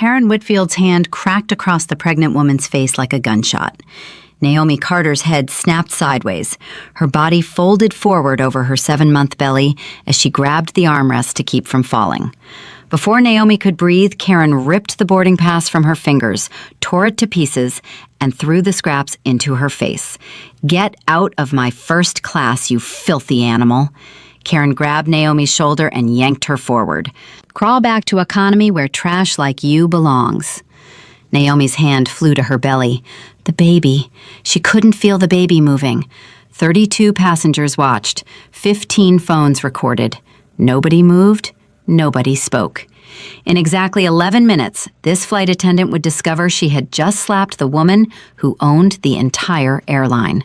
Karen Whitfield's hand cracked across the pregnant woman's face like a gunshot. Naomi Carter's head snapped sideways, her body folded forward over her 7-month belly as she grabbed the armrest to keep from falling. Before Naomi could breathe, Karen ripped the boarding pass from her fingers, tore it to pieces, and threw the scraps into her face. "Get out of my first class, you filthy animal." Karen grabbed Naomi's shoulder and yanked her forward. "Crawl back to economy where trash like you belongs." Naomi's hand flew to her belly. The baby. She couldn't feel the baby moving. 32 passengers watched. 15 phones recorded. Nobody moved. Nobody spoke. In exactly 11 minutes, this flight attendant would discover she had just slapped the woman who owned the entire airline.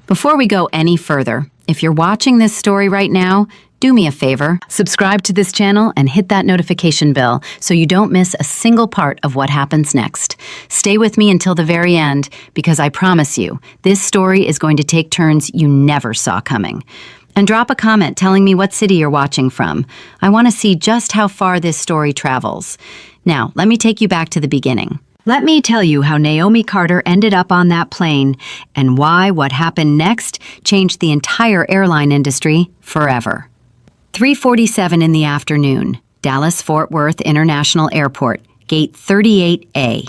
Before we go any further, if you're watching this story right now, do me a favor, subscribe to this channel and hit that notification bell so you don't miss a single part of what happens next. Stay with me until the very end because I promise you, this story is going to take turns you never saw coming. And drop a comment telling me what city you're watching from. I want to see just how far this story travels. Now, let me take you back to the beginning. Let me tell you how Naomi Carter ended up on that plane and why what happened next changed the entire airline industry forever. 3:47 in the afternoon, Dallas-Fort Worth International Airport, Gate 38A.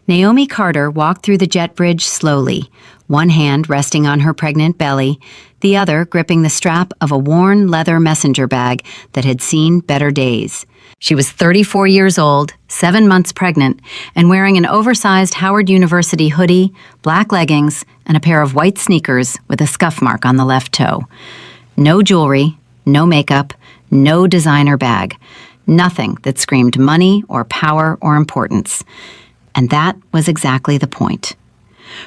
Naomi Carter walked through the jet bridge slowly, one hand resting on her pregnant belly, the other gripping the strap of a worn leather messenger bag that had seen better days. She was 34 years old, 7 months pregnant, and wearing an oversized Howard University hoodie, black leggings, and a pair of white sneakers with a scuff mark on the left toe. No jewelry, no makeup, no designer bag. Nothing that screamed money or power or importance. And that was exactly the point.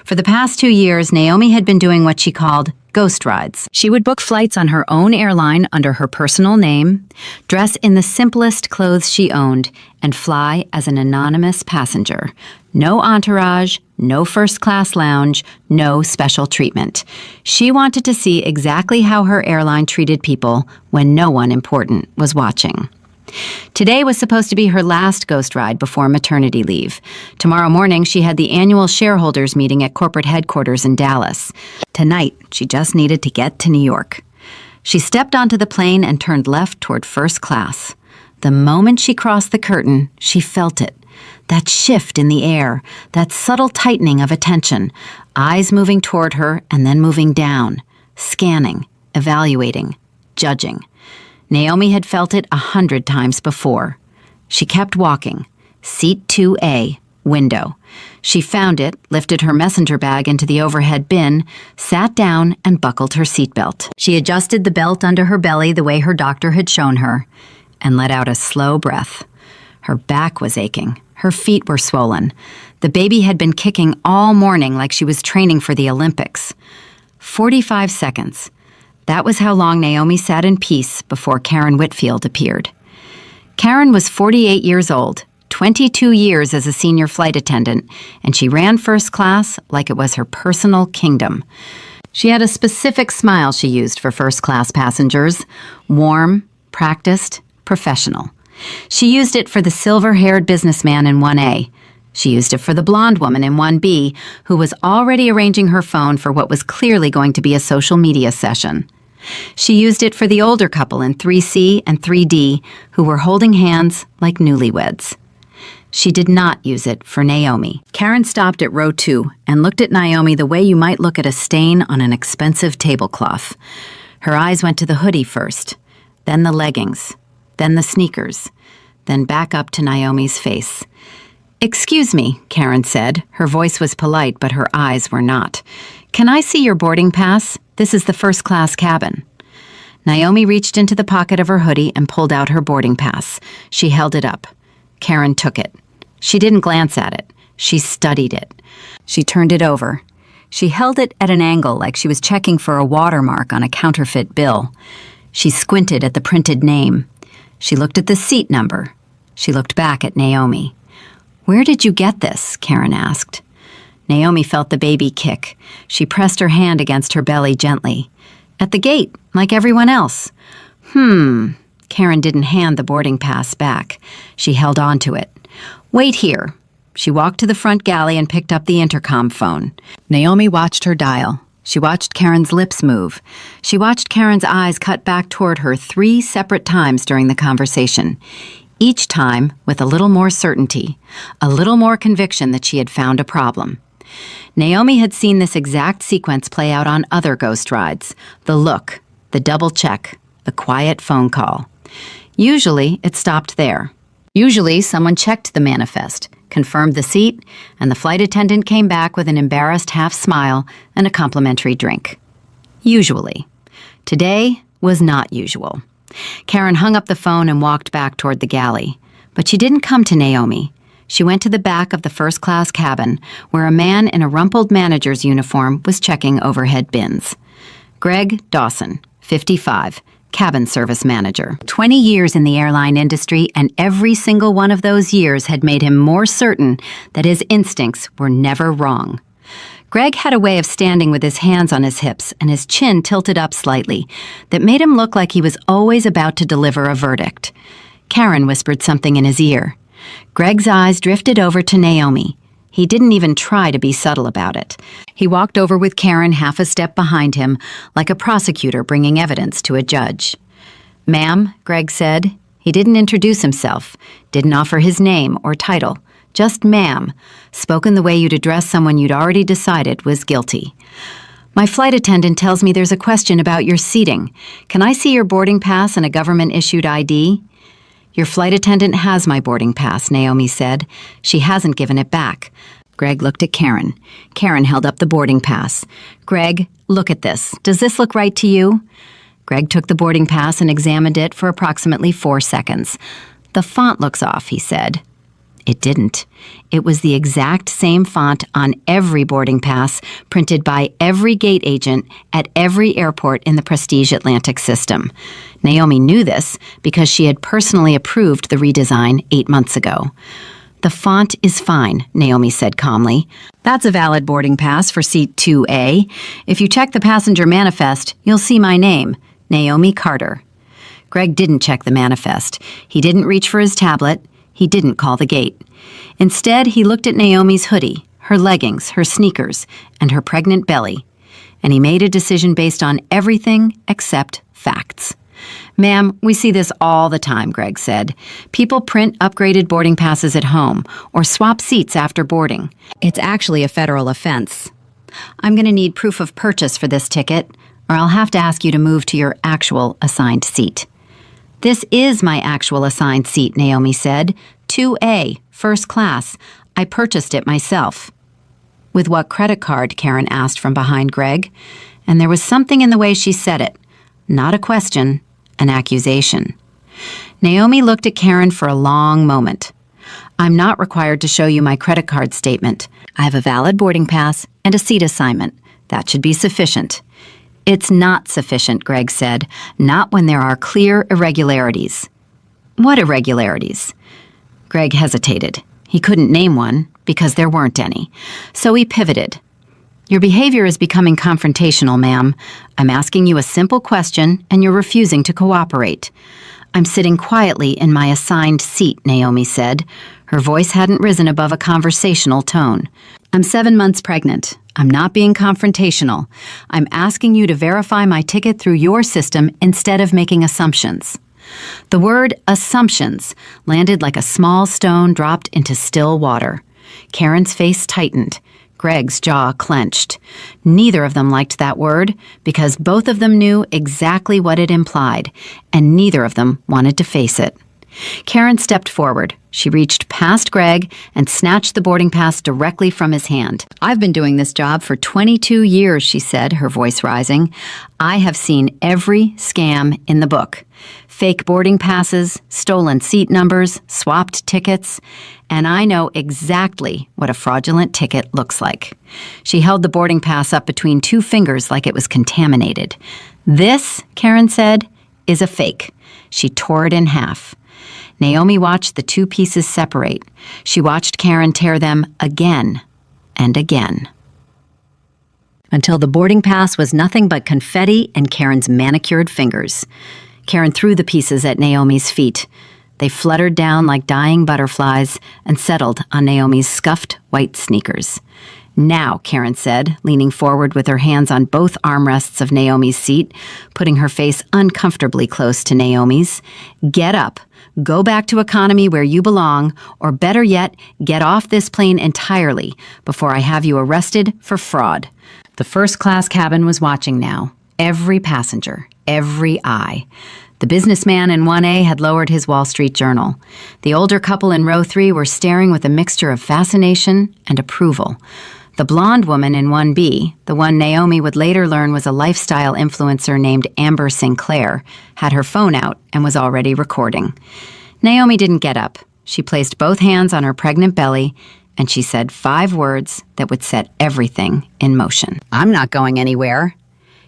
For the past 2 years, Naomi had been doing what she called ghost rides. She would book flights on her own airline under her personal name, dress in the simplest clothes she owned, and fly as an anonymous passenger. No entourage, no first-class lounge, no special treatment. She wanted to see exactly how her airline treated people when no one important was watching. Today was supposed to be her last ghost ride before maternity leave. Tomorrow morning, she had the annual shareholders meeting at corporate headquarters in Dallas. Tonight, she just needed to get to New York. She stepped onto the plane and turned left toward first class. The moment she crossed the curtain, she felt it. That shift in the air, that subtle tightening of attention, eyes moving toward her and then moving down, scanning, evaluating, judging. Naomi had felt it 100 times before. She kept walking. Seat 2A, window. She found it, lifted her messenger bag into the overhead bin, sat down, and buckled her seatbelt. She adjusted the belt under her belly the way her doctor had shown her, and let out a slow breath. Her back was aching. Her feet were swollen. The baby had been kicking all morning like she was training for the Olympics. 45 seconds. That was how long Naomi sat in peace before Karen Whitfield appeared. Karen was 48 years old, 22 years as a senior flight attendant, and she ran first class like it was her personal kingdom. She had a specific smile she used for first-class passengers, warm, practiced, professional. She used it for the silver-haired businessman in 1A. She used it for the blonde woman in 1B, who was already arranging her phone for what was clearly going to be a social media session. She used it for the older couple in 3C and 3D, who were holding hands like newlyweds. She did not use it for Naomi. Karen stopped at row 2 and looked at Naomi the way you might look at a stain on an expensive tablecloth. Her eyes went to the hoodie first, then the leggings, then the sneakers, then back up to Naomi's face. "Excuse me," Karen said. Her voice was polite, but her eyes were not. "Can I see your boarding pass? This is the first-class cabin." Naomi reached into the pocket of her hoodie and pulled out her boarding pass. She held it up. Karen took it. She didn't glance at it. She studied it. She turned it over. She held it at an angle like she was checking for a watermark on a counterfeit bill. She squinted at the printed name. She looked at the seat number. She looked back at Naomi. "Where did you get this?" Karen asked. Naomi felt the baby kick. She pressed her hand against her belly gently. "At the gate, like everyone else." Karen didn't hand the boarding pass back. She held on to it. "Wait here." She walked to the front galley and picked up the intercom phone. Naomi watched her dial. She watched Karen's lips move. She watched Karen's eyes cut back toward her 3 separate times during the conversation, each time with a little more certainty, a little more conviction that she had found a problem. Naomi had seen this exact sequence play out on other ghost rides. The look, the double check, the quiet phone call. Usually, it stopped there. Usually, someone checked the manifest, confirmed the seat, and the flight attendant came back with an embarrassed half smile and a complimentary drink. Usually. Today was not usual. Karen hung up the phone and walked back toward the galley. But she didn't come to Naomi. She went to the back of the first-class cabin, where a man in a rumpled manager's uniform was checking overhead bins. Greg Dawson, 55, cabin service manager. 20 years in the airline industry, and every single one of those years had made him more certain that his instincts were never wrong. Greg had a way of standing with his hands on his hips and his chin tilted up slightly that made him look like he was always about to deliver a verdict. Karen whispered something in his ear. Greg's eyes drifted over to Naomi. He didn't even try to be subtle about it. He walked over with Karen half a step behind him, like a prosecutor bringing evidence to a judge. "Ma'am," Greg said. He didn't introduce himself, didn't offer his name or title. Just ma'am, spoken the way you'd address someone you'd already decided was guilty. "My flight attendant tells me there's a question about your seating. Can I see your boarding pass and a government-issued ID?" "Your flight attendant has my boarding pass," Naomi said. "She hasn't given it back." Greg looked at Karen. Karen held up the boarding pass. "Greg, look at this. Does this look right to you?" Greg took the boarding pass and examined it for approximately 4 seconds. "The font looks off," he said. It didn't. It was the exact same font on every boarding pass printed by every gate agent at every airport in the Prestige Atlantic system. Naomi knew this because she had personally approved the redesign 8 months ago. "The font is fine," Naomi said calmly. "That's a valid boarding pass for seat 2A. If you check the passenger manifest, you'll see my name, Naomi Carter." Greg didn't check the manifest. He didn't reach for his tablet. He didn't call the gate. Instead, he looked at Naomi's hoodie, her leggings, her sneakers, and her pregnant belly. And he made a decision based on everything except facts. "Ma'am, we see this all the time," Greg said. "People print upgraded boarding passes at home or swap seats after boarding. It's actually a federal offense. I'm going to need proof of purchase for this ticket, or I'll have to ask you to move to your actual assigned seat." "This is my actual assigned seat," Naomi said. 2A, first class. I purchased it myself." "With what credit card?" Karen asked from behind Greg. And there was something in the way she said it. Not a question, an accusation. Naomi looked at Karen for a long moment. "I'm not required to show you my credit card statement. I have a valid boarding pass and a seat assignment. That should be sufficient." "It's not sufficient," Greg said. "Not when there are clear irregularities." "What irregularities?" Greg hesitated. He couldn't name one because there weren't any. So he pivoted. "Your behavior is becoming confrontational, ma'am. I'm asking you a simple question and you're refusing to cooperate." "I'm sitting quietly in my assigned seat," Naomi said. Her voice hadn't risen above a conversational tone. "I'm 7 months pregnant. I'm not being confrontational. I'm asking you to verify my ticket through your system instead of making assumptions." The word assumptions landed like a small stone dropped into still water. Karen's face tightened. Greg's jaw clenched. Neither of them liked that word because both of them knew exactly what it implied, and neither of them wanted to face it. Karen stepped forward. She reached past Greg and snatched the boarding pass directly from his hand. "I've been doing this job for 22 years, she said, her voice rising. "I have seen every scam in the book. Fake boarding passes, stolen seat numbers, swapped tickets, and I know exactly what a fraudulent ticket looks like." She held the boarding pass up between 2 fingers like it was contaminated. "This," Karen said, "is a fake." She tore it in half. Naomi watched the 2 pieces separate. She watched Karen tear them again and again. Until the boarding pass was nothing but confetti and Karen's manicured fingers. Karen threw the pieces at Naomi's feet. They fluttered down like dying butterflies and settled on Naomi's scuffed white sneakers. "Now," Karen said, leaning forward with her hands on both armrests of Naomi's seat, putting her face uncomfortably close to Naomi's. "Get up. Go back to economy where you belong, or better yet, get off this plane entirely before I have you arrested for fraud." The first-class cabin was watching now. Every passenger, every eye. The businessman in 1A had lowered his Wall Street Journal. The older couple in row 3 were staring with a mixture of fascination and approval. The blonde woman in 1B, the one Naomi would later learn was a lifestyle influencer named Amber Sinclair, had her phone out and was already recording. Naomi didn't get up. She placed both hands on her pregnant belly, and she said 5 words that would set everything in motion. "I'm not going anywhere."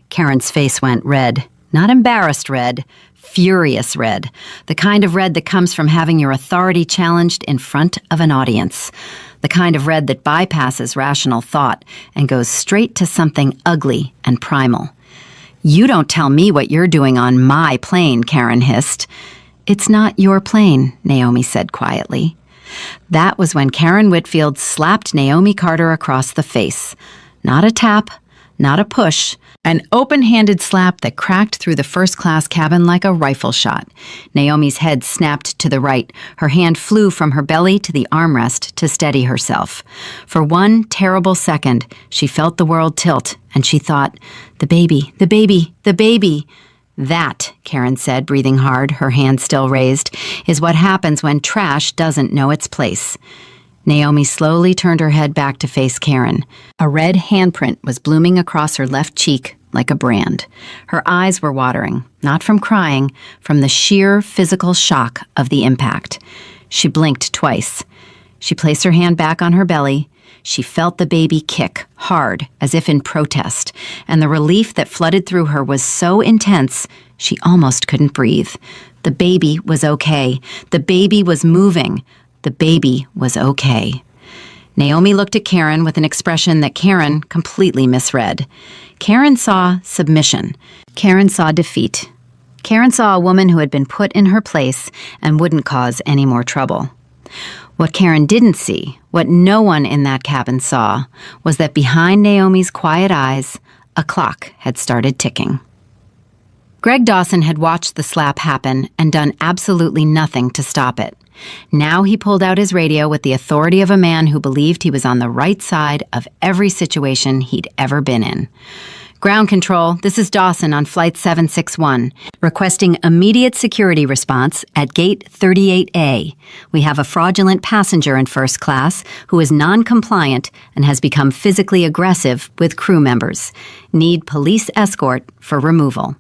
Karen's face went red. Not embarrassed red, furious red. The kind of red that comes from having your authority challenged in front of an audience. The kind of red that bypasses rational thought and goes straight to something ugly and primal. "You don't tell me what you're doing on my plane," Karen hissed. "It's not your plane," Naomi said quietly. That was when Karen Whitfield slapped Naomi Carter across the face. Not a tap, not a push, an open-handed slap that cracked through the first-class cabin like a rifle shot. Naomi's head snapped to the right. Her hand flew from her belly to the armrest to steady herself. For one terrible second, she felt the world tilt, and she thought, "The baby, the baby, the baby." "That," Karen said, breathing hard, her hand still raised, "is what happens when trash doesn't know its place." Naomi slowly turned her head back to face Karen. A red handprint was blooming across her left cheek like a brand. Her eyes were watering, not from crying, from the sheer physical shock of the impact. She blinked twice. She placed her hand back on her belly. She felt the baby kick, hard, as if in protest, and the relief that flooded through her was so intense, she almost couldn't breathe. The baby was okay. The baby was moving. The baby was okay. Naomi looked at Karen with an expression that Karen completely misread. Karen saw submission. Karen saw defeat. Karen saw a woman who had been put in her place and wouldn't cause any more trouble. What Karen didn't see, what no one in that cabin saw, was that behind Naomi's quiet eyes, a clock had started ticking. Greg Dawson had watched the slap happen and done absolutely nothing to stop it. Now he pulled out his radio with the authority of a man who believed he was on the right side of every situation he'd ever been in. "Ground control, this is Dawson on Flight 761, requesting immediate security response at Gate 38A. We have a fraudulent passenger in first class who is non-compliant and has become physically aggressive with crew members. Need police escort for removal."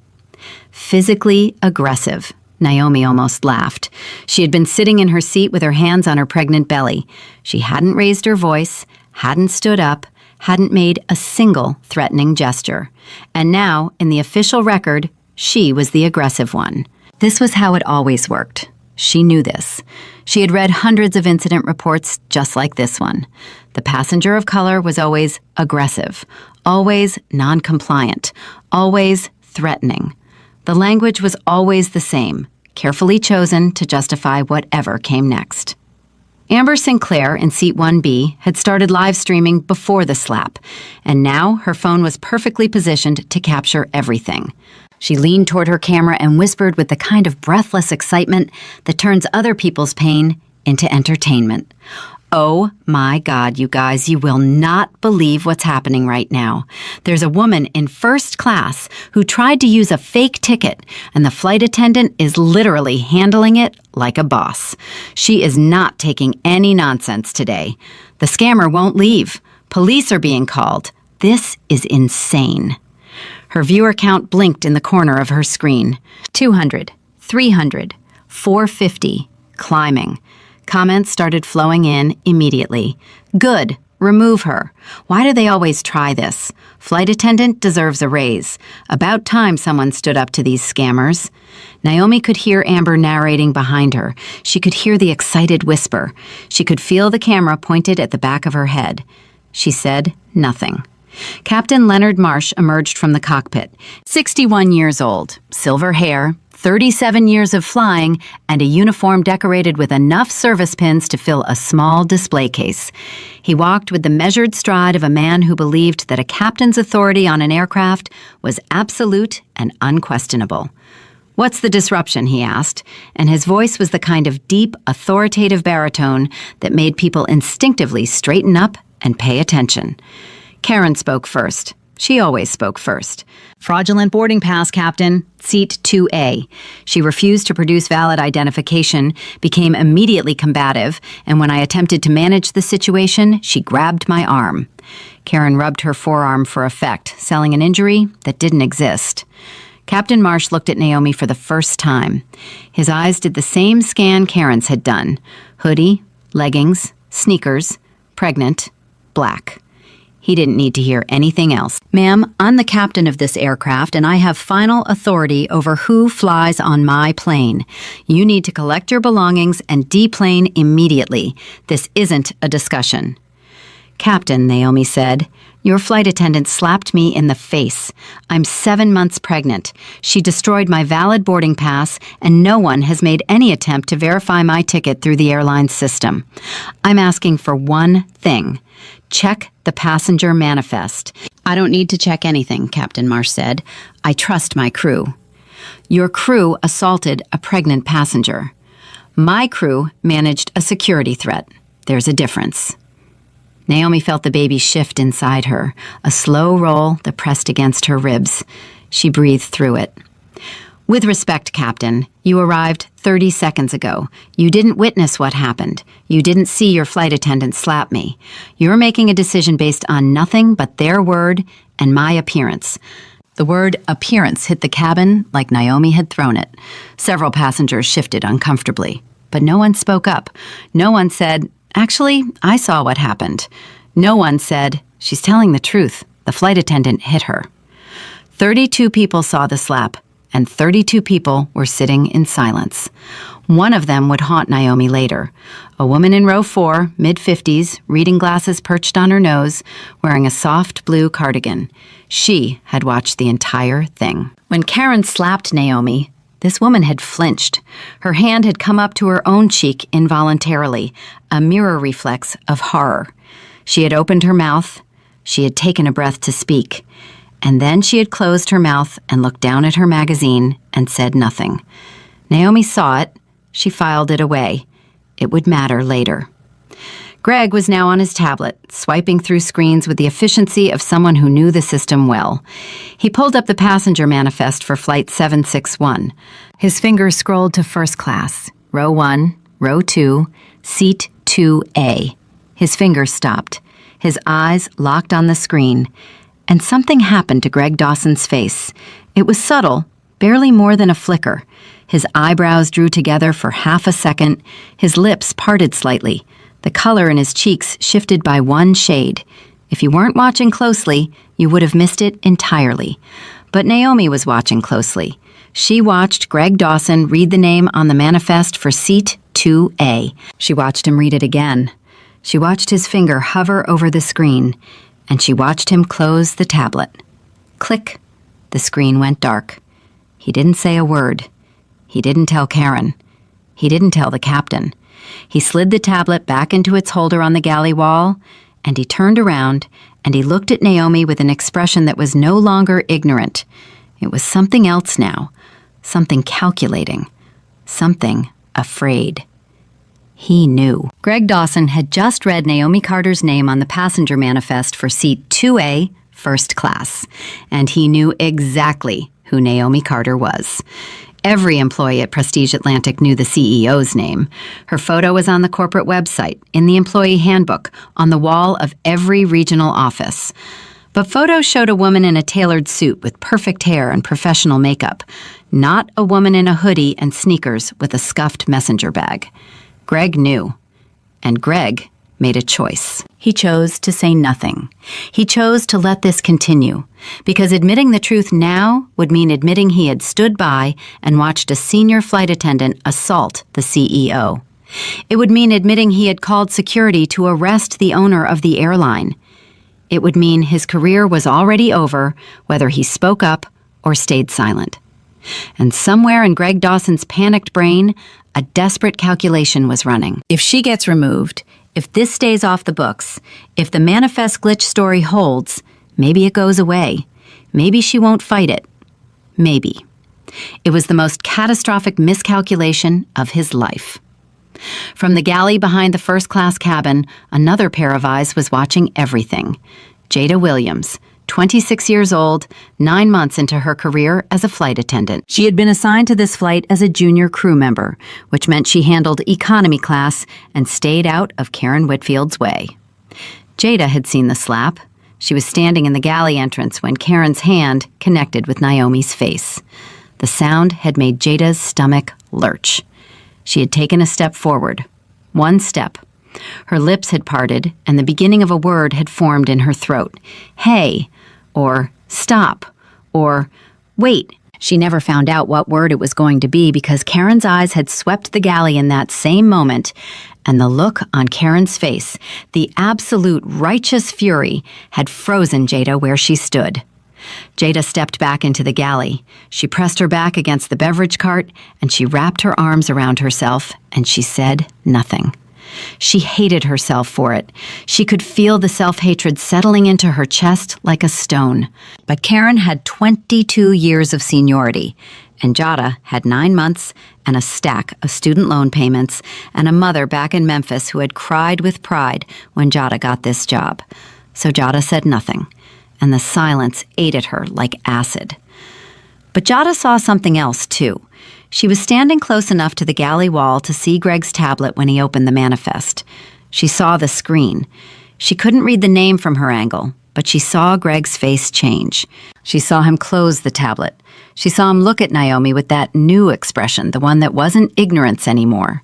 Physically aggressive. Naomi almost laughed. She had been sitting in her seat with her hands on her pregnant belly. She hadn't raised her voice, hadn't stood up, hadn't made a single threatening gesture. And now, in the official record, she was the aggressive one. This was how it always worked. She knew this. She had read hundreds of incident reports just like this one. The passenger of color was always aggressive, always non-compliant, always threatening. The language was always the same, carefully chosen to justify whatever came next. Amber Sinclair in seat 1B had started live streaming before the slap, and now her phone was perfectly positioned to capture everything. She leaned toward her camera and whispered with the kind of breathless excitement that turns other people's pain into entertainment. "Oh my God, you guys, you will not believe what's happening right now. There's a woman in first class who tried to use a fake ticket, and the flight attendant is literally handling it like a boss. She is not taking any nonsense today. The scammer won't leave. Police are being called. This is insane." Her viewer count blinked in the corner of her screen. 200, 300, 450, climbing. Comments started flowing in immediately. "Good. Remove her. Why do they always try this? Flight attendant deserves a raise. About time someone stood up to these scammers." Naomi could hear Amber narrating behind her. She could hear the excited whisper. She could feel the camera pointed at the back of her head. She said nothing. Captain Leonard Marsh emerged from the cockpit, 61 years old, silver hair, 37 years of flying, and a uniform decorated with enough service pins to fill a small display case. He walked with the measured stride of a man who believed that a captain's authority on an aircraft was absolute and unquestionable. "What's the disruption?" he asked, and his voice was the kind of deep, authoritative baritone that made people instinctively straighten up and pay attention. Karen spoke first. She always spoke first. "Fraudulent boarding pass, Captain. Seat 2A. She refused to produce valid identification, became immediately combative, and when I attempted to manage the situation, she grabbed my arm." Karen rubbed her forearm for effect, selling an injury that didn't exist. Captain Marsh looked at Naomi for the first time. His eyes did the same scan Karen's had done. Hoodie, leggings, sneakers, pregnant, black. He didn't need to hear anything else. "Ma'am, I'm the captain of this aircraft, and I have final authority over who flies on my plane. You need to collect your belongings and deplane immediately. This isn't a discussion." "Captain," Naomi said, "your flight attendant slapped me in the face. I'm 7 months pregnant. She destroyed my valid boarding pass, and no one has made any attempt to verify my ticket through the airline system. I'm asking for one thing. Check the passenger manifest." "I don't need to check anything," Captain Marsh said. "I trust my crew." "Your crew assaulted a pregnant passenger. My crew managed a security threat. There's a difference." Naomi felt the baby shift inside her, a slow roll that pressed against her ribs. She breathed through it. "With respect, Captain, you arrived 30 seconds ago. You didn't witness what happened. You didn't see your flight attendant slap me. You're making a decision based on nothing but their word and my appearance." The word appearance hit the cabin like Naomi had thrown it. Several passengers shifted uncomfortably, but no one spoke up. No one said, "Actually, I saw what happened." No one said, "She's telling the truth. The flight attendant hit her." 32 people saw the slap, and 32 people were sitting in silence. One of them would haunt Naomi later. A woman in row 4, mid-50s, reading glasses perched on her nose, wearing a soft blue cardigan. She had watched the entire thing. When Karen slapped Naomi, this woman had flinched. Her hand had come up to her own cheek involuntarily, a mirror reflex of horror. She had opened her mouth. She had taken a breath to speak. And then she had closed her mouth and looked down at her magazine and said nothing. Naomi saw it. She filed it away. It would matter later. Greg was now on his tablet, swiping through screens with the efficiency of someone who knew the system well. He pulled up the passenger manifest for Flight 761. His fingers scrolled to first class, row 1, row 2, seat 2A. His fingers stopped. His eyes locked on the screen. And something happened to Greg Dawson's face. It was subtle, barely more than a flicker. His eyebrows drew together for half a second. His lips parted slightly. The color in his cheeks shifted by one shade. If you weren't watching closely, you would have missed it entirely. But Naomi was watching closely. She watched Greg Dawson read the name on the manifest for seat 2A. She watched him read it again. She watched his finger hover over the screen, and she watched him close the tablet. Click. The screen went dark. He didn't say a word. He didn't tell Karen. He didn't tell the captain. He slid the tablet back into its holder on the galley wall, and he turned around, and he looked at Naomi with an expression that was no longer ignorant. It was something else now, something calculating, something afraid. He knew. Greg Dawson had just read Naomi Carter's name on the passenger manifest for seat 2A, first class, and he knew exactly who Naomi Carter was. Every employee at Prestige Atlantic knew the CEO's name. Her photo was on the corporate website, in the employee handbook, on the wall of every regional office. But photos showed a woman in a tailored suit with perfect hair and professional makeup, not a woman in a hoodie and sneakers with a scuffed messenger bag. Greg knew, and Greg made a choice. He chose to say nothing. He chose to let this continue, because admitting the truth now would mean admitting he had stood by and watched a senior flight attendant assault the CEO. It would mean admitting he had called security to arrest the owner of the airline. It would mean his career was already over, whether he spoke up or stayed silent. And somewhere in Greg Dawson's panicked brain, a desperate calculation was running. If she gets removed, if this stays off the books, if the manifest glitch story holds, maybe it goes away. Maybe she won't fight it. Maybe. It was the most catastrophic miscalculation of his life. From the galley behind the first-class cabin, another pair of eyes was watching everything. Jada Williams, 26 years old, 9 months into her career as a flight attendant. She had been assigned to this flight as a junior crew member, which meant she handled economy class and stayed out of Karen Whitfield's way. Jada had seen the slap. She was standing in the galley entrance when Karen's hand connected with Naomi's face. The sound had made Jada's stomach lurch. She had taken a step forward. One step. Her lips had parted, and the beginning of a word had formed in her throat. Hey, or stop, or wait. She never found out what word it was going to be because Karen's eyes had swept the galley in that same moment, and the look on Karen's face, the absolute righteous fury, had frozen Jada where she stood. Jada stepped back into the galley. She pressed her back against the beverage cart, and she wrapped her arms around herself, and she said nothing. She hated herself for it. She could feel the self-hatred settling into her chest like a stone. But Karen had 22 years of seniority, and Jada had 9 months and a stack of student loan payments and a mother back in Memphis who had cried with pride when Jada got this job. So Jada said nothing, and the silence ate at her like acid. But Jada saw something else, too. She was standing close enough to the galley wall to see Greg's tablet when he opened the manifest. She saw the screen. She couldn't read the name from her angle, but she saw Greg's face change. She saw him close the tablet. She saw him look at Naomi with that new expression, the one that wasn't ignorance anymore.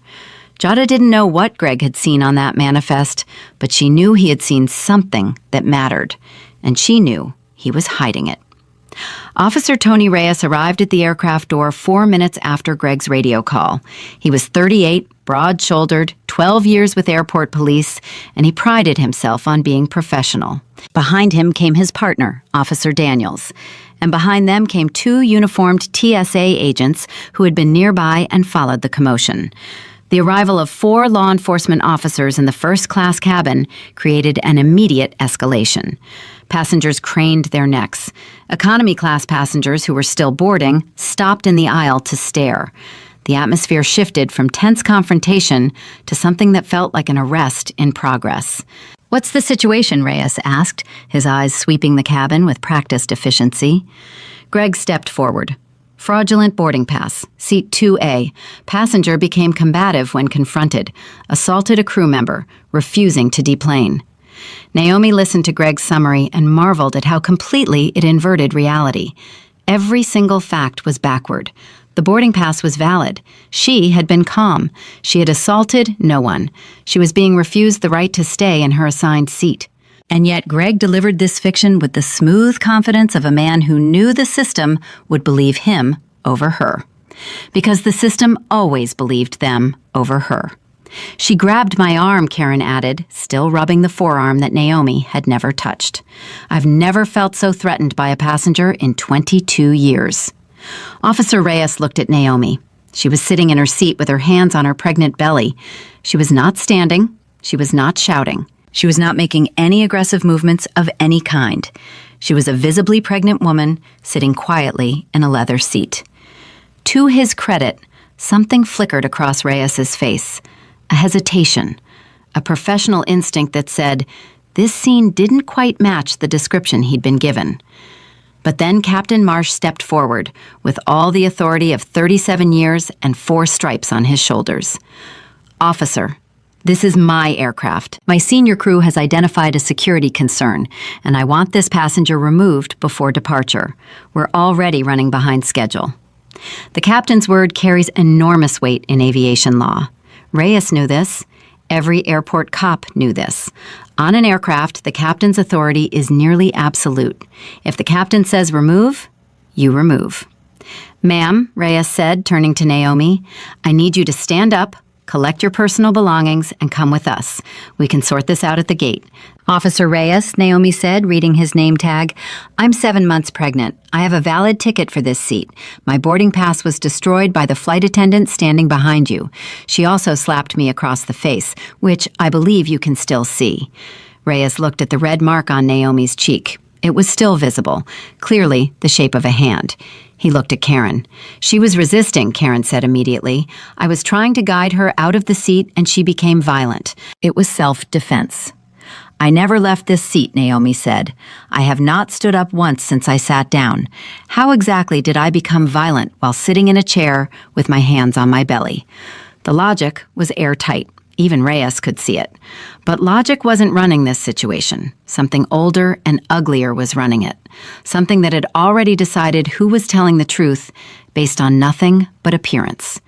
Jada didn't know what Greg had seen on that manifest, but she knew he had seen something that mattered, and she knew he was hiding it. Officer Tony Reyes arrived at the aircraft door 4 minutes after Greg's radio call. He was 38, broad-shouldered, 12 years with airport police, and he prided himself on being professional. Behind him came his partner, Officer Daniels, and behind them came 2 uniformed TSA agents who had been nearby and followed the commotion. The arrival of 4 law enforcement officers in the first-class cabin created an immediate escalation. Passengers craned their necks. Economy-class passengers who were still boarding stopped in the aisle to stare. The atmosphere shifted from tense confrontation to something that felt like an arrest in progress. "What's the situation?" Reyes asked, his eyes sweeping the cabin with practiced efficiency. Greg stepped forward. Fraudulent boarding pass, seat 2A. Passenger became combative when confronted, assaulted a crew member, refusing to deplane. Naomi listened to Greg's summary and marveled at how completely it inverted reality. Every single fact was backward. The boarding pass was valid. She had been calm. She had assaulted no one. She was being refused the right to stay in her assigned seat. And yet Greg delivered this fiction with the smooth confidence of a man who knew the system would believe him over her. Because the system always believed them over her. "She grabbed my arm," Karen added, still rubbing the forearm that Naomi had never touched. "I've never felt so threatened by a passenger in 22 years. Officer Reyes looked at Naomi. She was sitting in her seat with her hands on her pregnant belly. She was not standing. She was not shouting. She was not making any aggressive movements of any kind. She was a visibly pregnant woman sitting quietly in a leather seat. To his credit, something flickered across Reyes's face. A hesitation, a professional instinct that said, this scene didn't quite match the description he'd been given. But then Captain Marsh stepped forward, with all the authority of 37 years and 4 stripes on his shoulders. "Officer, this is my aircraft. My senior crew has identified a security concern, and I want this passenger removed before departure. We're already running behind schedule." The captain's word carries enormous weight in aviation law. Reyes knew this. Every airport cop knew this. On an aircraft, the captain's authority is nearly absolute. If the captain says remove, you remove. "Ma'am," Reyes said, turning to Naomi, "I need you to stand up, Collect your personal belongings and come with us. We can sort this out at the gate. Officer Reyes, Naomi said, reading his name tag. I'm 7 months pregnant. I have a valid ticket for this seat. My boarding pass was destroyed by the flight attendant standing behind you. She also slapped me across the face, which I believe you can still see. Reyes looked at the red mark on Naomi's cheek. It was still visible, clearly the shape of a hand. He looked at Karen. She was resisting, Karen said immediately. I was trying to guide her out of the seat and she became violent. It was self-defense. I never left this seat, Naomi said. I have not stood up once since I sat down. How exactly did I become violent while sitting in a chair with my hands on my belly? The logic was airtight. Even Reyes could see it. But logic wasn't running this situation. Something older and uglier was running it. Something that had already decided who was telling the truth based on nothing but appearance.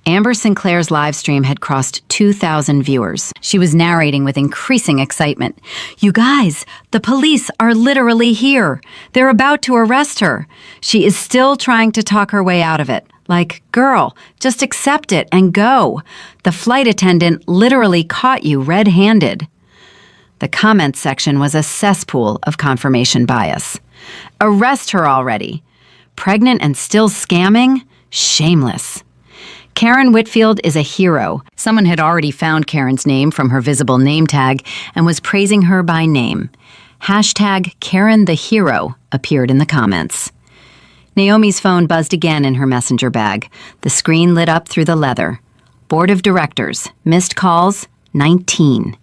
Amber Sinclair's live stream had crossed 2,000 viewers. She was narrating with increasing excitement. You guys, the police are literally here. They're about to arrest her. She is still trying to talk her way out of it. Like, girl, just accept it and go. The flight attendant literally caught you red-handed. The comments section was a cesspool of confirmation bias. Arrest her already. Pregnant and still scamming? Shameless. Karen Whitfield is a hero. Someone had already found Karen's name from her visible name tag and was praising her by name. Hashtag Karen the Hero appeared in the comments. Naomi's phone buzzed again in her messenger bag. The screen lit up through the leather. Board of Directors. Missed calls, 19.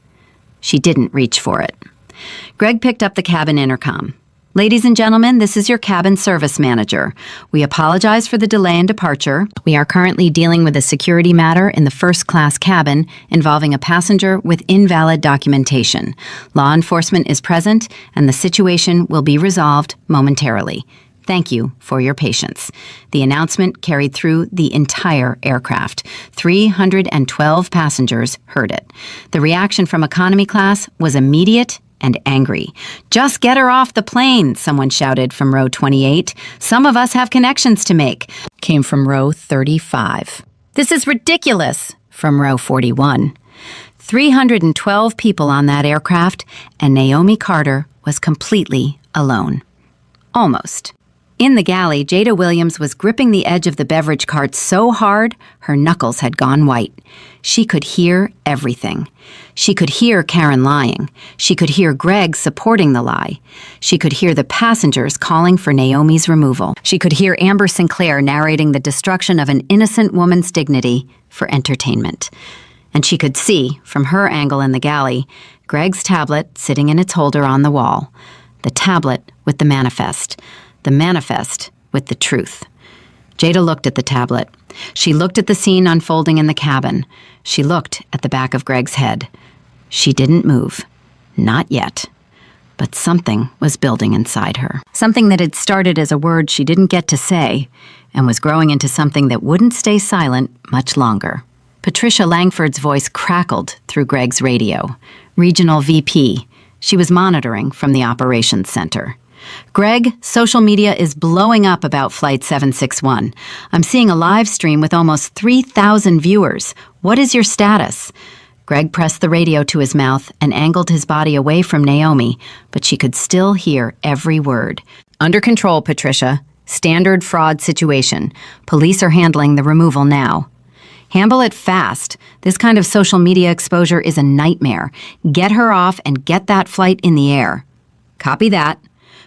She didn't reach for it. Greg picked up the cabin intercom. Ladies and gentlemen, this is your cabin service manager. We apologize for the delay in departure. We are currently dealing with a security matter in the first-class cabin involving a passenger with invalid documentation. Law enforcement is present, and the situation will be resolved momentarily. Thank you for your patience. The announcement carried through the entire aircraft. 312 passengers heard it. The reaction from economy class was immediate and angry. Just get her off the plane, someone shouted from row 28. Some of us have connections to make, came from row 35. This is ridiculous, from row 41. 312 people on that aircraft, and Naomi Carter was completely alone. Almost. In the galley, Jada Williams was gripping the edge of the beverage cart so hard, her knuckles had gone white. She could hear everything. She could hear Karen lying. She could hear Greg supporting the lie. She could hear the passengers calling for Naomi's removal. She could hear Amber Sinclair narrating the destruction of an innocent woman's dignity for entertainment. And she could see, from her angle in the galley, Greg's tablet sitting in its holder on the wall. The tablet with the manifest. The manifest with the truth. Jada looked at the tablet. She looked at the scene unfolding in the cabin. She looked at the back of Greg's head. She didn't move. Not yet. But something was building inside her. Something that had started as a word she didn't get to say and was growing into something that wouldn't stay silent much longer. Patricia Langford's voice crackled through Greg's radio. Regional VP. She was monitoring from the operations center. Greg, social media is blowing up about Flight 761. I'm seeing a live stream with almost 3,000 viewers. What is your status? Greg pressed the radio to his mouth and angled his body away from Naomi, but she could still hear every word. Under control, Patricia. Standard fraud situation. Police are handling the removal now. Handle it fast. This kind of social media exposure is a nightmare. Get her off and get that flight in the air. Copy that.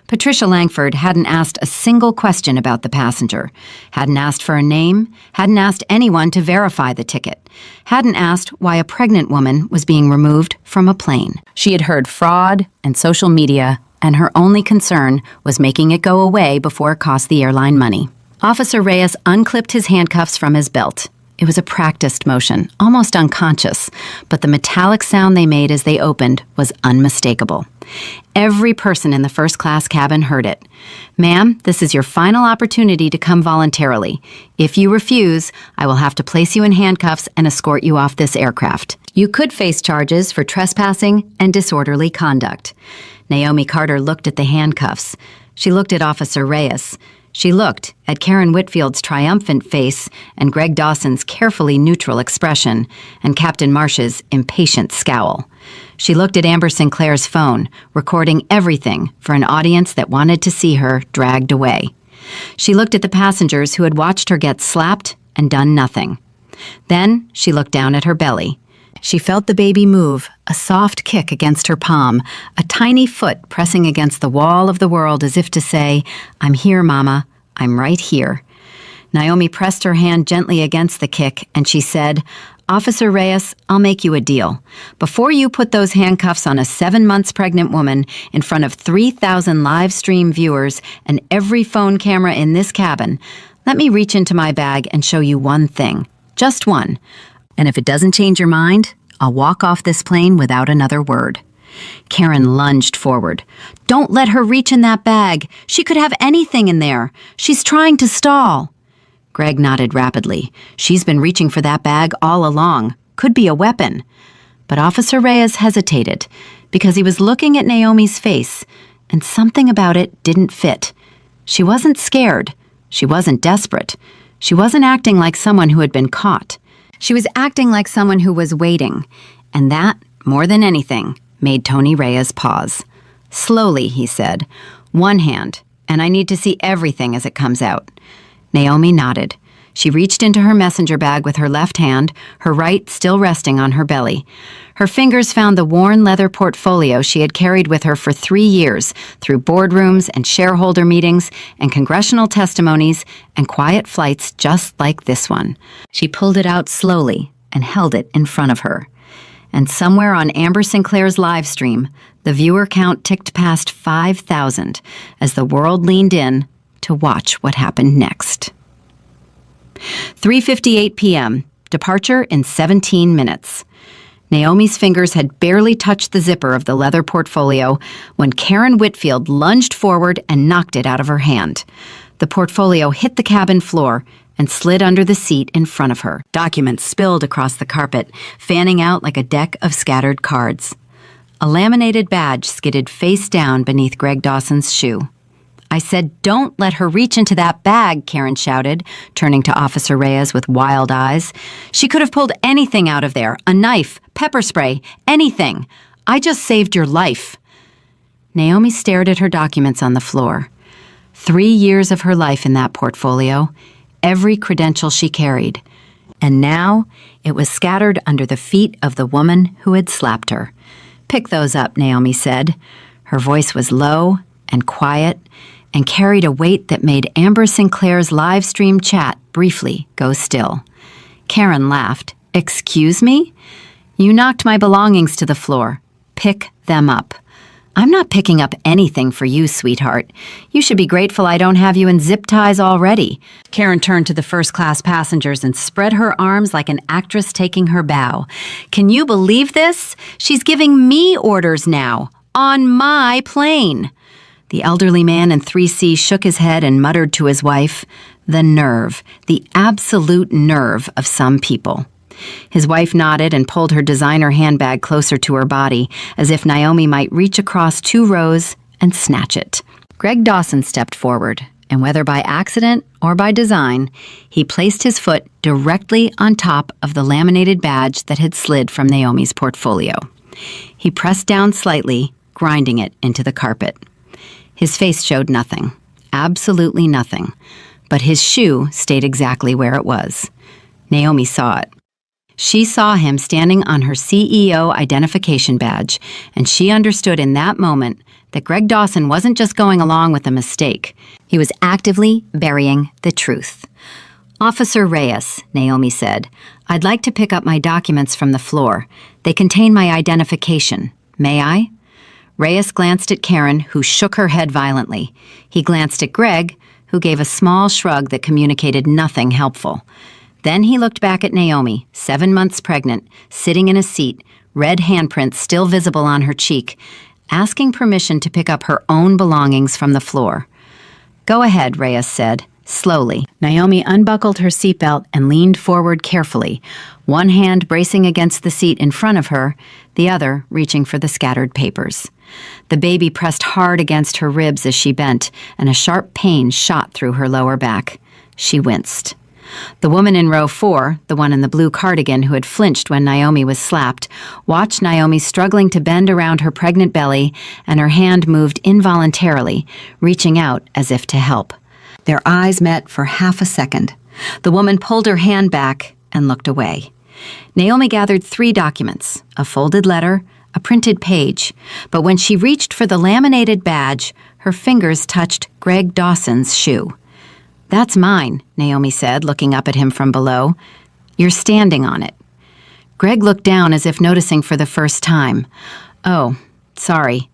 Patricia Langford hadn't asked a single question about the passenger, hadn't asked for a name, hadn't asked anyone to verify the ticket, hadn't asked why a pregnant woman was being removed from a plane. She had heard fraud and social media, and her only concern was making it go away before it cost the airline money. Officer Reyes unclipped his handcuffs from his belt. It was a practiced motion, almost unconscious, but the metallic sound they made as they opened was unmistakable. Every person in the first-class cabin heard it. Ma'am, this is your final opportunity to come voluntarily. If you refuse, I will have to place you in handcuffs and escort you off this aircraft. You could face charges for trespassing and disorderly conduct. Naomi Carter looked at the handcuffs. She looked at Officer Reyes. She looked at Karen Whitfield's triumphant face and Greg Dawson's carefully neutral expression and Captain Marsh's impatient scowl. She looked at Amber Sinclair's phone, recording everything for an audience that wanted to see her dragged away. She looked at the passengers who had watched her get slapped and done nothing. Then she looked down at her belly. She felt the baby move, a soft kick against her palm, a tiny foot pressing against the wall of the world as if to say, "I'm here, Mama. I'm right here." Naomi pressed her hand gently against the kick, and she said, "Officer Reyes, I'll make you a deal. Before you put those handcuffs on a 7 months pregnant woman in front of 3,000 live stream viewers and every phone camera in this cabin, let me reach into my bag and show you one thing. Just one. And if it doesn't change your mind, I'll walk off this plane without another word." Karen lunged forward. "Don't let her reach in that bag. She could have anything in there. She's trying to stall." Greg nodded rapidly. "She's been reaching for that bag all along. Could be a weapon." But Officer Reyes hesitated because he was looking at Naomi's face, and something about it didn't fit. She wasn't scared. She wasn't desperate. She wasn't acting like someone who had been caught. She was acting like someone who was waiting, and that, more than anything, made Tony Reyes pause. "Slowly," he said. "One hand, and I need to see everything as it comes out." Naomi nodded. She reached into her messenger bag with her left hand, her right still resting on her belly. Her fingers found the worn leather portfolio she had carried with her for 3 years, through boardrooms and shareholder meetings and congressional testimonies and quiet flights just like this one. She pulled it out slowly and held it in front of her. And somewhere on Amber Sinclair's live stream, the viewer count ticked past 5,000 as the world leaned in to watch what happened next. 3:58 p.m., departure in 17 minutes. Naomi's fingers had barely touched the zipper of the leather portfolio when Karen Whitfield lunged forward and knocked it out of her hand. The portfolio hit the cabin floor and slid under the seat in front of her. Documents spilled across the carpet, fanning out like a deck of scattered cards. A laminated badge skidded face down beneath Greg Dawson's shoe. "I said, don't let her reach into that bag," Karen shouted, turning to Officer Reyes with wild eyes. "She could have pulled anything out of there, a knife, pepper spray, anything. I just saved your life." Naomi stared at her documents on the floor. 3 years of her life in that portfolio, every credential she carried. And now it was scattered under the feet of the woman who had slapped her. "Pick those up," Naomi said. Her voice was low and quiet, and carried a weight that made Amber Sinclair's live stream chat briefly go still. Karen laughed. "Excuse me? You knocked my belongings to the floor. Pick them up." "I'm not picking up anything for you, sweetheart. You should be grateful I don't have you in zip ties already." Karen turned to the first-class passengers and spread her arms like an actress taking her bow. "Can you believe this? She's giving me orders now, on my plane." The elderly man in 3C shook his head and muttered to his wife, "The nerve, the absolute nerve of some people." His wife nodded and pulled her designer handbag closer to her body, as if Naomi might reach across 2 rows and snatch it. Greg Dawson stepped forward, and whether by accident or by design, he placed his foot directly on top of the laminated badge that had slid from Naomi's portfolio. He pressed down slightly, grinding it into the carpet. His face showed nothing, absolutely nothing, but his shoe stayed exactly where it was. Naomi saw it. She saw him standing on her CEO identification badge, and she understood in that moment that Greg Dawson wasn't just going along with a mistake. He was actively burying the truth. "Officer Reyes," Naomi said, "I'd like to pick up my documents from the floor. They contain my identification. May I?" Reyes glanced at Karen, who shook her head violently. He glanced at Greg, who gave a small shrug that communicated nothing helpful. Then he looked back at Naomi, 7 months pregnant, sitting in a seat, red handprints still visible on her cheek, asking permission to pick up her own belongings from the floor. "Go ahead," Reyes said, slowly. Naomi unbuckled her seatbelt and leaned forward carefully, one hand bracing against the seat in front of her, the other reaching for the scattered papers. The baby pressed hard against her ribs as she bent, and a sharp pain shot through her lower back. She winced. The woman in row 4, the one in the blue cardigan who had flinched when Naomi was slapped, watched Naomi struggling to bend around her pregnant belly, and her hand moved involuntarily, reaching out as if to help. Their eyes met for half a second. The woman pulled her hand back and looked away. Naomi gathered 3 documents, a folded letter, a printed page, but when she reached for the laminated badge, her fingers touched Greg Dawson's shoe. "That's mine," Naomi said, looking up at him from below. "You're standing on it." Greg looked down as if noticing for the first time. "Oh, sorry."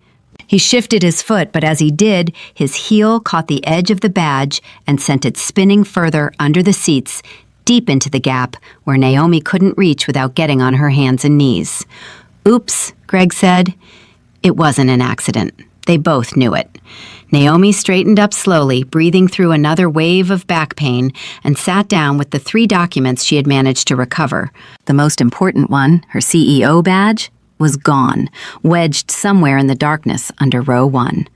He shifted his foot, but as he did, his heel caught the edge of the badge and sent it spinning further under the seats, deep into the gap where Naomi couldn't reach without getting on her hands and knees. "Oops," Greg said. It wasn't an accident. They both knew it. Naomi straightened up slowly, breathing through another wave of back pain, and sat down with the 3 documents she had managed to recover. The most important one, her CEO badge, was gone, wedged somewhere in the darkness under row 1.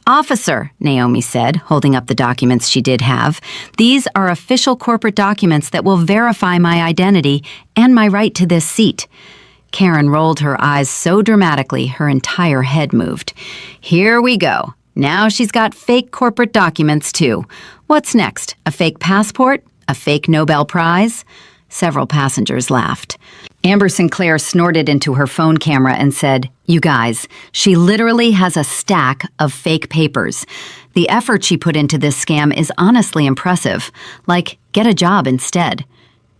"Officer," Naomi said, holding up the documents she did have, "these are official corporate documents that will verify my identity and my right to this seat." Karen rolled her eyes so dramatically her entire head moved. "Here we go. Now she's got fake corporate documents, too. What's next? A fake passport? A fake Nobel Prize?" Several passengers laughed. Amber Sinclair snorted into her phone camera and said, "You guys, she literally has a stack of fake papers. The effort she put into this scam is honestly impressive. Like, get a job instead."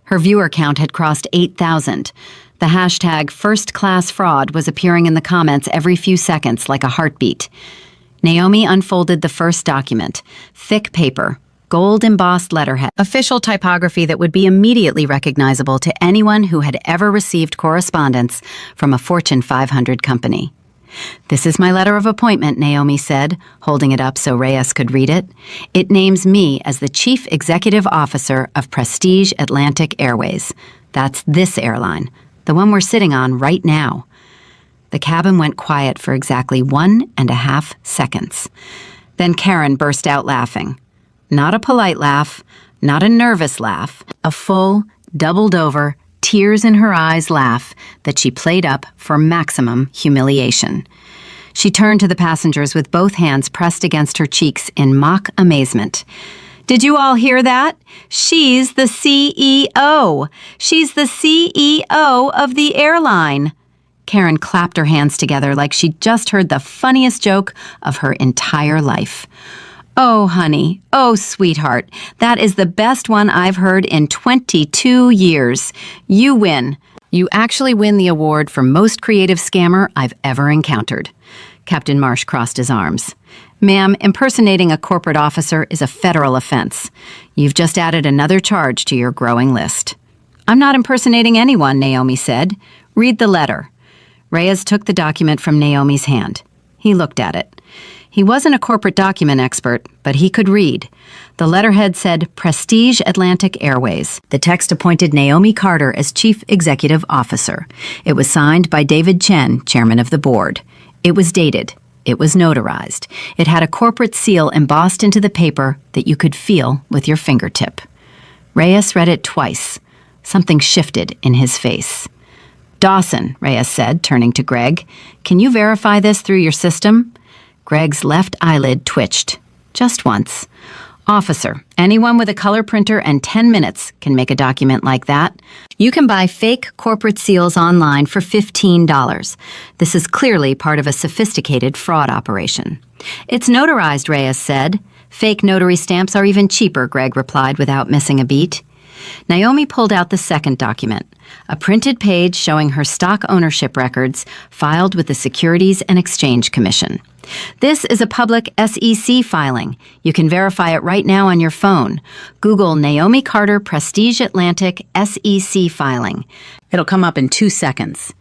Her viewer count had crossed 8,000. The hashtag #FirstClassFraud was appearing in the comments every few seconds like a heartbeat. Naomi unfolded the first document, thick paper, gold-embossed letterhead, official typography that would be immediately recognizable to anyone who had ever received correspondence from a Fortune 500 company. "This is my letter of appointment," Naomi said, holding it up so Reyes could read it. "It names me as the Chief Executive Officer of Prestige Atlantic Airways. That's this airline, the one we're sitting on right now." The cabin went quiet for exactly 1.5 seconds. Then Karen burst out laughing. Not a polite laugh, not a nervous laugh, a full, doubled-over, tears-in-her-eyes laugh that she played up for maximum humiliation. She turned to the passengers with both hands pressed against her cheeks in mock amazement. "Did you all hear that? She's the CEO! She's the CEO of the airline!" Karen clapped her hands together like she'd just heard the funniest joke of her entire life. "Oh, honey. Oh, sweetheart. That is the best one I've heard in 22 years. You win. You actually win the award for most creative scammer I've ever encountered." Captain Marsh crossed his arms. "Ma'am, impersonating a corporate officer is a federal offense. You've just added another charge to your growing list." "I'm not impersonating anyone," Naomi said. "Read the letter." Reyes took the document from Naomi's hand. He looked at it. He wasn't a corporate document expert, but he could read. The letterhead said Prestige Atlantic Airways. The text appointed Naomi Carter as Chief Executive Officer. It was signed by David Chen, chairman of the board. It was dated. It was notarized. It had a corporate seal embossed into the paper that you could feel with your fingertip. Reyes read it twice. Something shifted in his face. "Dawson," Reyes said, turning to Greg, "can you verify this through your system?" Greg's left eyelid twitched. Just once. "Officer, anyone with a color printer and 10 minutes can make a document like that. You can buy fake corporate seals online for $15. This is clearly part of a sophisticated fraud operation." "It's notarized," Reyes said. "Fake notary stamps are even cheaper," Greg replied without missing a beat. Naomi pulled out the second document, a printed page showing her stock ownership records filed with the Securities and Exchange Commission. "This is a public SEC filing. You can verify it right now on your phone. Google Naomi Carter Prestige Atlantic SEC filing. It'll come up in 2 seconds.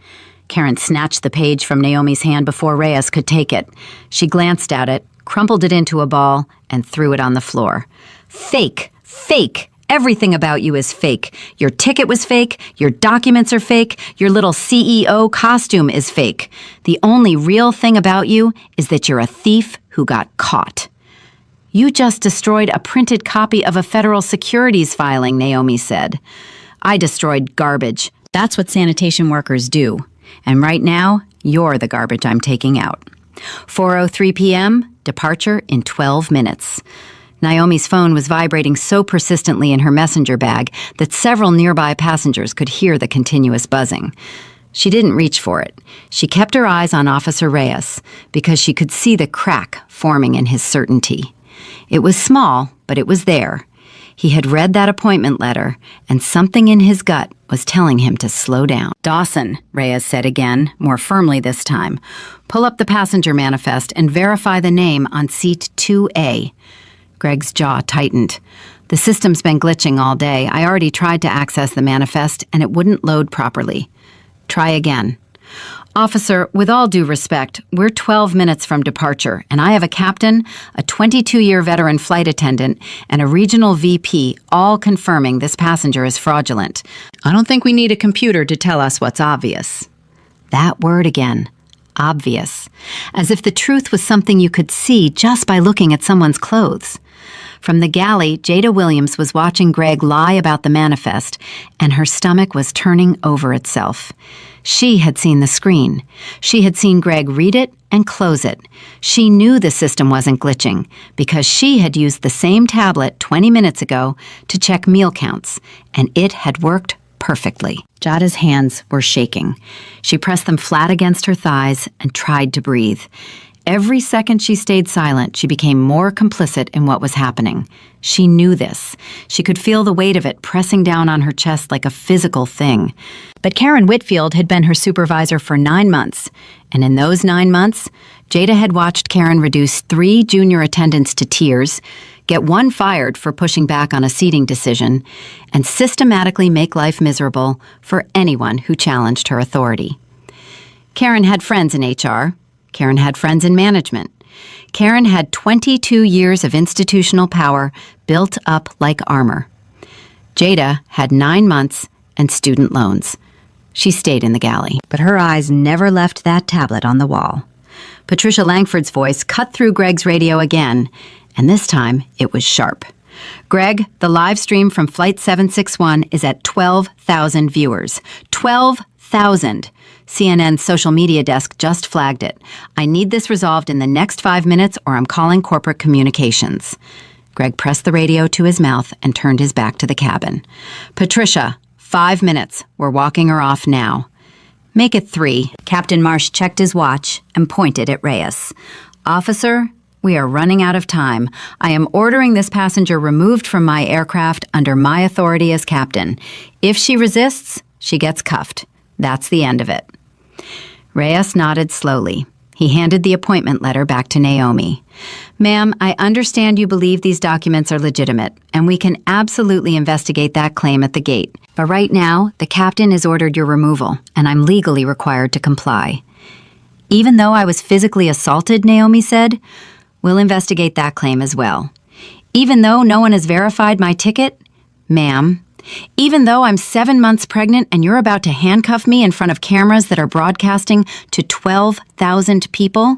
Karen snatched the page from Naomi's hand before Reyes could take it. She glanced at it, crumpled it into a ball, and threw it on the floor. "Fake! Fake!" Everything about you is fake. Your ticket was fake, your documents are fake, your little CEO costume is fake. The only real thing about you is that you're a thief who got caught. You just destroyed a printed copy of a federal securities filing, Naomi said. I destroyed garbage. That's what sanitation workers do. And right now, you're the garbage I'm taking out. 4:03 p.m., departure in 12 minutes. Naomi's phone was vibrating so persistently in her messenger bag that several nearby passengers could hear the continuous buzzing. She didn't reach for it. She kept her eyes on Officer Reyes because she could see the crack forming in his certainty. It was small, but it was there. He had read that appointment letter, and something in his gut was telling him to slow down. Dawson, Reyes said again, more firmly this time. Pull up the passenger manifest and verify the name on seat 2A. Greg's jaw tightened. The system's been glitching all day. I already tried to access the manifest, and it wouldn't load properly. Try again. Officer, with all due respect, we're 12 minutes from departure, and I have a captain, a 22-year veteran flight attendant, and a regional VP all confirming this passenger is fraudulent. I don't think we need a computer to tell us what's obvious. That word again. Obvious. As if the truth was something you could see just by looking at someone's clothes. From the galley, Jada Williams was watching Greg lie about the manifest, and her stomach was turning over itself. She had seen the screen. She had seen Greg read it and close it. She knew the system wasn't glitching because she had used the same tablet 20 minutes ago to check meal counts, and it had worked perfectly. Jada's hands were shaking. She pressed them flat against her thighs and tried to breathe. Every second she stayed silent, she became more complicit in what was happening. She knew this. She could feel the weight of it pressing down on her chest like a physical thing. But Karen Whitfield had been her supervisor for 9 months, and in those 9 months, Jada had watched Karen reduce 3 junior attendants to tears, get 1 fired for pushing back on a seating decision, and systematically make life miserable for anyone who challenged her authority. Karen had friends in HR. Karen had friends in management. Karen had 22 years of institutional power built up like armor. Jada had 9 months and student loans. She stayed in the galley, but her eyes never left that tablet on the wall. Patricia Langford's voice cut through Greg's radio again, and this time it was sharp. Greg, the live stream from Flight 761 is at 12,000 viewers. 12,000! CNN's social media desk just flagged it. I need this resolved in the next 5 minutes or I'm calling corporate communications. Greg pressed the radio to his mouth and turned his back to the cabin. Patricia, 5 minutes. We're walking her off now. Make it 3. Captain Marsh checked his watch and pointed at Reyes. Officer, we are running out of time. I am ordering this passenger removed from my aircraft under my authority as captain. If she resists, she gets cuffed. That's the end of it. Reyes nodded slowly. He handed the appointment letter back to Naomi. Ma'am, I understand you believe these documents are legitimate, and we can absolutely investigate that claim at the gate. But right now, the captain has ordered your removal, and I'm legally required to comply. Even though I was physically assaulted, Naomi said, we'll investigate that claim as well. Even though no one has verified my ticket, ma'am, even though I'm 7 months pregnant and you're about to handcuff me in front of cameras that are broadcasting to 12,000 people?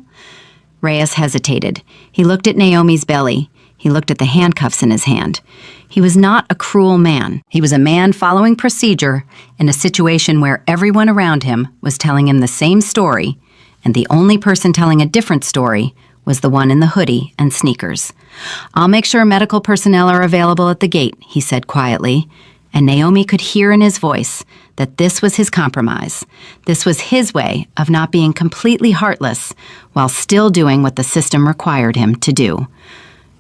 Reyes hesitated. He looked at Naomi's belly. He looked at the handcuffs in his hand. He was not a cruel man. He was a man following procedure in a situation where everyone around him was telling him the same story, and the only person telling a different story was the one in the hoodie and sneakers. I'll make sure medical personnel are available at the gate, he said quietly. And Naomi could hear in his voice that this was his compromise. This was his way of not being completely heartless while still doing what the system required him to do.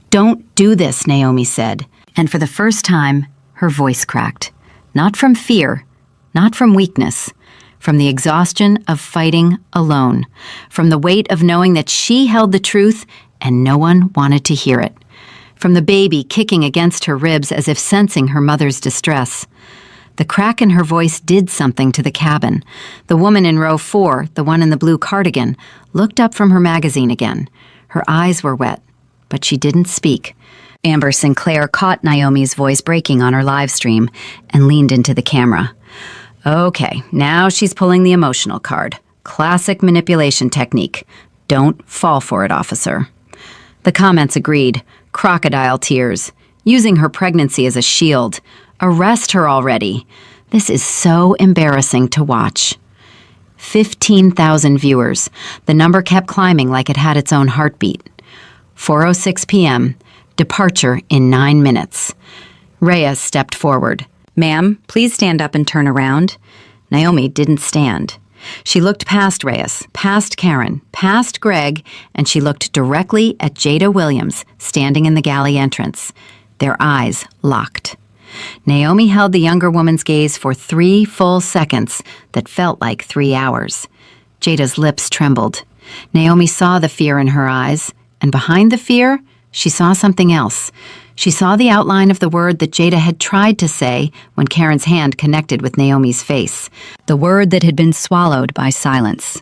Don't do this, Naomi said, and for the first time, her voice cracked. Not from fear, not from weakness, from the exhaustion of fighting alone, from the weight of knowing that she held the truth and no one wanted to hear it. From the baby kicking against her ribs as if sensing her mother's distress. The crack in her voice did something to the cabin. The woman in row 4, the one in the blue cardigan, looked up from her magazine again. Her eyes were wet, but she didn't speak. Amber Sinclair caught Naomi's voice breaking on her live stream and leaned into the camera. Okay, now she's pulling the emotional card. Classic manipulation technique. Don't fall for it, officer. The comments agreed. Crocodile tears. Using her pregnancy as a shield. Arrest her already. This is so embarrassing to watch. 15,000 viewers. The number kept climbing like it had its own heartbeat. 4:06 p.m. Departure in 9 minutes. Reyes stepped forward. Ma'am, please stand up and turn around. Naomi didn't stand. She looked past Reyes, past Karen, past Greg, and she looked directly at Jada Williams, standing in the galley entrance. Their eyes locked. Naomi held the younger woman's gaze for 3 full seconds that felt like 3 hours. Jada's lips trembled. Naomi saw the fear in her eyes, and behind the fear, she saw something else. She saw the outline of the word that Jada had tried to say when Karen's hand connected with Naomi's face. The word that had been swallowed by silence.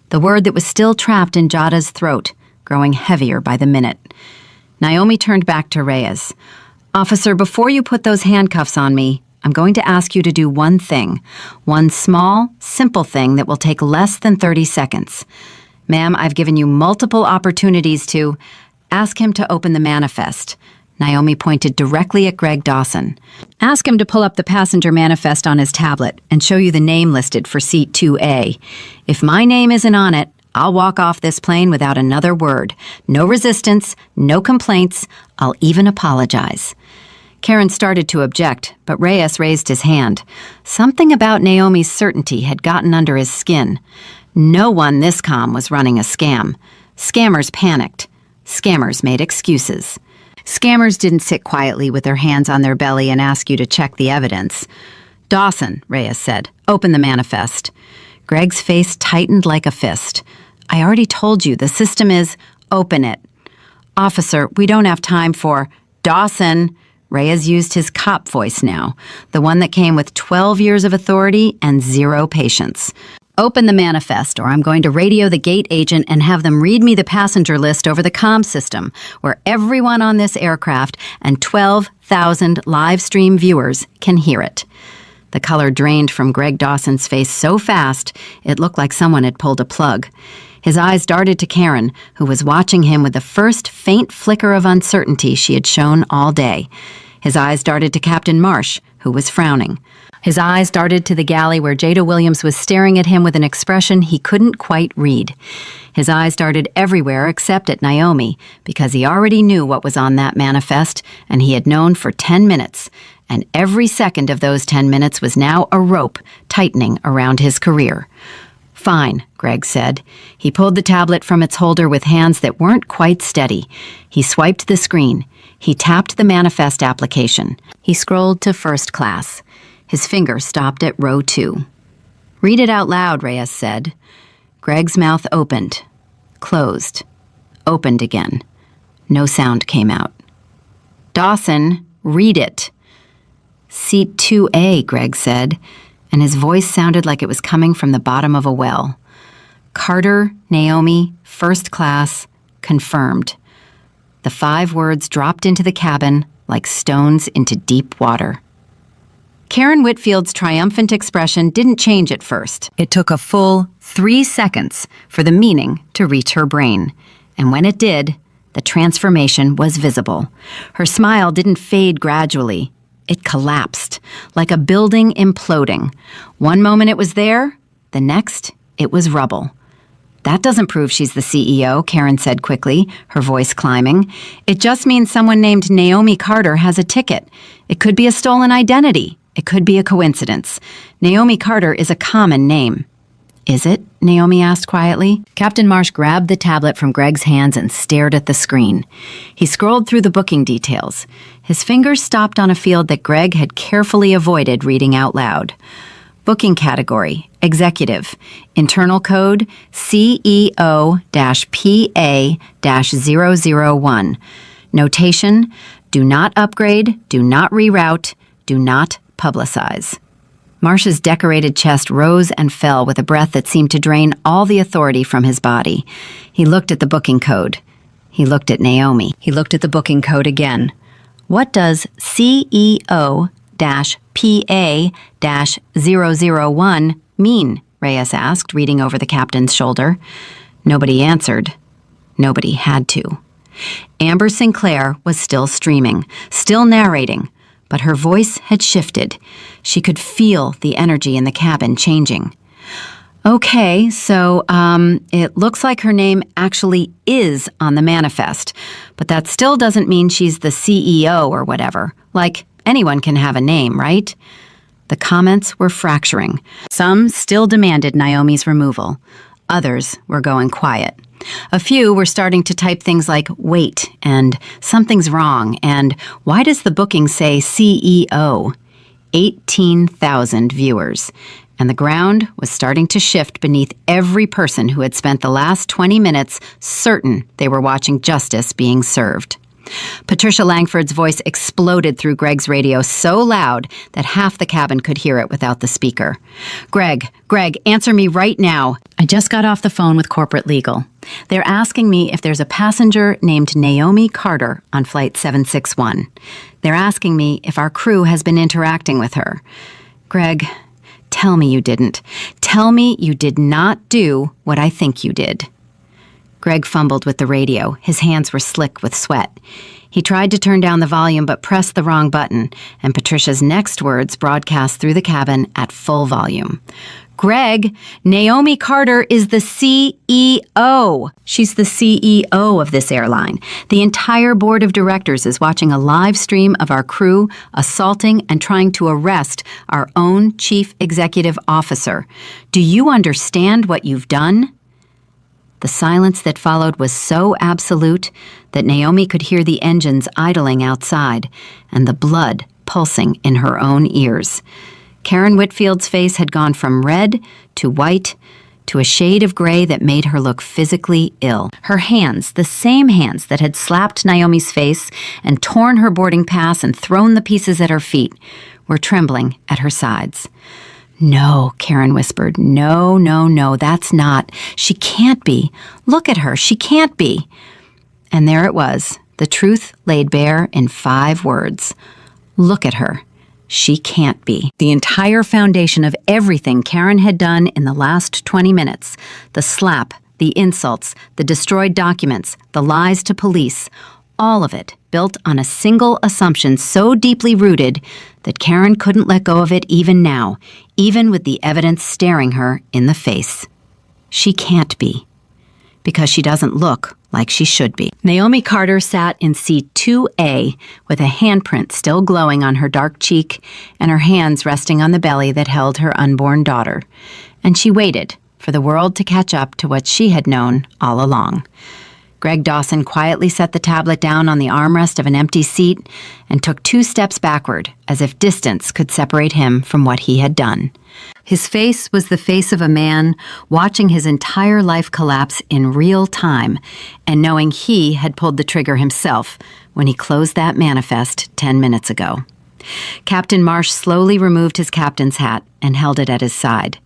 The word that was still trapped in Jada's throat, growing heavier by the minute. Naomi turned back to Reyes. Officer, before you put those handcuffs on me, I'm going to ask you to do one thing. One small, simple thing that will take less than 30 seconds. Ma'am, I've given you multiple opportunities to ask him to open the manifest. Naomi pointed directly at Greg Dawson. Ask him to pull up the passenger manifest on his tablet and show you the name listed for seat 2A. If my name isn't on it, I'll walk off this plane without another word. No resistance, no complaints. I'll even apologize. Karen started to object, but Reyes raised his hand. Something about Naomi's certainty had gotten under his skin. No one this calm was running a scam. Scammers panicked. Scammers made excuses. Scammers didn't sit quietly with their hands on their belly and ask you to check the evidence. Dawson, Reyes said, open the manifest. Greg's face tightened like a fist. I already told you, the system is, open it. Officer, we don't have time for, Dawson. Reyes used his cop voice now, the one that came with 12 years of authority and 0 patience. Open the manifest, or I'm going to radio the gate agent and have them read me the passenger list over the comm system, where everyone on this aircraft and 12,000 live stream viewers can hear it. The color drained from Greg Dawson's face so fast, it looked like someone had pulled a plug. His eyes darted to Karen, who was watching him with the first faint flicker of uncertainty she had shown all day. His eyes darted to Captain Marsh, who was frowning. His eyes darted to the galley where Jada Williams was staring at him with an expression he couldn't quite read. His eyes darted everywhere except at Naomi, because he already knew what was on that manifest, and he had known for 10 minutes. And every second of those 10 minutes was now a rope tightening around his career. Fine, Greg said. He pulled the tablet from its holder with hands that weren't quite steady. He swiped the screen. He tapped the manifest application. He scrolled to first class. His finger stopped at row 2. Read it out loud, Reyes said. Greg's mouth opened, closed, opened again. No sound came out. Dawson, read it. Seat 2A, Greg said, and his voice sounded like it was coming from the bottom of a well. Carter, Naomi, first class, confirmed. The 5 words dropped into the cabin like stones into deep water. Karen Whitfield's triumphant expression didn't change at first. It took a full 3 seconds for the meaning to reach her brain. And when it did, the transformation was visible. Her smile didn't fade gradually. It collapsed, like a building imploding. One moment it was there, the next it was rubble. That doesn't prove she's the CEO, Karen said quickly, her voice climbing. It just means someone named Naomi Carter has a ticket. It could be a stolen identity. It could be a coincidence. Naomi Carter is a common name. Is it? Naomi asked quietly. Captain Marsh grabbed the tablet from Greg's hands and stared at the screen. He scrolled through the booking details. His fingers stopped on a field that Greg had carefully avoided reading out loud. Booking category, executive. Internal code, CEO-PA-001. Notation, do not upgrade, do not reroute, do not publicize. Marsh's decorated chest rose and fell with a breath that seemed to drain all the authority from his body. He looked at the booking code. He looked at Naomi. He looked at the booking code again. What does CEO-PA-001 mean? Reyes asked, reading over the captain's shoulder. Nobody answered. Nobody had to. Amber Sinclair was still streaming, still narrating, but her voice had shifted. She could feel the energy in the cabin changing. Okay, so, it looks like her name actually is on the manifest, but that still doesn't mean she's the CEO or whatever. Like, anyone can have a name, right? The comments were fracturing. Some still demanded Naomi's removal. Others were going quiet. A few were starting to type things like, wait, and something's wrong, and why does the booking say CEO? 18,000 viewers. And the ground was starting to shift beneath every person who had spent the last 20 minutes certain they were watching justice being served. Patricia Langford's voice exploded through Greg's radio so loud that half the cabin could hear it without the speaker. Greg, answer me right now. I just got off the phone with corporate legal. They're asking me if there's a passenger named Naomi Carter on Flight 761. They're asking me if our crew has been interacting with her. Greg, tell me you didn't. Tell me you did not do what I think you did. Greg fumbled with the radio. His hands were slick with sweat. He tried to turn down the volume but pressed the wrong button, and Patricia's next words broadcast through the cabin at full volume. Greg, Naomi Carter is the CEO. She's the CEO of this airline. The entire board of directors is watching a live stream of our crew assaulting and trying to arrest our own chief executive officer. Do you understand what you've done? The silence that followed was so absolute that Naomi could hear the engines idling outside and the blood pulsing in her own ears. Karen Whitfield's face had gone from red to white to a shade of gray that made her look physically ill. Her hands, the same hands that had slapped Naomi's face and torn her boarding pass and thrown the pieces at her feet, were trembling at her sides. No, Karen whispered. No, that's not. She can't be. Look at her. She can't be. And there it was, the truth laid bare in 5 words. Look at her. She can't be. The entire foundation of everything Karen had done in the last 20 minutes, the slap, the insults, the destroyed documents, the lies to police, all of it built on a single assumption so deeply rooted that Karen couldn't let go of it even now, even with the evidence staring her in the face. She can't be, because she doesn't look like she should be. Naomi Carter sat in seat 2A with a handprint still glowing on her dark cheek and her hands resting on the belly that held her unborn daughter. And she waited for the world to catch up to what she had known all along. Greg Dawson quietly set the tablet down on the armrest of an empty seat and took 2 steps backward, as if distance could separate him from what he had done. His face was the face of a man watching his entire life collapse in real time and knowing he had pulled the trigger himself when he closed that manifest 10 minutes ago. Captain Marsh slowly removed his captain's hat and held it at his side.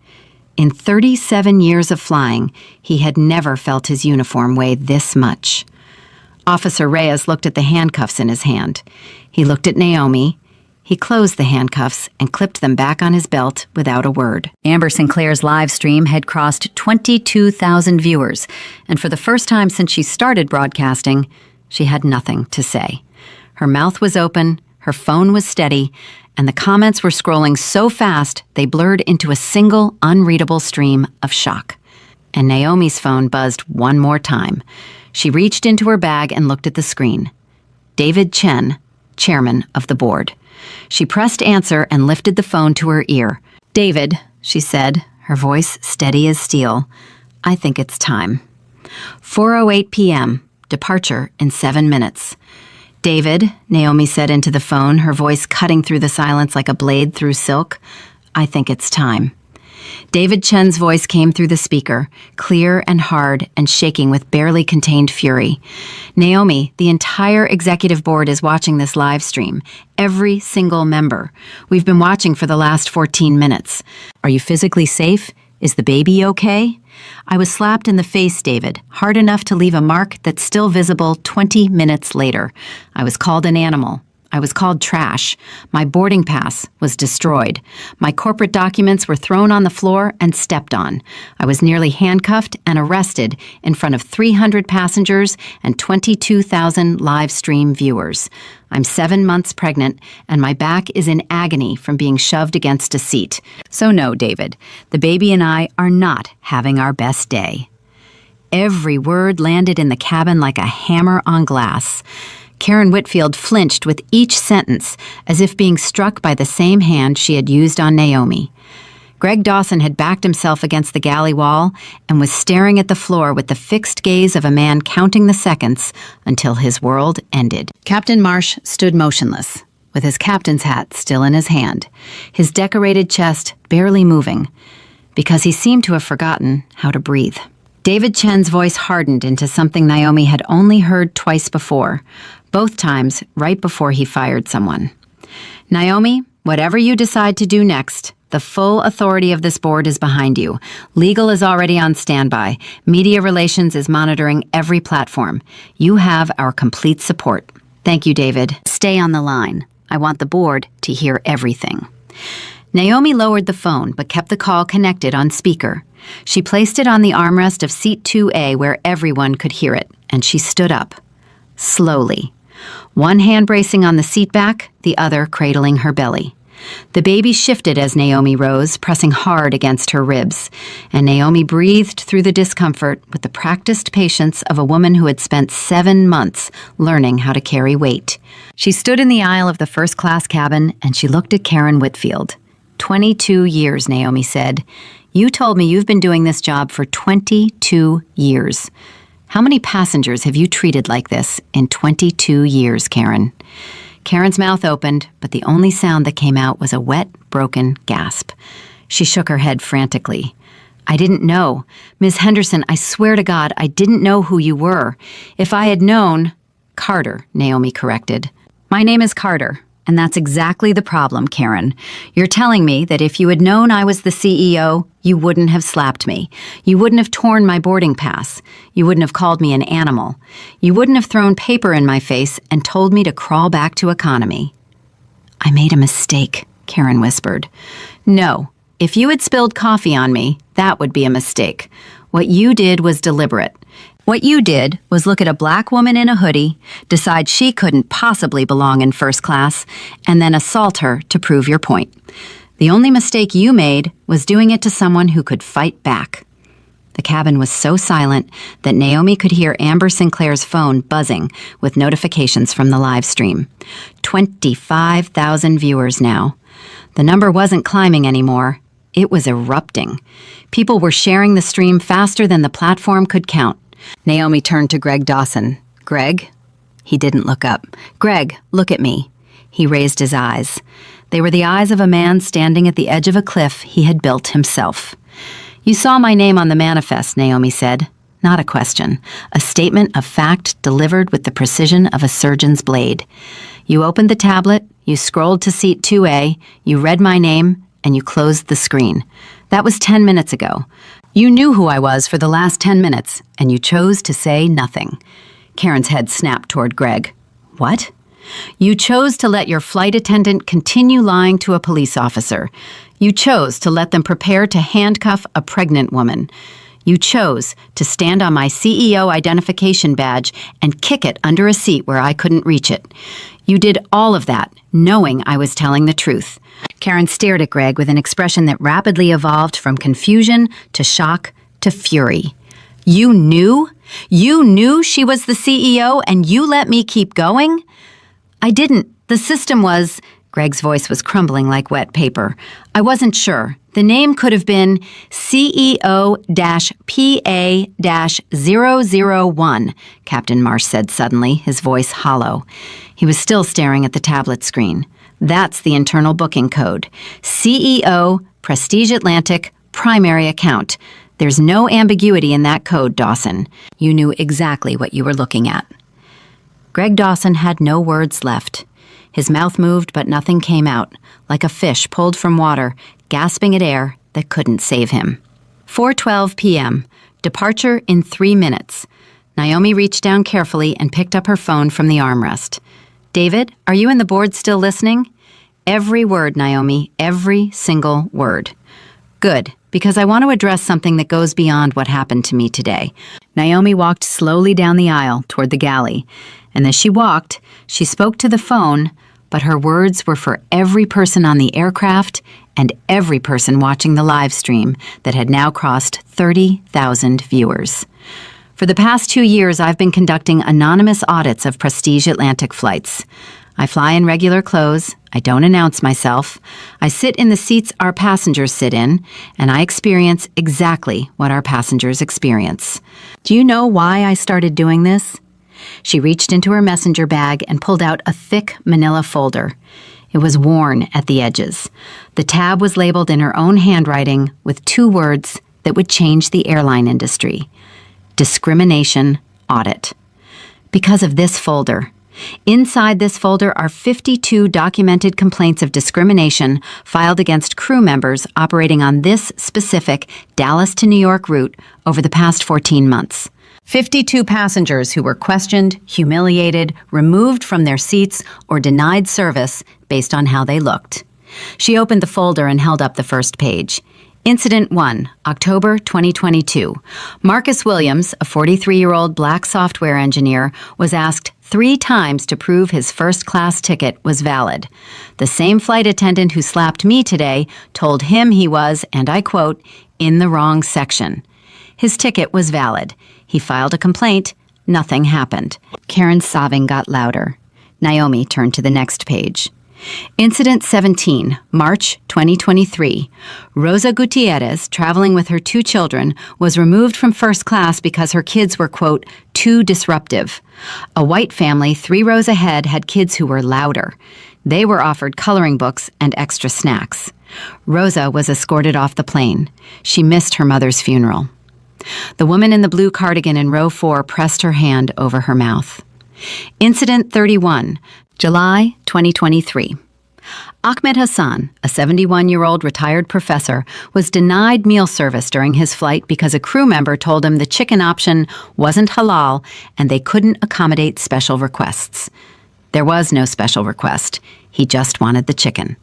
In 37 years of flying, he had never felt his uniform weigh this much. Officer Reyes looked at the handcuffs in his hand. He looked at Naomi. He closed the handcuffs and clipped them back on his belt without a word. Amber Sinclair's live stream had crossed 22,000 viewers, and for the first time since she started broadcasting, she had nothing to say. Her mouth was open, her phone was steady, and the comments were scrolling so fast they blurred into a single, unreadable stream of shock. And Naomi's phone buzzed one more time. She reached into her bag and looked at the screen. David Chen, chairman of the board. She pressed answer and lifted the phone to her ear. "David," she said, her voice steady as steel, "I think it's time." 4:08 p.m., departure in 7 minutes. "David," Naomi said into the phone, her voice cutting through the silence like a blade through silk, "I think it's time." David Chen's voice came through the speaker, clear and hard and shaking with barely contained fury. "Naomi, the entire executive board is watching this live stream. Every single member. We've been watching for the last 14 minutes. Are you physically safe? Is the baby okay? I was slapped in the face, David, hard enough to leave a mark that's still visible 20 minutes later. I was called an animal. I was called trash. My boarding pass was destroyed. My corporate documents were thrown on the floor and stepped on. I was nearly handcuffed and arrested in front of 300 passengers and 22,000 live stream viewers. I'm 7 months pregnant, and my back is in agony from being shoved against a seat. So no, David, the baby and I are not having our best day. Every word landed in the cabin like a hammer on glass. Karen Whitfield flinched with each sentence, as if being struck by the same hand she had used on Naomi. Greg Dawson had backed himself against the galley wall and was staring at the floor with the fixed gaze of a man counting the seconds until his world ended. Captain Marsh stood motionless, with his captain's hat still in his hand, his decorated chest barely moving, because he seemed to have forgotten how to breathe. David Chen's voice hardened into something Naomi had only heard twice before, both times right before he fired someone. Naomi, whatever you decide to do next, the full authority of this board is behind you. Legal is already on standby. Media relations is monitoring every platform. You have our complete support. Thank you, David. Stay on the line. I want the board to hear everything. Naomi lowered the phone, but kept the call connected on speaker. She placed it on the armrest of seat 2A where everyone could hear it, and she stood up. Slowly. One hand bracing on the seat back, the other cradling her belly. The baby shifted as Naomi rose, pressing hard against her ribs, and Naomi breathed through the discomfort with the practiced patience of a woman who had spent 7 months learning how to carry weight. She stood in the aisle of the first-class cabin, and she looked at Karen Whitfield. 22 years, Naomi said. You told me you've been doing this job for 22 years. How many passengers have you treated like this in 22 years, Karen? Karen's mouth opened, but the only sound that came out was a wet, broken gasp. She shook her head frantically. I didn't know. Ms. Henderson, I swear to God, I didn't know who you were. If I had known... Carter, Naomi corrected. My name is Carter. And that's exactly the problem, Karen. You're telling me that if you had known I was the CEO, you wouldn't have slapped me. You wouldn't have torn my boarding pass. You wouldn't have called me an animal. You wouldn't have thrown paper in my face and told me to crawl back to economy. I made a mistake, Karen whispered. No, if you had spilled coffee on me, that would be a mistake. What you did was deliberate. What you did was look at a black woman in a hoodie, decide she couldn't possibly belong in first class, and then assault her to prove your point. The only mistake you made was doing it to someone who could fight back. The cabin was so silent that Naomi could hear Amber Sinclair's phone buzzing with notifications from the live stream. 25,000 viewers now. The number wasn't climbing anymore. It was erupting. People were sharing the stream faster than the platform could count. Naomi turned to Greg Dawson. Greg? He didn't look up. Greg, look at me. He raised his eyes. They were the eyes of a man standing at the edge of a cliff he had built himself. You saw my name on the manifest, Naomi said. Not a question. A statement of fact delivered with the precision of a surgeon's blade. You opened the tablet, you scrolled to seat 2A, you read my name, and you closed the screen. That was 10 minutes ago. You knew who I was for the last 10 minutes, and you chose to say nothing. Karen's head snapped toward Greg. What? You chose to let your flight attendant continue lying to a police officer. You chose to let them prepare to handcuff a pregnant woman. You chose to stand on my CEO identification badge and kick it under a seat where I couldn't reach it. You did all of that, knowing I was telling the truth. Karen stared at Greg with an expression that rapidly evolved from confusion to shock to fury. You knew? You knew she was the CEO and you let me keep going? I didn't. The system was... Greg's voice was crumbling like wet paper. I wasn't sure. The name could have been CEO-PA-001, Captain Marsh said suddenly, his voice hollow. He was still staring at the tablet screen. That's the internal booking code. CEO, Prestige Atlantic, primary account. There's no ambiguity in that code, Dawson. You knew exactly what you were looking at. Greg Dawson had no words left. His mouth moved, but nothing came out, like a fish pulled from water, gasping at air that couldn't save him. 4:12 p.m. Departure in 3 minutes. Naomi reached down carefully and picked up her phone from the armrest. David, are you and the board still listening? Every word, Naomi, every single word. Good, because I want to address something that goes beyond what happened to me today. Naomi walked slowly down the aisle toward the galley, and as she walked, she spoke to the phone, but her words were for every person on the aircraft and every person watching the live stream that had now crossed 30,000 viewers. For the past 2 years, I've been conducting anonymous audits of Prestige Atlantic flights. I fly in regular clothes, I don't announce myself, I sit in the seats our passengers sit in, and I experience exactly what our passengers experience. Do you know why I started doing this? She reached into her messenger bag and pulled out a thick manila folder. It was worn at the edges. The tab was labeled in her own handwriting with 2 words that would change the airline industry. Discrimination Audit. Because of this folder. Inside this folder are 52 documented complaints of discrimination filed against crew members operating on this specific Dallas to New York route over the past 14 months. 52 passengers who were questioned, humiliated, removed from their seats, or denied service based on how they looked. She opened the folder and held up the first page. Incident 1, October 2022. Marcus Williams, a 43-year-old black software engineer, was asked 3 times to prove his first-class ticket was valid. The same flight attendant who slapped me today told him he was, and I quote, in the wrong section. His ticket was valid. He filed a complaint. Nothing happened. Karen's sobbing got louder. Naomi turned to the next page. Incident 17, March 2023. Rosa Gutierrez, traveling with her 2 children, was removed from first class because her kids were, quote, too disruptive. A white family 3 rows ahead had kids who were louder. They were offered coloring books and extra snacks. Rosa was escorted off the plane. She missed her mother's funeral. The woman in the blue cardigan in row 4 pressed her hand over her mouth. Incident 31, July 2023. Ahmed Hassan, a 71-year-old retired professor, was denied meal service during his flight because a crew member told him the chicken option wasn't halal and they couldn't accommodate special requests. There was no special request. He just wanted the chicken.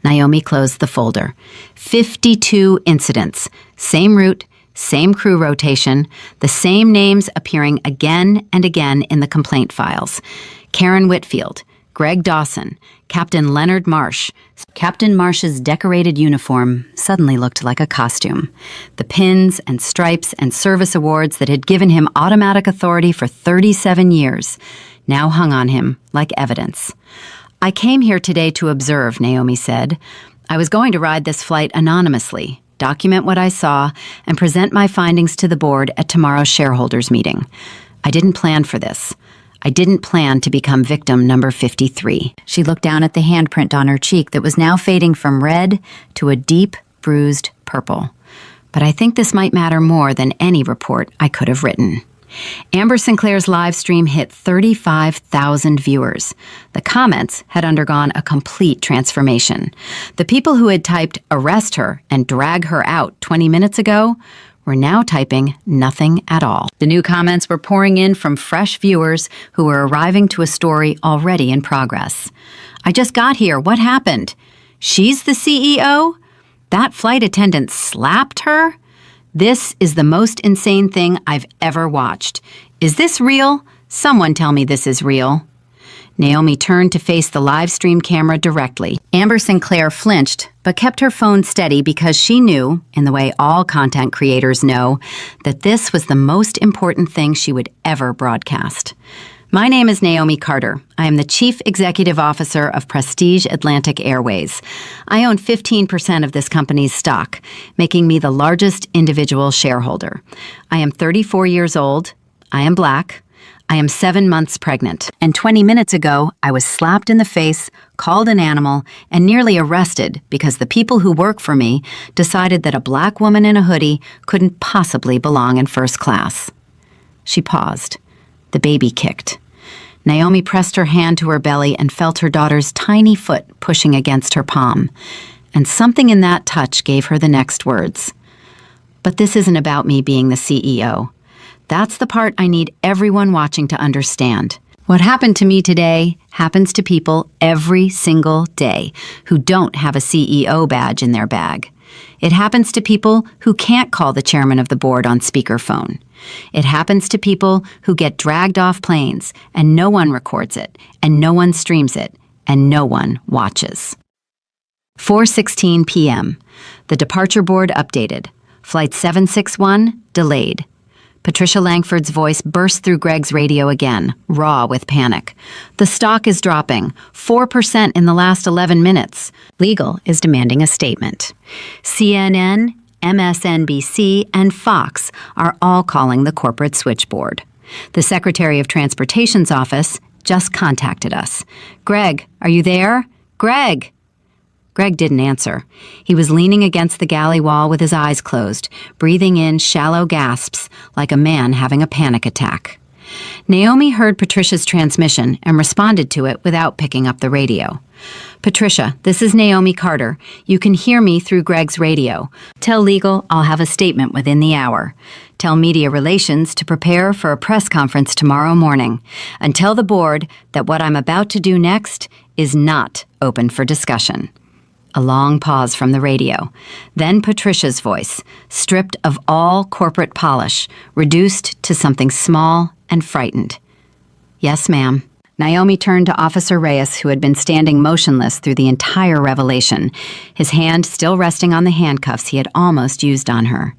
Naomi closed the folder. 52 incidents. Same route, same crew rotation, the same names appearing again and again in the complaint files. Karen Whitfield, Greg Dawson, Captain Leonard Marsh. Captain Marsh's decorated uniform suddenly looked like a costume. The pins and stripes and service awards that had given him automatic authority for 37 years now hung on him like evidence. I came here today to observe, Naomi said. I was going to ride this flight anonymously, document what I saw, and present my findings to the board at tomorrow's shareholders meeting. I didn't plan for this. I didn't plan to become victim number 53. She looked down at the handprint on her cheek that was now fading from red to a deep, bruised purple. But I think this might matter more than any report I could have written. Amber Sinclair's live stream hit 35,000 viewers. The comments had undergone a complete transformation. The people who had typed "arrest her" and "drag her out" 20 minutes ago were now typing nothing at all. The new comments were pouring in from fresh viewers who were arriving to a story already in progress. I just got here. What happened? She's the CEO? That flight attendant slapped her? This is the most insane thing I've ever watched. Is this real? Someone tell me this is real. Naomi turned to face the live stream camera directly. Amber Sinclair flinched, but kept her phone steady because she knew, in the way all content creators know, that this was the most important thing she would ever broadcast. My name is Naomi Carter. I am the Chief Executive Officer of Prestige Atlantic Airways. I own 15% of this company's stock, making me the largest individual shareholder. I am 34 years old. I am black. I am 7 months pregnant, and 20 minutes ago, I was slapped in the face, called an animal, and nearly arrested because the people who work for me decided that a black woman in a hoodie couldn't possibly belong in first class. She paused. The baby kicked. Naomi pressed her hand to her belly and felt her daughter's tiny foot pushing against her palm, and something in that touch gave her the next words. But this isn't about me being the CEO. That's the part I need everyone watching to understand. What happened to me today happens to people every single day who don't have a CEO badge in their bag. It happens to people who can't call the chairman of the board on speakerphone. It happens to people who get dragged off planes and no one records it, and no one streams it, and no one watches. 4:16 p.m. The departure board updated. Flight 761 delayed. Patricia Langford's voice burst through Greg's radio again, raw with panic. The stock is dropping, 4% in the last 11 minutes. Legal is demanding a statement. CNN, MSNBC, and Fox are all calling the corporate switchboard. The Secretary of Transportation's office just contacted us. Greg, are you there? Greg! Greg didn't answer. He was leaning against the galley wall with his eyes closed, breathing in shallow gasps like a man having a panic attack. Naomi heard Patricia's transmission and responded to it without picking up the radio. Patricia, this is Naomi Carter. You can hear me through Greg's radio. Tell legal I'll have a statement within the hour. Tell media relations to prepare for a press conference tomorrow morning. And tell the board that what I'm about to do next is not open for discussion. A long pause from the radio. Then Patricia's voice, stripped of all corporate polish, reduced to something small and frightened. Yes, ma'am. Naomi turned to Officer Reyes, who had been standing motionless through the entire revelation, his hand still resting on the handcuffs he had almost used on her.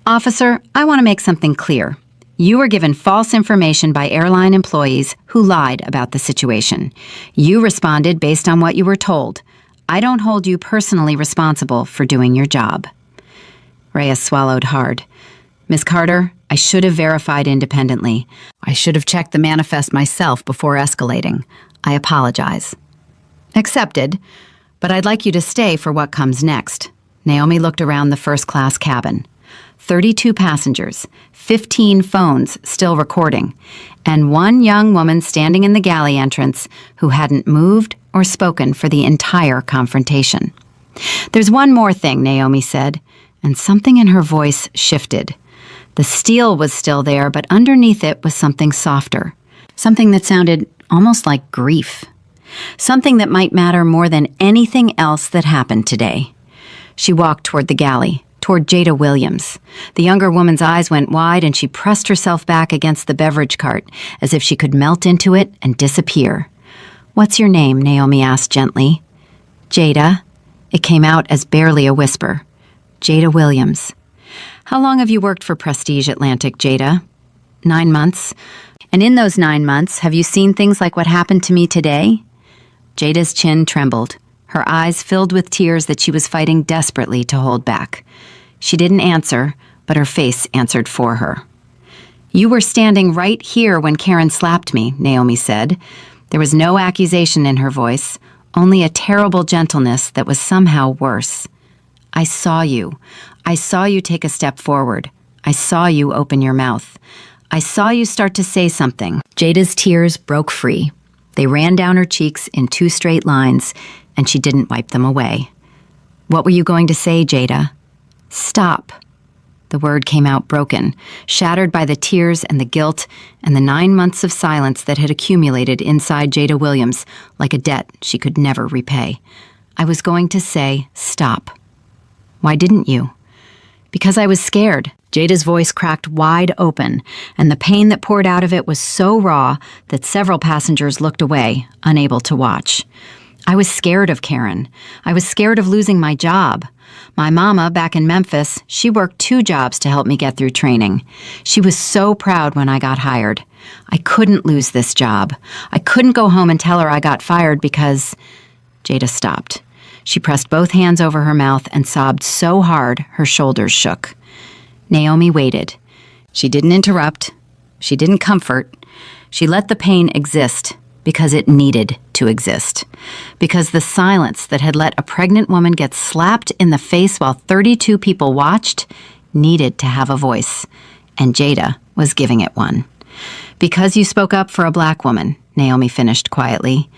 Officer, I want to make something clear. You were given false information by airline employees who lied about the situation. You responded based on what you were told. I don't hold you personally responsible for doing your job. Reyes swallowed hard. Miss Carter, I should have verified independently. I should have checked the manifest myself before escalating. I apologize. Accepted, but I'd like you to stay for what comes next. Naomi looked around the first-class cabin. 32 passengers, 15 phones still recording, and one young woman standing in the galley entrance who hadn't moved or spoken for the entire confrontation. There's one more thing, Naomi said, and something in her voice shifted. The steel was still there, but underneath it was something softer, something that sounded almost like grief, something that might matter more than anything else that happened today. She walked toward the galley, toward Jada Williams. The younger woman's eyes went wide and she pressed herself back against the beverage cart as if she could melt into it and disappear. What's your name? Naomi asked gently. Jada. It came out as barely a whisper. Jada Williams. How long have you worked for Prestige Atlantic, Jada? 9 months. And in those 9 months, have you seen things like what happened to me today? Jada's chin trembled, her eyes filled with tears that she was fighting desperately to hold back. She didn't answer, but her face answered for her. You were standing right here when Karen slapped me, Naomi said. There was no accusation in her voice, only a terrible gentleness that was somehow worse. I saw you. I saw you take a step forward. I saw you open your mouth. I saw you start to say something. Jada's tears broke free. They ran down her cheeks in 2 straight lines, and she didn't wipe them away. What were you going to say, Jada? Stop. The word came out broken, shattered by the tears and the guilt and the 9 months of silence that had accumulated inside Jada Williams like a debt she could never repay. I was going to say, stop. Why didn't you? Because I was scared. Jada's voice cracked wide open, and the pain that poured out of it was so raw that several passengers looked away, unable to watch. I was scared of Karen. I was scared of losing my job. My mama, back in Memphis, she worked 2 jobs to help me get through training. She was so proud when I got hired. I couldn't lose this job. I couldn't go home and tell her I got fired because... Jada stopped. She pressed both hands over her mouth and sobbed so hard her shoulders shook. Naomi waited. She didn't interrupt. She didn't comfort. She let the pain exist because it needed to exist. Because the silence that had let a pregnant woman get slapped in the face while 32 people watched needed to have a voice. And Jada was giving it one. Because you spoke up for a black woman, Naomi finished quietly.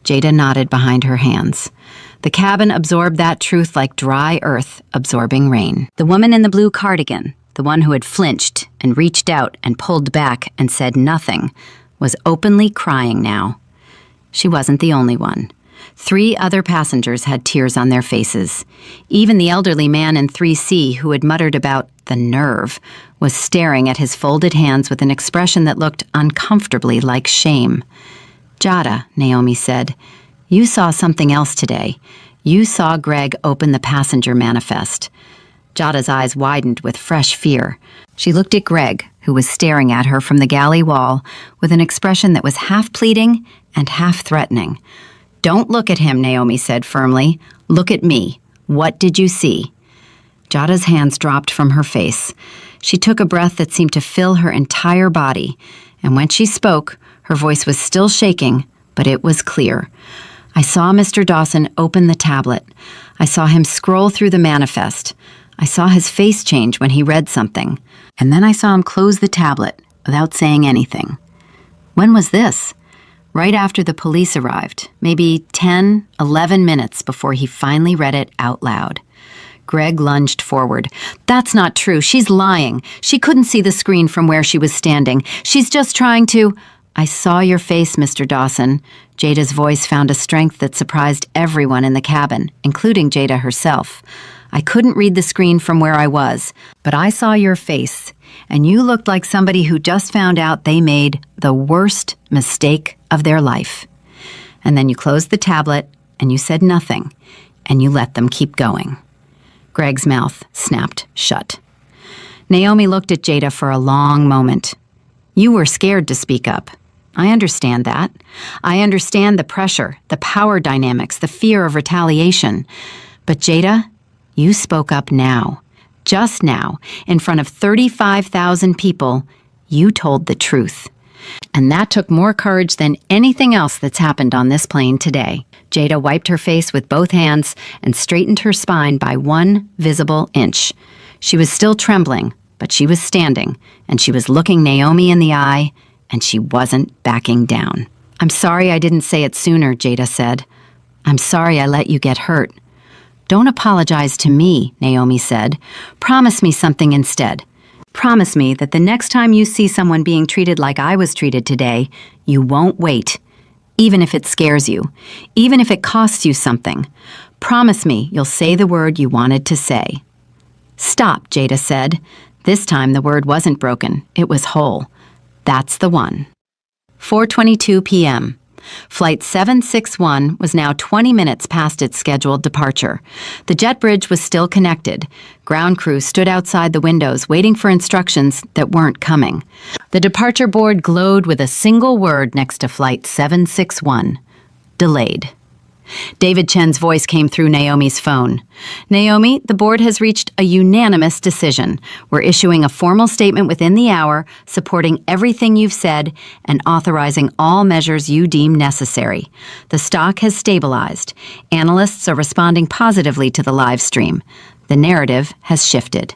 Jada nodded behind her hands. The cabin absorbed that truth like dry earth absorbing rain. The woman in the blue cardigan, the one who had flinched and reached out and pulled back and said nothing, was openly crying now. She wasn't the only one. 3 other passengers had tears on their faces. Even the elderly man in 3C who had muttered about the nerve was staring at his folded hands with an expression that looked uncomfortably like shame. "Jada," Naomi said, "you saw something else today. You saw Greg open the passenger manifest." Jada's eyes widened with fresh fear. She looked at Greg, who was staring at her from the galley wall with an expression that was half pleading and half threatening. "Don't look at him," Naomi said firmly. "Look at me. What did you see?" Jada's hands dropped from her face. She took a breath that seemed to fill her entire body, and when she spoke, her voice was still shaking, but it was clear. "I saw Mr. Dawson open the tablet. I saw him scroll through the manifest. I saw his face change when he read something. And then I saw him close the tablet without saying anything." "When was this?" "Right after the police arrived, maybe 10, 11 minutes before he finally read it out loud." Greg lunged forward. "That's not true. She's lying. She couldn't see the screen from where she was standing. She's just trying to—" "I saw your face, Mr. Dawson." Jada's voice found a strength that surprised everyone in the cabin, including Jada herself. "I couldn't read the screen from where I was, but I saw your face, and you looked like somebody who just found out they made the worst mistake of their life. And then you closed the tablet, and you said nothing, and you let them keep going." Greg's mouth snapped shut. Naomi looked at Jada for a long moment. "You were scared to speak up. I understand that. I understand the pressure, the power dynamics, the fear of retaliation. But Jada, you spoke up now. Just now, in front of 35,000 people, you told the truth. And that took more courage than anything else that's happened on this plane today." Jada wiped her face with both hands and straightened her spine by 1 visible inch. She was still trembling, but she was standing, and she was looking Naomi in the eye, and she wasn't backing down. "I'm sorry I didn't say it sooner," Jada said. "I'm sorry I let you get hurt." "Don't apologize to me," Naomi said. "Promise me something instead. Promise me that the next time you see someone being treated like I was treated today, you won't wait, even if it scares you, even if it costs you something. Promise me you'll say the word you wanted to say." "Stop," Jada said. This time the word wasn't broken, it was whole. "That's the one." 4:22 p.m. Flight 761 was now 20 minutes past its scheduled departure. The jet bridge was still connected. Ground crew stood outside the windows waiting for instructions that weren't coming. The departure board glowed with a single word next to Flight 761. Delayed. David Chen's voice came through Naomi's phone. "Naomi, the board has reached a unanimous decision. We're issuing a formal statement within the hour, supporting everything you've said and authorizing all measures you deem necessary. The stock has stabilized. Analysts are responding positively to the live stream. The narrative has shifted."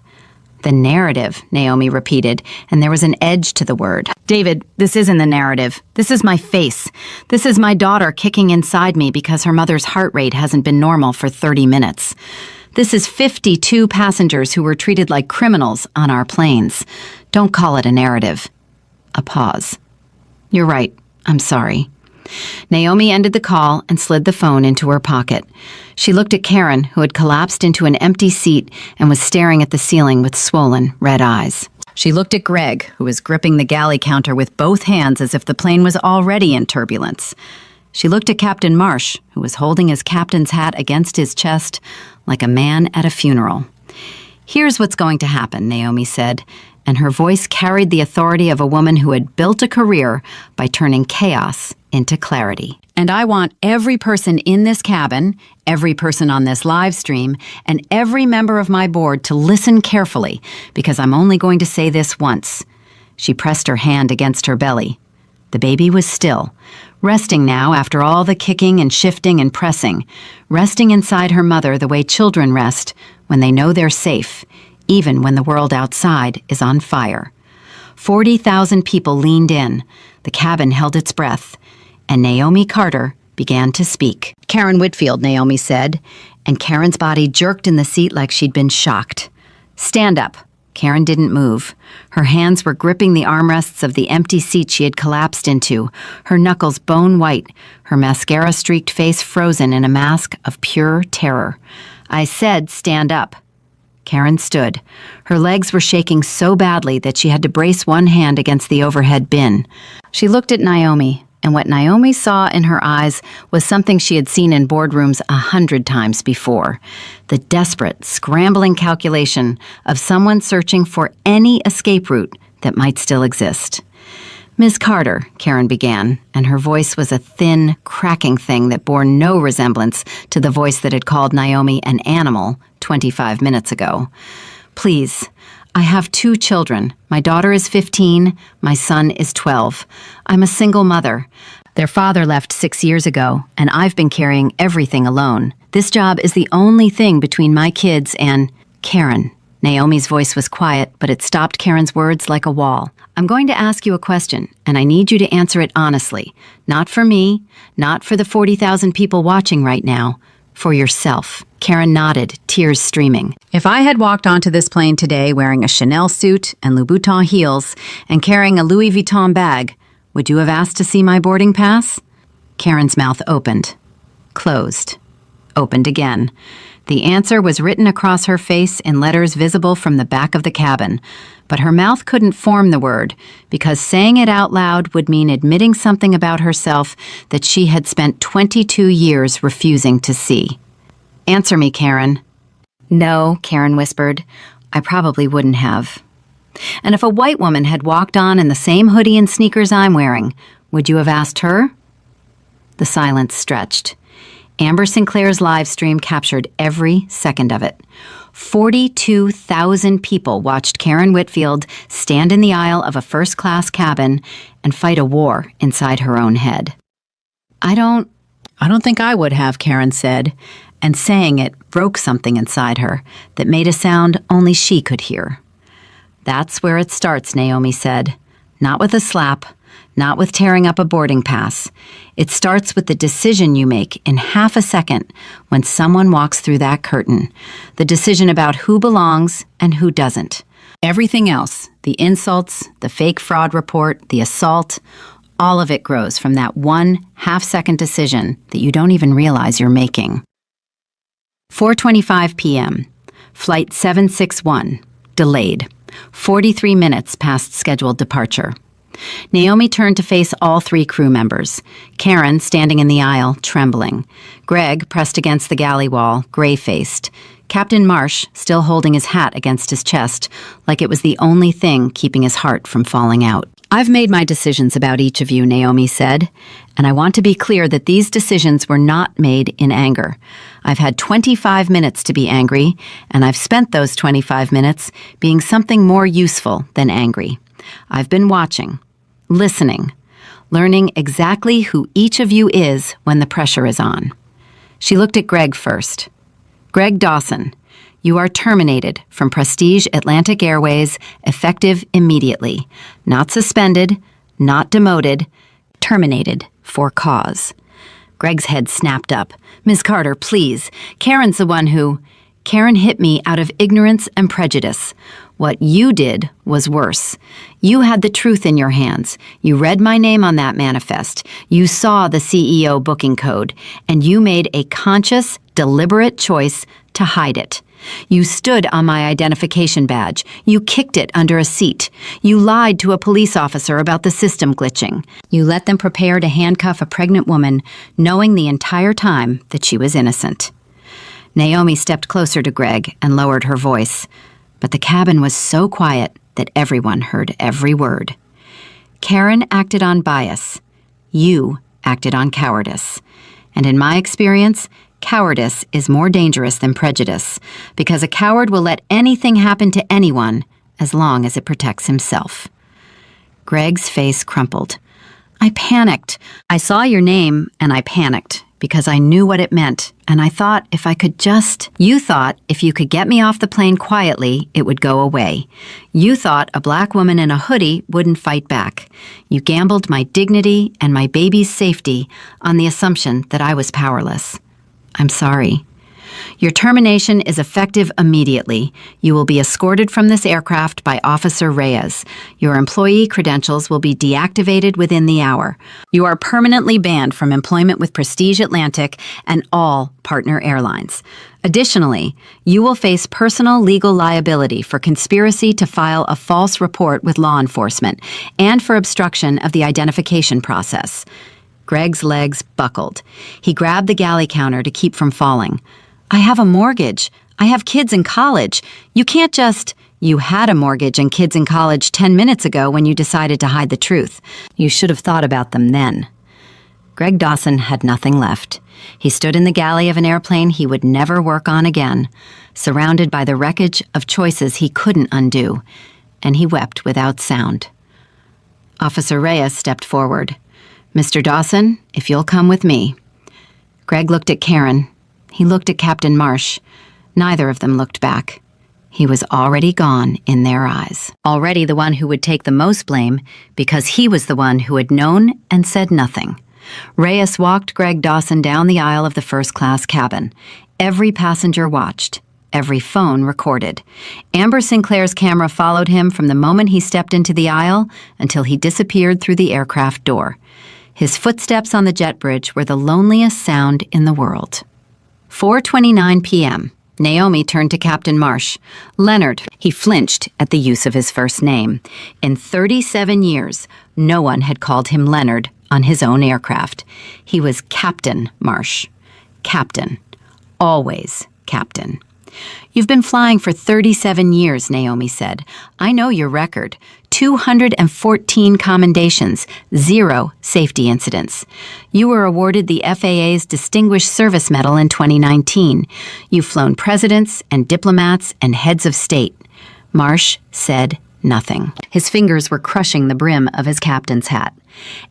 "The narrative," Naomi repeated, and there was an edge to the word. "David, this isn't the narrative. This is my face. This is my daughter kicking inside me because her mother's heart rate hasn't been normal for 30 minutes. This is 52 passengers who were treated like criminals on our planes. Don't call it a narrative." A pause. "You're right. I'm sorry." Naomi ended the call and slid the phone into her pocket. She looked at Karen, who had collapsed into an empty seat and was staring at the ceiling with swollen, red eyes. She looked at Greg, who was gripping the galley counter with both hands as if the plane was already in turbulence. She looked at Captain Marsh, who was holding his captain's hat against his chest like a man at a funeral. "Here's what's going to happen," Naomi said, and her voice carried the authority of a woman who had built a career by turning chaos into clarity. "And I want every person in this cabin, every person on this live stream, and every member of my board to listen carefully, because I'm only going to say this once." She pressed her hand against her belly. The baby was still, resting now after all the kicking and shifting and pressing, resting inside her mother the way children rest when they know they're safe, even when the world outside is on fire. 40,000 people leaned in. The cabin held its breath, and Naomi Carter began to speak. "Karen Whitfield," Naomi said, and Karen's body jerked in the seat like she'd been shocked. "Stand up. Karen didn't move. Her hands were gripping the armrests of the empty seat she had collapsed into, her knuckles bone white, her mascara-streaked face frozen in a mask of pure terror. I said, "Stand up." Karen stood. Her legs were shaking so badly that she had to brace one hand against the overhead bin. She looked at Naomi, and what Naomi saw in her eyes was something she had seen in boardrooms 100 times before. The desperate, scrambling calculation of someone searching for any escape route that might still exist. "Ms. Carter," Karen began, and her voice was a thin, cracking thing that bore no resemblance to the voice that had called Naomi an animal 25 minutes ago. "Please, I have 2 children. My daughter is 15, my son is 12. I'm a single mother. Their father left 6 years ago, and I've been carrying everything alone. This job is the only thing between my kids and Karen." Naomi's voice was quiet, but it stopped Karen's words like a wall. "I'm going to ask you a question, and I need you to answer it honestly. Not for me, not for the 40,000 people watching right now. For yourself." Karen nodded, tears streaming. "If I had walked onto this plane today wearing a Chanel suit and Louboutin heels and carrying a Louis Vuitton bag, would you have asked to see my boarding pass?" Karen's mouth opened, closed, opened again. The answer was written across her face in letters visible from the back of the cabin, but her mouth couldn't form the word because saying it out loud would mean admitting something about herself that she had spent 22 years refusing to see. "Answer me, Karen." "No," Karen whispered. "I probably wouldn't have." "And if a white woman had walked on in the same hoodie and sneakers I'm wearing, would you have asked her?" The silence stretched. Amber Sinclair's live stream captured every second of it. 42,000 people watched Karen Whitfield stand in the aisle of a first-class cabin and fight a war inside her own head. I don't think I would have," Karen said, and saying it broke something inside her that made a sound only she could hear. "That's where it starts," Naomi said. "Not with a slap, not with tearing up a boarding pass. It starts with the decision you make in half a second when someone walks through that curtain. The decision about who belongs and who doesn't. Everything else, the insults, the fake fraud report, the assault, all of it grows from that one half-second decision that you don't even realize you're making." 4:25 p.m. Flight 761, delayed. 43 minutes past scheduled departure. Naomi turned to face all 3 crew members. Karen, standing in the aisle, trembling. Greg, pressed against the galley wall, gray-faced. Captain Marsh, still holding his hat against his chest, like it was the only thing keeping his heart from falling out. "I've made my decisions about each of you," Naomi said, "and I want to be clear that these decisions were not made in anger. I've had 25 minutes to be angry, and I've spent those 25 minutes being something more useful than angry. I've been watching, listening, learning exactly who each of you is when the pressure is on." She looked at Greg first. "Greg Dawson, you are terminated from Prestige Atlantic Airways effective immediately. Not suspended, not demoted, terminated for cause." Greg's head snapped up. "Ms. Carter, please. Karen's the one who—" "Karen hit me out of ignorance and prejudice. What you did was worse. You had the truth in your hands. You read my name on that manifest. You saw the CEO booking code, and you made a conscious, deliberate choice to hide it. You stood on my identification badge. You kicked it under a seat. You lied to a police officer about the system glitching. You let them prepare to handcuff a pregnant woman, knowing the entire time that she was innocent." Naomi stepped closer to Greg and lowered her voice, but the cabin was so quiet that everyone heard every word. "Karen acted on bias. You acted on cowardice. And in my experience, cowardice is more dangerous than prejudice, because a coward will let anything happen to anyone as long as it protects himself." Greg's face crumpled. "I panicked. I saw your name and I panicked because I knew what it meant, and I thought if I could just—" "You thought if you could get me off the plane quietly, it would go away. You thought a black woman in a hoodie wouldn't fight back. You gambled my dignity and my baby's safety on the assumption that I was powerless. I'm sorry. Your termination is effective immediately. You will be escorted from this aircraft by Officer Reyes. Your employee credentials will be deactivated within the hour. You are permanently banned from employment with Prestige Atlantic and all partner airlines. Additionally, you will face personal legal liability for conspiracy to file a false report with law enforcement and for obstruction of the identification process. Greg's legs buckled. He grabbed the galley counter to keep from falling. I have a mortgage. I have kids in college. You can't just... You had a mortgage and kids in college 10 minutes ago when you decided to hide the truth. You should have thought about them then. Greg Dawson had nothing left. He stood in the galley of an airplane he would never work on again, surrounded by the wreckage of choices he couldn't undo, and he wept without sound. Officer Reyes stepped forward. Mr. Dawson, if you'll come with me. Greg looked at Karen. He looked at Captain Marsh. Neither of them looked back. He was already gone in their eyes. Already the one who would take the most blame because he was the one who had known and said nothing. Reyes walked Greg Dawson down the aisle of the first-class cabin. Every passenger watched. Every phone recorded. Amber Sinclair's camera followed him from the moment he stepped into the aisle until he disappeared through the aircraft door. His footsteps on the jet bridge were the loneliest sound in the world. 4:29 p.m. Naomi turned to Captain Marsh. Leonard, he flinched at the use of his first name. In 37 years, no one had called him Leonard on his own aircraft. He was Captain Marsh. Captain. Always Captain. You've been flying for 37 years, Naomi said. I know your record. 214 commendations, 0 safety incidents. You were awarded the FAA's Distinguished Service Medal in 2019. You've flown presidents and diplomats and heads of state. Marsh said nothing. His fingers were crushing the brim of his captain's hat.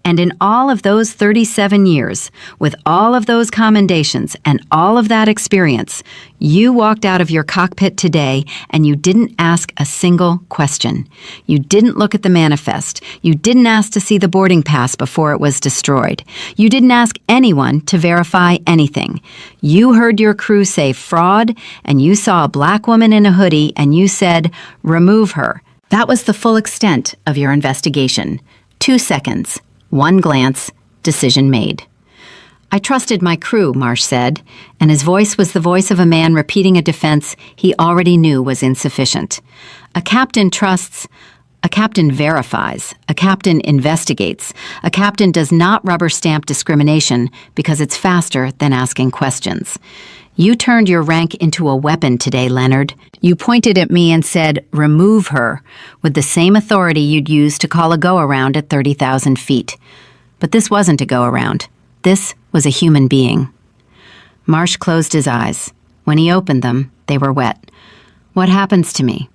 And in all of those 37 years, with all of those commendations and all of that experience, you walked out of your cockpit today and you didn't ask a single question. You didn't look at the manifest. You didn't ask to see the boarding pass before it was destroyed. You didn't ask anyone to verify anything. You heard your crew say fraud, and you saw a black woman in a hoodie and you said, remove her. That was the full extent of your investigation. 2 seconds, 1 glance, decision made. I trusted my crew, Marsh said, and his voice was the voice of a man repeating a defense he already knew was insufficient. A captain trusts, a captain verifies, a captain investigates, a captain does not rubber stamp discrimination because it's faster than asking questions. You turned your rank into a weapon today, Leonard. You pointed at me and said, remove her, with the same authority you'd use to call a go-around at 30,000 feet. But this wasn't a go-around. This was a human being. Marsh closed his eyes. When he opened them, they were wet. What happens to me?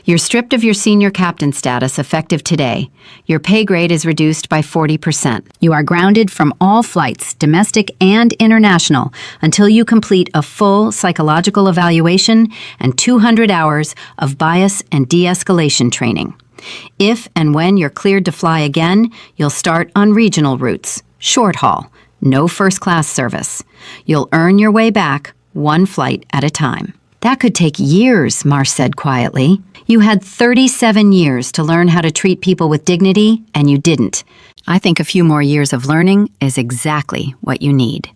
You're stripped of your senior captain status effective today. Your pay grade is reduced by 40%. You are grounded from all flights, domestic and international, until you complete a full psychological evaluation and 200 hours of bias and de-escalation training. If and when you're cleared to fly again, you'll start on regional routes, short haul, no first-class service. You'll earn your way back, 1 flight at a time. That could take years, Marsh said quietly. You had 37 years to learn how to treat people with dignity, and you didn't. I think a few more years of learning is exactly what you need.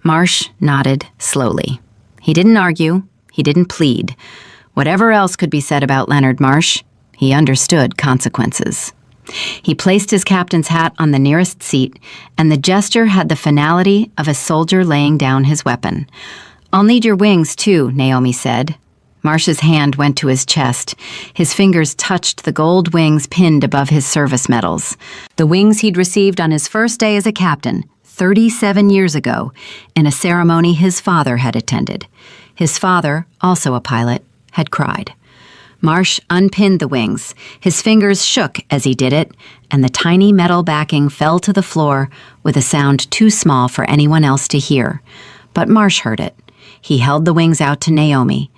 Marsh nodded slowly. He didn't argue. He didn't plead. Whatever else could be said about Leonard Marsh, he understood consequences. He placed his captain's hat on the nearest seat, and the gesture had the finality of a soldier laying down his weapon. I'll need your wings, too, Naomi said. Marsh's hand went to his chest. His fingers touched the gold wings pinned above his service medals. The wings he'd received on his first day as a captain, 37 years ago, in a ceremony his father had attended. His father, also a pilot, had cried. Marsh unpinned the wings. His fingers shook as he did it, and the tiny metal backing fell to the floor with a sound too small for anyone else to hear. But Marsh heard it. He held the wings out to Naomi.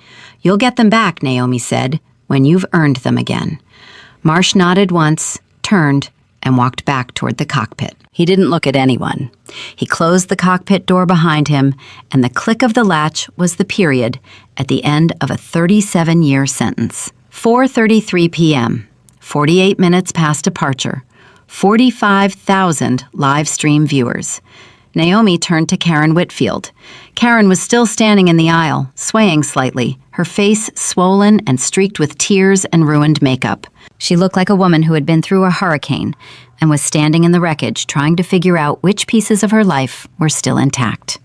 You'll get them back, Naomi said, when you've earned them again. Marsh nodded once, turned, and walked back toward the cockpit. He didn't look at anyone. He closed the cockpit door behind him, and the click of the latch was the period at the end of a 37-year sentence. 4:33 p.m., 48 minutes past departure, 45,000 live stream viewers. Naomi turned to Karen Whitfield. Karen was still standing in the aisle, swaying slightly, her face swollen and streaked with tears and ruined makeup. She looked like a woman who had been through a hurricane and was standing in the wreckage trying to figure out which pieces of her life were still intact.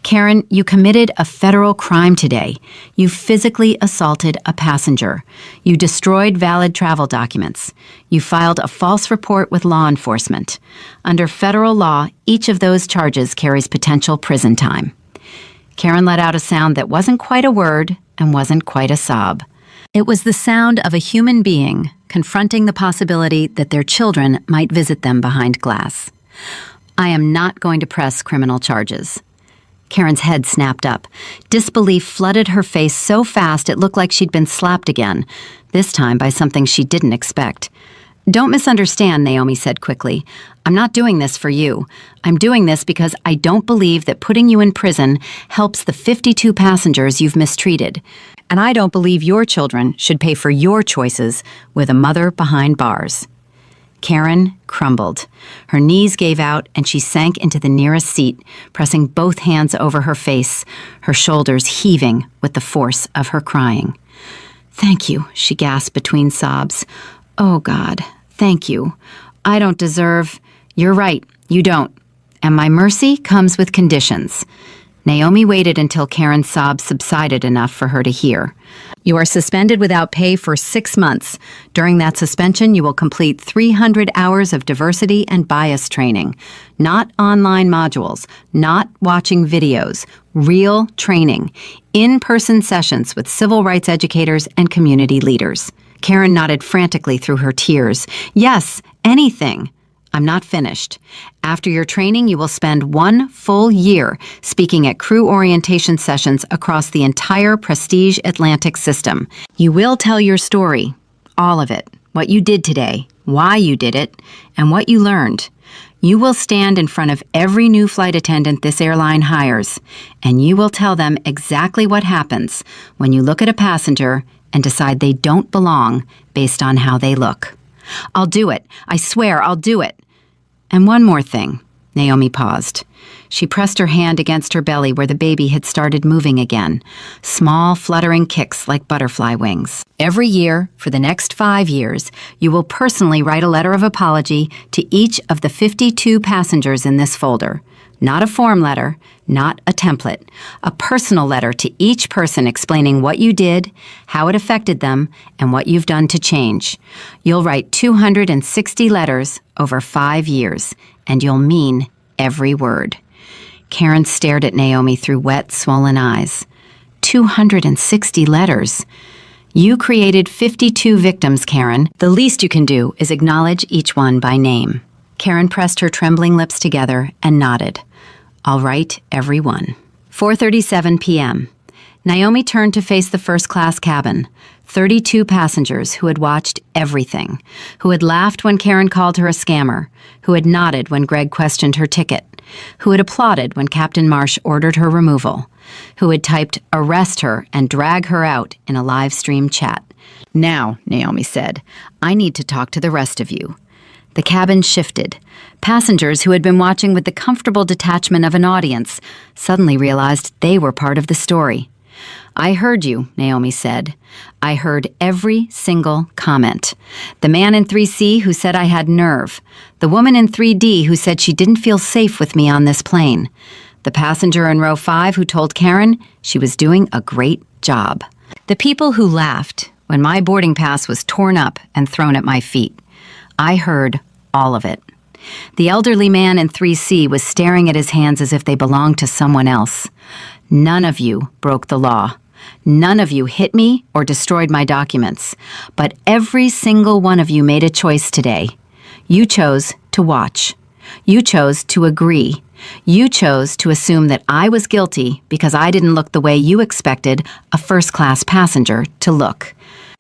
Karen, you committed a federal crime today. You physically assaulted a passenger. You destroyed valid travel documents. You filed a false report with law enforcement. Under federal law, each of those charges carries potential prison time. Karen let out a sound that wasn't quite a word and wasn't quite a sob. It was the sound of a human being confronting the possibility that their children might visit them behind glass. I am not going to press criminal charges. Karen's head snapped up. Disbelief flooded her face so fast it looked like she'd been slapped again, this time by something she didn't expect. Don't misunderstand, Naomi said quickly. I'm not doing this for you. I'm doing this because I don't believe that putting you in prison helps the 52 passengers you've mistreated. And I don't believe your children should pay for your choices with a mother behind bars. Karen crumbled. Her knees gave out and she sank into the nearest seat, pressing both hands over her face, her shoulders heaving with the force of her crying. Thank you, she gasped between sobs. Oh, God, thank you. I don't deserve... You're right, you don't. And my mercy comes with conditions. Naomi waited until Karen's sobs subsided enough for her to hear. You are suspended without pay for 6 months. During that suspension, you will complete 300 hours of diversity and bias training. Not online modules, not watching videos, real training. In-person sessions with civil rights educators and community leaders. Karen nodded frantically through her tears. Yes, anything. I'm not finished. After your training, you will spend 1 full year speaking at crew orientation sessions across the entire Prestige Atlantic system. You will tell your story, all of it, what you did today, why you did it, and what you learned. You will stand in front of every new flight attendant this airline hires, and you will tell them exactly what happens when you look at a passenger and decide they don't belong based on how they look. I'll do it. I swear I'll do it. And one more thing. Naomi paused. She pressed her hand against her belly where the baby had started moving again. Small, fluttering kicks like butterfly wings. Every year, for the next 5 years, you will personally write a letter of apology to each of the 52 passengers in this folder. Not a form letter, not a template. A personal letter to each person explaining what you did, how it affected them, and what you've done to change. You'll write 260 letters over 5 years, and you'll mean every word. Karen stared at Naomi through wet, swollen eyes. 260 letters. You created 52 victims, Karen. The least you can do is acknowledge each one by name. Karen pressed her trembling lips together and nodded. I'll write every one. 4:37 p.m. Naomi turned to face the first-class cabin. 32 passengers who had watched everything, who had laughed when Karen called her a scammer, who had nodded when Greg questioned her ticket, who had applauded when Captain Marsh ordered her removal, who had typed arrest her and drag her out in a live stream chat. Now, Naomi said, I need to talk to the rest of you. The cabin shifted. Passengers who had been watching with the comfortable detachment of an audience suddenly realized they were part of the story. I heard you, Naomi said. I heard every single comment. The man in 3C who said I had nerve. The woman in 3D who said she didn't feel safe with me on this plane. The passenger in row 5 who told Karen she was doing a great job. The people who laughed when my boarding pass was torn up and thrown at my feet. I heard all of it. The elderly man in 3C was staring at his hands as if they belonged to someone else. None of you broke the law. None of you hit me or destroyed my documents. But every single one of you made a choice today. You chose to watch. You chose to agree. You chose to assume that I was guilty because I didn't look the way you expected a first-class passenger to look.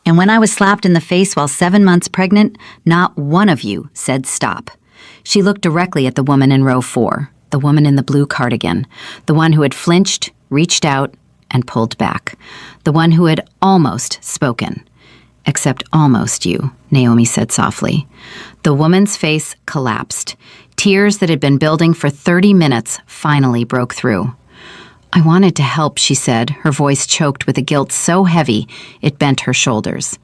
And when I was slapped in the face while 7 months pregnant, not one of you said stop. She looked directly at the woman in row 4, the woman in the blue cardigan, the one who had flinched, reached out, and pulled back, the one who had almost spoken. Except almost you, Naomi said softly. The woman's face collapsed. Tears that had been building for 30 minutes finally broke through. I wanted to help, she said, her voice choked with a guilt so heavy it bent her shoulders.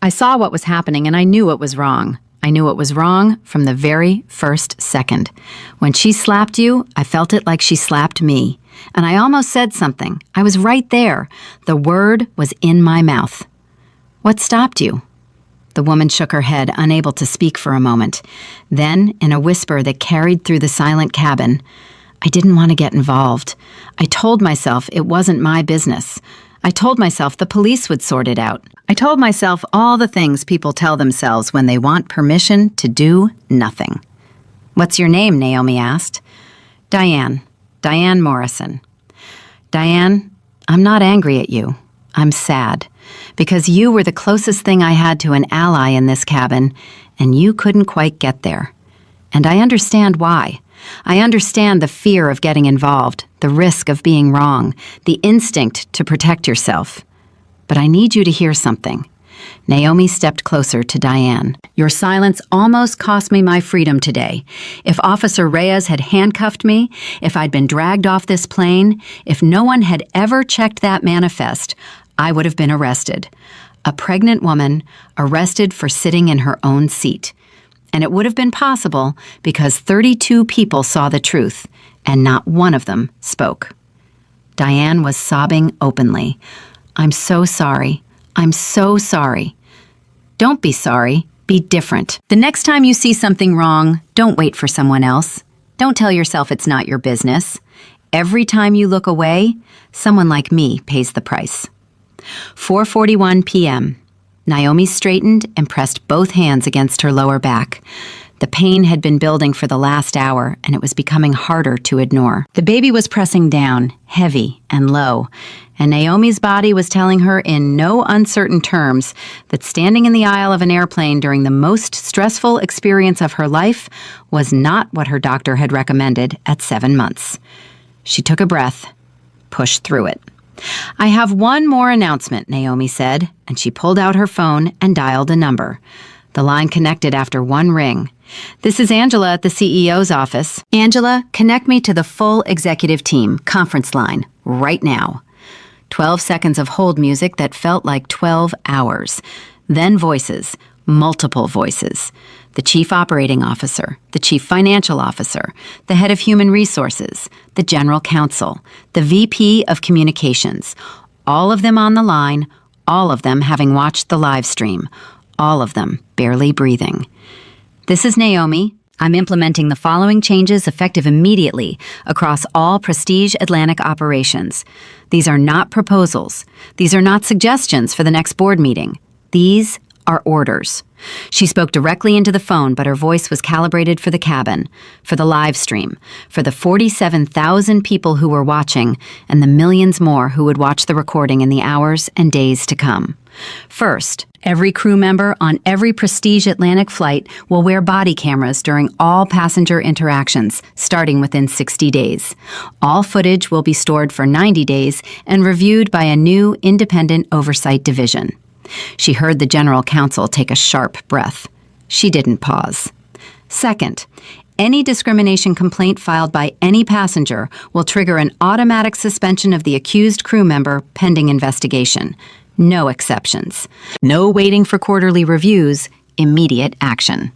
I saw what was happening and I knew it was wrong. I knew it was wrong from the very first second. When she slapped you, I felt it like she slapped me. And I almost said something. I was right there. The word was in my mouth. What stopped you? The woman shook her head, unable to speak for a moment. Then, in a whisper that carried through the silent cabin, I didn't want to get involved. I told myself it wasn't my business. I told myself the police would sort it out. I told myself all the things people tell themselves when they want permission to do nothing. What's your name? Naomi asked. Diane Morrison. Diane, I'm not angry at you. I'm sad. Because you were the closest thing I had to an ally in this cabin, and you couldn't quite get there. And I understand why. I understand the fear of getting involved, the risk of being wrong, the instinct to protect yourself. But I need you to hear something. Naomi stepped closer to Diane. Your silence almost cost me my freedom today. If Officer Reyes had handcuffed me, if I'd been dragged off this plane, if no one had ever checked that manifest, I would have been arrested. A pregnant woman arrested for sitting in her own seat. And it would have been possible because 32 people saw the truth, and not one of them spoke. Diane was sobbing openly. I'm so sorry. I'm so sorry. Don't be sorry. Be different. The next time you see something wrong, don't wait for someone else. Don't tell yourself it's not your business. Every time you look away, someone like me pays the price. 4:41 p.m. Naomi straightened and pressed both hands against her lower back. The pain had been building for the last hour, and it was becoming harder to ignore. The baby was pressing down, heavy and low, and Naomi's body was telling her in no uncertain terms that standing in the aisle of an airplane during the most stressful experience of her life was not what her doctor had recommended at 7 months. She took a breath, pushed through it. I have one more announcement, Naomi said, and she pulled out her phone and dialed a number. The line connected after one ring. This is Angela at the CEO's office. Angela, connect me to the full executive team, conference line, right now. 12 seconds of hold music that felt like 12 hours. Then voices, multiple voices. The chief operating officer, the chief financial officer, the head of human resources, the general counsel, the VP of communications, all of them on the line, all of them having watched the live stream, all of them barely breathing. This is Naomi. I'm implementing the following changes effective immediately across all Prestige Atlantic operations. These are not proposals. These are not suggestions for the next board meeting. These are orders. She spoke directly into the phone, but her voice was calibrated for the cabin, for the live stream, for the 47,000 people who were watching, and the millions more who would watch the recording in the hours and days to come. First, every crew member on every Prestige Atlantic flight will wear body cameras during all passenger interactions, starting within 60 days. All footage will be stored for 90 days and reviewed by a new independent oversight division. She heard the general counsel take a sharp breath. She didn't pause. Second, any discrimination complaint filed by any passenger will trigger an automatic suspension of the accused crew member pending investigation. No exceptions. No waiting for quarterly reviews, immediate action.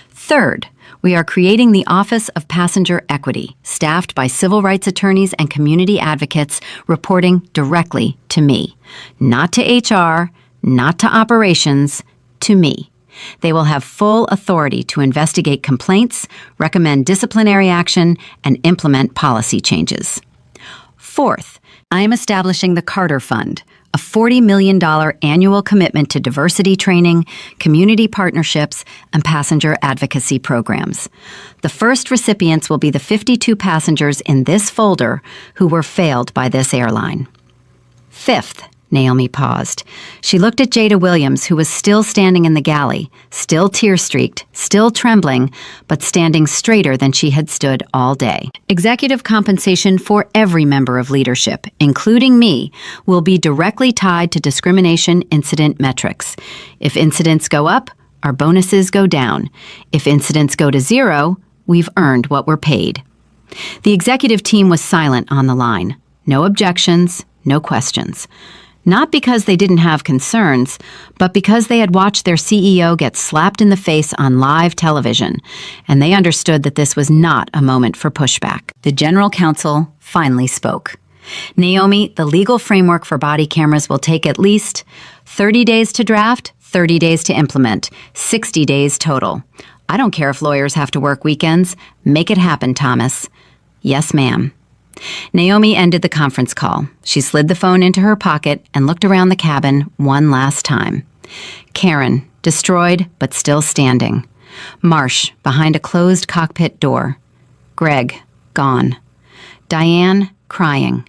Third, we are creating the Office of Passenger Equity, staffed by civil rights attorneys and community advocates reporting directly to me. Not to HR, not to operations, to me. They will have full authority to investigate complaints, recommend disciplinary action, and implement policy changes. Fourth, I am establishing the Carter Fund, a $40 million annual commitment to diversity training, community partnerships, and passenger advocacy programs. The first recipients will be the 52 passengers in this folder who were failed by this airline. Fifth, Naomi paused. She looked at Jada Williams, who was still standing in the galley, still tear-streaked, still trembling, but standing straighter than she had stood all day. Executive compensation for every member of leadership, including me, will be directly tied to discrimination incident metrics. If incidents go up, our bonuses go down. If incidents go to zero, we've earned what we're paid. The executive team was silent on the line. No objections, no questions. Not because they didn't have concerns, but because they had watched their CEO get slapped in the face on live television, and they understood that this was not a moment for pushback. The general counsel finally spoke. Naomi, the legal framework for body cameras will take at least 30 days to draft, 30 days to implement, 60 days total. I don't care if lawyers have to work weekends. Make it happen, Thomas. Yes, ma'am. Naomi ended the conference call. She slid the phone into her pocket and looked around the cabin one last time. Karen, destroyed but still standing. Marsh, behind a closed cockpit door. Greg, gone. Diane, crying.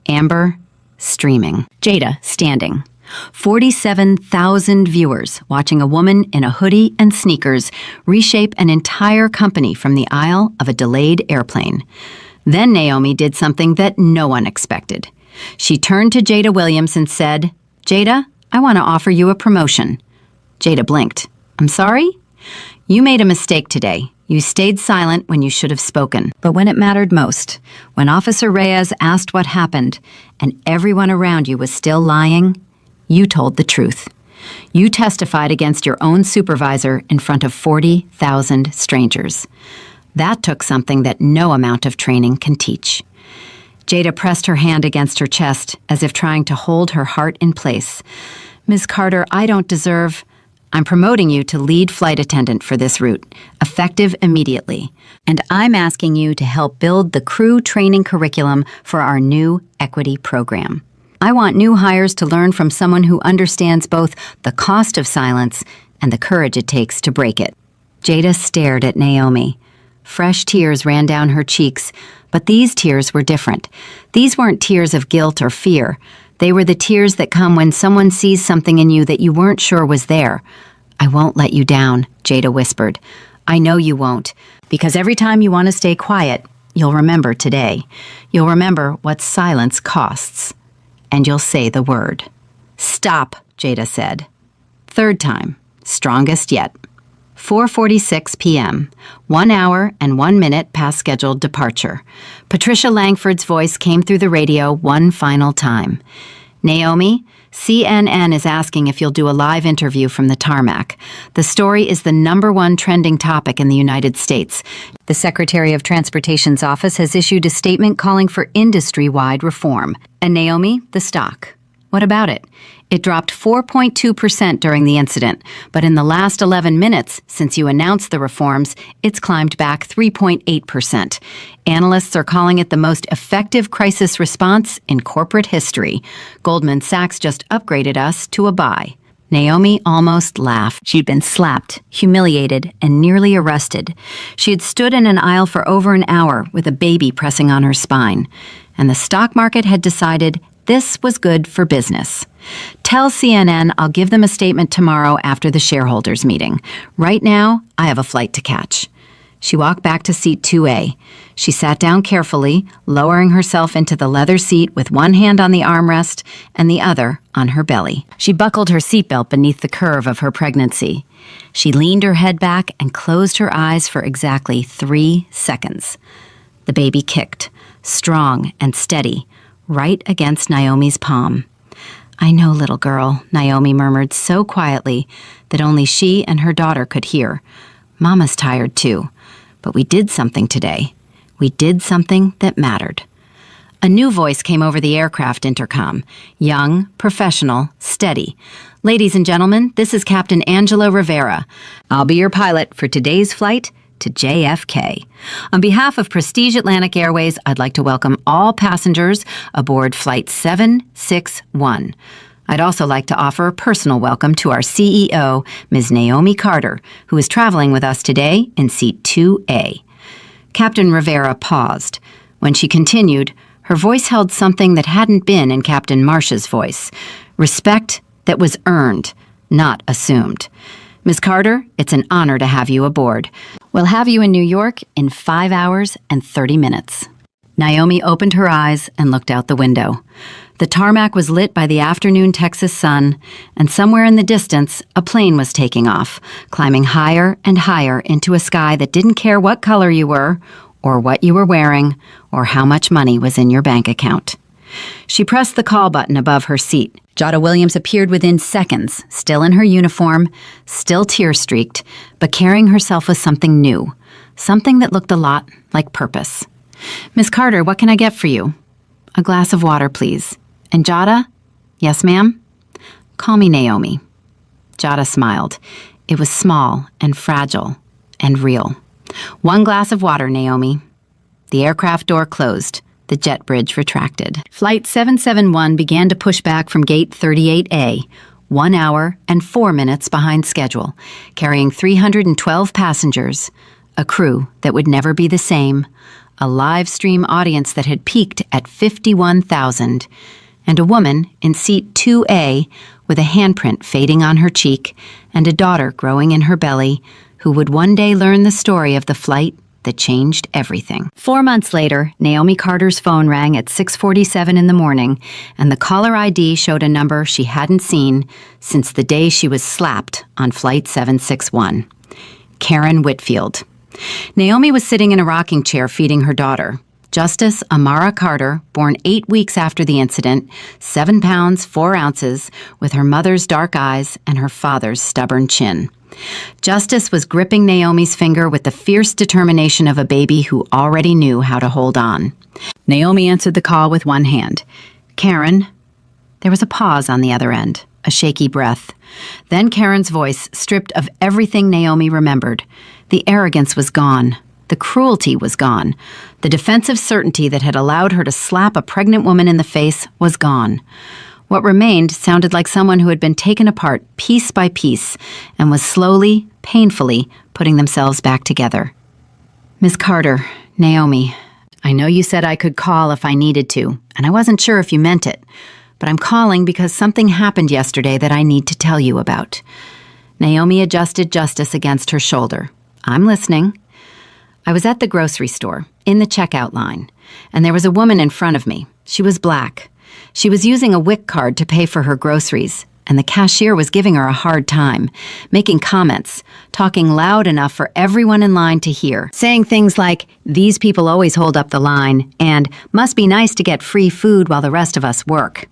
Amber, streaming. Jada, standing. 47,000 viewers watching a woman in a hoodie and sneakers reshape an entire company from the aisle of a delayed airplane. Then Naomi did something that no one expected. She turned to Jada Williams and said, "Jada, I want to offer you a promotion." Jada blinked. "I'm sorry?" "You made a mistake today. You stayed silent when you should have spoken. But when it mattered most, when Officer Reyes asked what happened and everyone around you was still lying, you told the truth. You testified against your own supervisor in front of 40,000 strangers. That took something that no amount of training can teach." Jada pressed her hand against her chest as if trying to hold her heart in place. "Ms. Carter, I don't deserve... I'm promoting you to lead flight attendant for this route, effective immediately. And I'm asking you to help build the crew training curriculum for our new equity program. I want new hires to learn from someone who understands both the cost of silence and the courage it takes to break it." Jada stared at Naomi. Fresh tears ran down her cheeks, but these tears were different. These weren't tears of guilt or fear. They were the tears that come when someone sees something in you that you weren't sure was there. "I won't let you down," Jada whispered. "I know you won't, because every time you want to stay quiet, you'll remember today. You'll remember what silence costs. And you'll say the word." "Stop," Jada said. Third time, strongest yet. 4:46 p.m., 1 hour and 1 minute past scheduled departure. Patricia Langford's voice came through the radio one final time. "Naomi, CNN is asking if you'll do a live interview from the tarmac. The story is the #1 trending topic in the United States. The Secretary of Transportation's office has issued a statement calling for industry-wide reform. And Naomi, the stock. What about it? It dropped 4.2% during the incident, but in the last 11 minutes since you announced the reforms, it's climbed back 3.8%. Analysts are calling it the most effective crisis response in corporate history. Goldman Sachs just upgraded us to a buy." Naomi almost laughed. She'd been slapped, humiliated, and nearly arrested. She had stood in an aisle for over an hour with a baby pressing on her spine. And the stock market had decided this was good for business. "Tell CNN I'll give them a statement tomorrow after the shareholders meeting. Right now, I have a flight to catch." She walked back to seat 2A. She sat down carefully, lowering herself into the leather seat with one hand on the armrest and the other on her belly. She buckled her seatbelt beneath the curve of her pregnancy. She leaned her head back and closed her eyes for exactly 3 seconds. The baby kicked, strong and steady, right against Naomi's palm. "I know, little girl," Naomi murmured so quietly that only she and her daughter could hear. "Mama's tired too, but we did something today. We did something that mattered." A new voice came over the aircraft intercom, young, professional, steady. "Ladies and gentlemen, this is Captain Angela Rivera. I'll be your pilot for today's flight to JFK. On behalf of Prestige Atlantic Airways, I'd like to welcome all passengers aboard Flight 761. I'd also like to offer a personal welcome to our CEO, Ms. Naomi Carter, who is traveling with us today in seat 2A. Captain Rivera paused. When she continued, her voice held something that hadn't been in Captain Marsh's voice. Respect that was earned, not assumed. Miss Carter, it's an honor to have you aboard. We'll have you in New York in 5 hours and 30 minutes. Naomi opened her eyes and looked out the window. The tarmac was lit by the afternoon Texas sun, and somewhere in the distance, a plane was taking off, climbing higher and higher into a sky that didn't care what color you were, or what you were wearing, or how much money was in your bank account. She pressed the call button above her seat. Jada Williams appeared within seconds, still in her uniform, still tear-streaked, but carrying herself with something new, something that looked a lot like purpose. "Miss Carter, what can I get for you?" "A glass of water, please." "And Jada?" "Yes, ma'am?" "Call me Naomi." Jada smiled. It was small and fragile and real. "1 glass of water, Naomi." The aircraft door closed. The jet bridge retracted. Flight 771 began to push back from Gate 38A, 1 hour and 4 minutes behind schedule, carrying 312 passengers, a crew that would never be the same, a live stream audience that had peaked at 51,000, and a woman in seat 2A with a handprint fading on her cheek and a daughter growing in her belly who would one day learn the story of the flight that changed everything. 4 months later, Naomi Carter's phone rang at 6:47 in the morning, and the caller ID showed a number she hadn't seen since the day she was slapped on Flight 761. Karen Whitfield. Naomi was sitting in a rocking chair feeding her daughter. Justice Amara Carter, born 8 weeks after the incident, 7 pounds, 4 ounces, with her mother's dark eyes and her father's stubborn chin. Justice was gripping Naomi's finger with the fierce determination of a baby who already knew how to hold on. Naomi answered the call with one hand. "Karen?" There was a pause on the other end, a shaky breath. Then Karen's voice, stripped of everything Naomi remembered. The arrogance was gone. The cruelty was gone. The defensive certainty that had allowed her to slap a pregnant woman in the face was gone. What remained sounded like someone who had been taken apart piece by piece and was slowly, painfully putting themselves back together. "Miss Carter, Naomi, I know you said I could call if I needed to, and I wasn't sure if you meant it, but I'm calling because something happened yesterday that I need to tell you about." Naomi adjusted Justice against her shoulder. "I'm listening." "I was at the grocery store, in the checkout line, and there was a woman in front of me. She was black. She was using a WIC card to pay for her groceries, and the cashier was giving her a hard time, making comments, talking loud enough for everyone in line to hear, saying things like, 'These people always hold up the line,' and 'must be nice to get free food while the rest of us work.'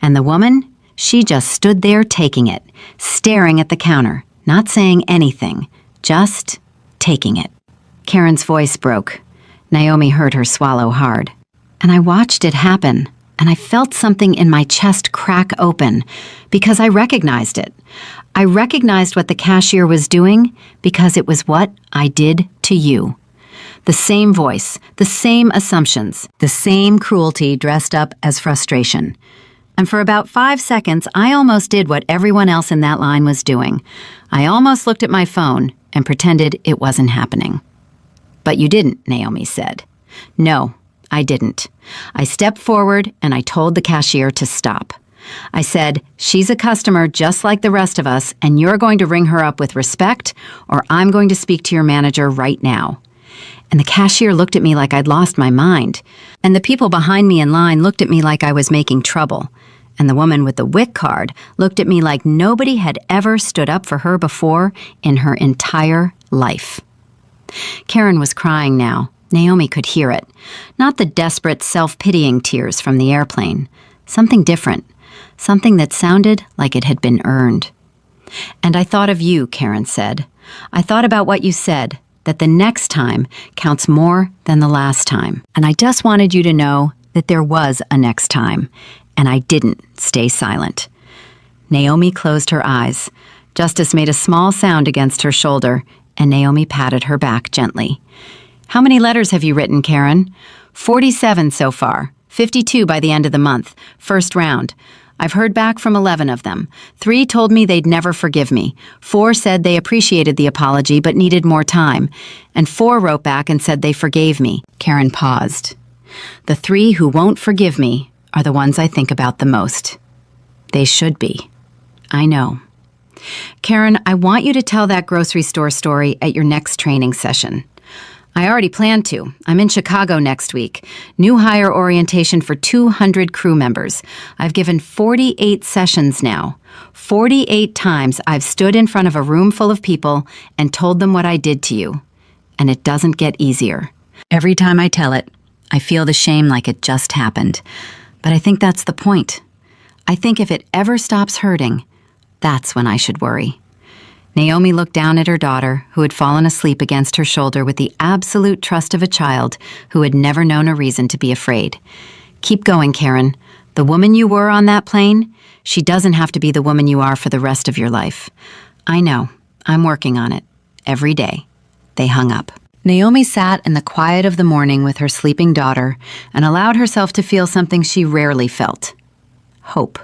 And the woman, she just stood there taking it, staring at the counter, not saying anything, just taking it." Karen's voice broke. Naomi heard her swallow hard. "And I watched it happen, and I felt something in my chest crack open because I recognized it. I recognized what the cashier was doing because it was what I did to you. The same voice, the same assumptions, the same cruelty dressed up as frustration. And for about 5 seconds, I almost did what everyone else in that line was doing. I almost looked at my phone and pretended it wasn't happening." "But you didn't," Naomi said. "No, I didn't. I stepped forward and I told the cashier to stop. I said, 'She's a customer just like the rest of us, and you're going to ring her up with respect, or I'm going to speak to your manager right now.' And the cashier looked at me like I'd lost my mind. And the people behind me in line looked at me like I was making trouble. And the woman with the WIC card looked at me like nobody had ever stood up for her before in her entire life." Karen was crying now. Naomi could hear it. Not the desperate, self-pitying tears from the airplane. Something different. Something that sounded like it had been earned. "And I thought of you," Karen said. "I thought about what you said, that the next time counts more than the last time. And I just wanted you to know that there was a next time, and I didn't stay silent." Naomi closed her eyes. Justice made a small sound against her shoulder, and Naomi patted her back gently. "How many letters have you written, Karen?" 47 so far. 52 by the end of the month. First round. I've heard back from 11 of them. 3 told me they'd never forgive me. 4 said they appreciated the apology but needed more time. And 4 wrote back and said they forgave me." Karen paused. "The 3 who won't forgive me are the ones I think about the most." They should be. I know. Karen, I want you to tell that grocery store story at your next training session. I already planned to. I'm in Chicago next week. New hire orientation for 200 crew members. I've given 48 sessions now. 48 times I've stood in front of a room full of people and told them what I did to you. And it doesn't get easier. Every time I tell it, I feel the shame like it just happened. But I think that's the point. I think if it ever stops hurting, that's when I should worry. Naomi looked down at her daughter, who had fallen asleep against her shoulder with the absolute trust of a child who had never known a reason to be afraid. Keep going, Karen. The woman you were on that plane, she doesn't have to be the woman you are for the rest of your life. I know. I'm working on it. Every day. They hung up. Naomi sat in the quiet of the morning with her sleeping daughter and allowed herself to feel something she rarely felt. Hope.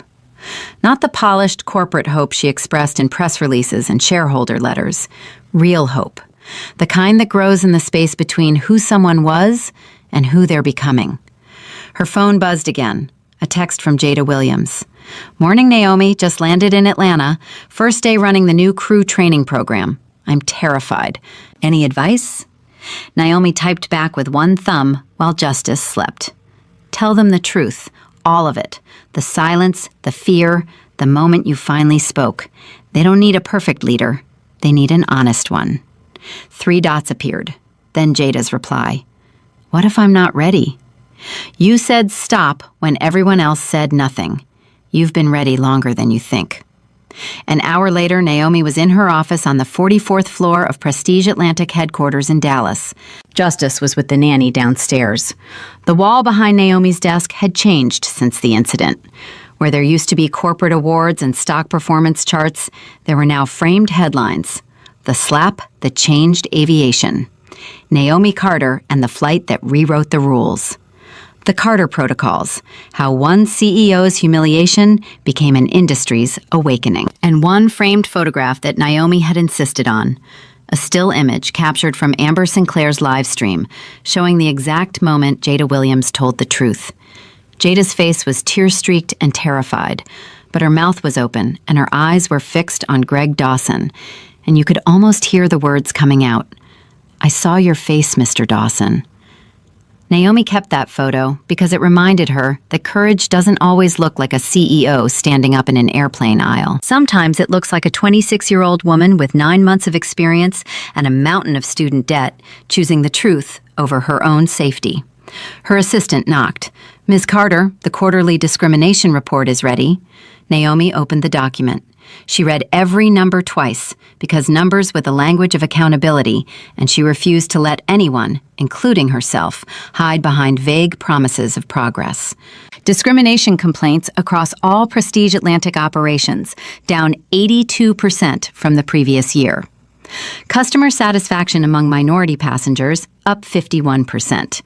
Not the polished corporate hope she expressed in press releases and shareholder letters. Real hope. The kind that grows in the space between who someone was and who they're becoming. Her phone buzzed again. A text from Jada Williams. "Morning, Naomi. Just landed in Atlanta. First day running the new crew training program. I'm terrified. Any advice?" Naomi typed back with one thumb while Justice slept. "Tell them the truth. All of it. The silence, the fear, the moment you finally spoke. They don't need a perfect leader. They need an honest one." 3 dots appeared. Then Jada's reply. "What if I'm not ready? You said stop when everyone else said nothing. You've been ready longer than you think." An hour later, Naomi was in her office on the 44th floor of Prestige Atlantic headquarters in Dallas. Justice was with the nanny downstairs. The wall behind Naomi's desk had changed since the incident. Where there used to be corporate awards and stock performance charts, there were now framed headlines. The slap that changed aviation. Naomi Carter and the flight that rewrote the rules. The Carter Protocols, how one CEO's humiliation became an industry's awakening. And one framed photograph that Naomi had insisted on. A still image captured from Amber Sinclair's live stream, showing the exact moment Jada Williams told the truth. Jada's face was tear-streaked and terrified, but her mouth was open and her eyes were fixed on Greg Dawson, and you could almost hear the words coming out. "I saw your face, Mr. Dawson." Naomi kept that photo because it reminded her that courage doesn't always look like a CEO standing up in an airplane aisle. Sometimes it looks like a 26-year-old woman with 9 months of experience and a mountain of student debt choosing the truth over her own safety. Her assistant knocked. "Ms. Carter, the quarterly discrimination report is ready." Naomi opened the document. She read every number twice because numbers were the language of accountability, and she refused to let anyone, including herself, hide behind vague promises of progress. Discrimination complaints across all Prestige Atlantic operations, down 82% from the previous year. Customer satisfaction among minority passengers, up 51%.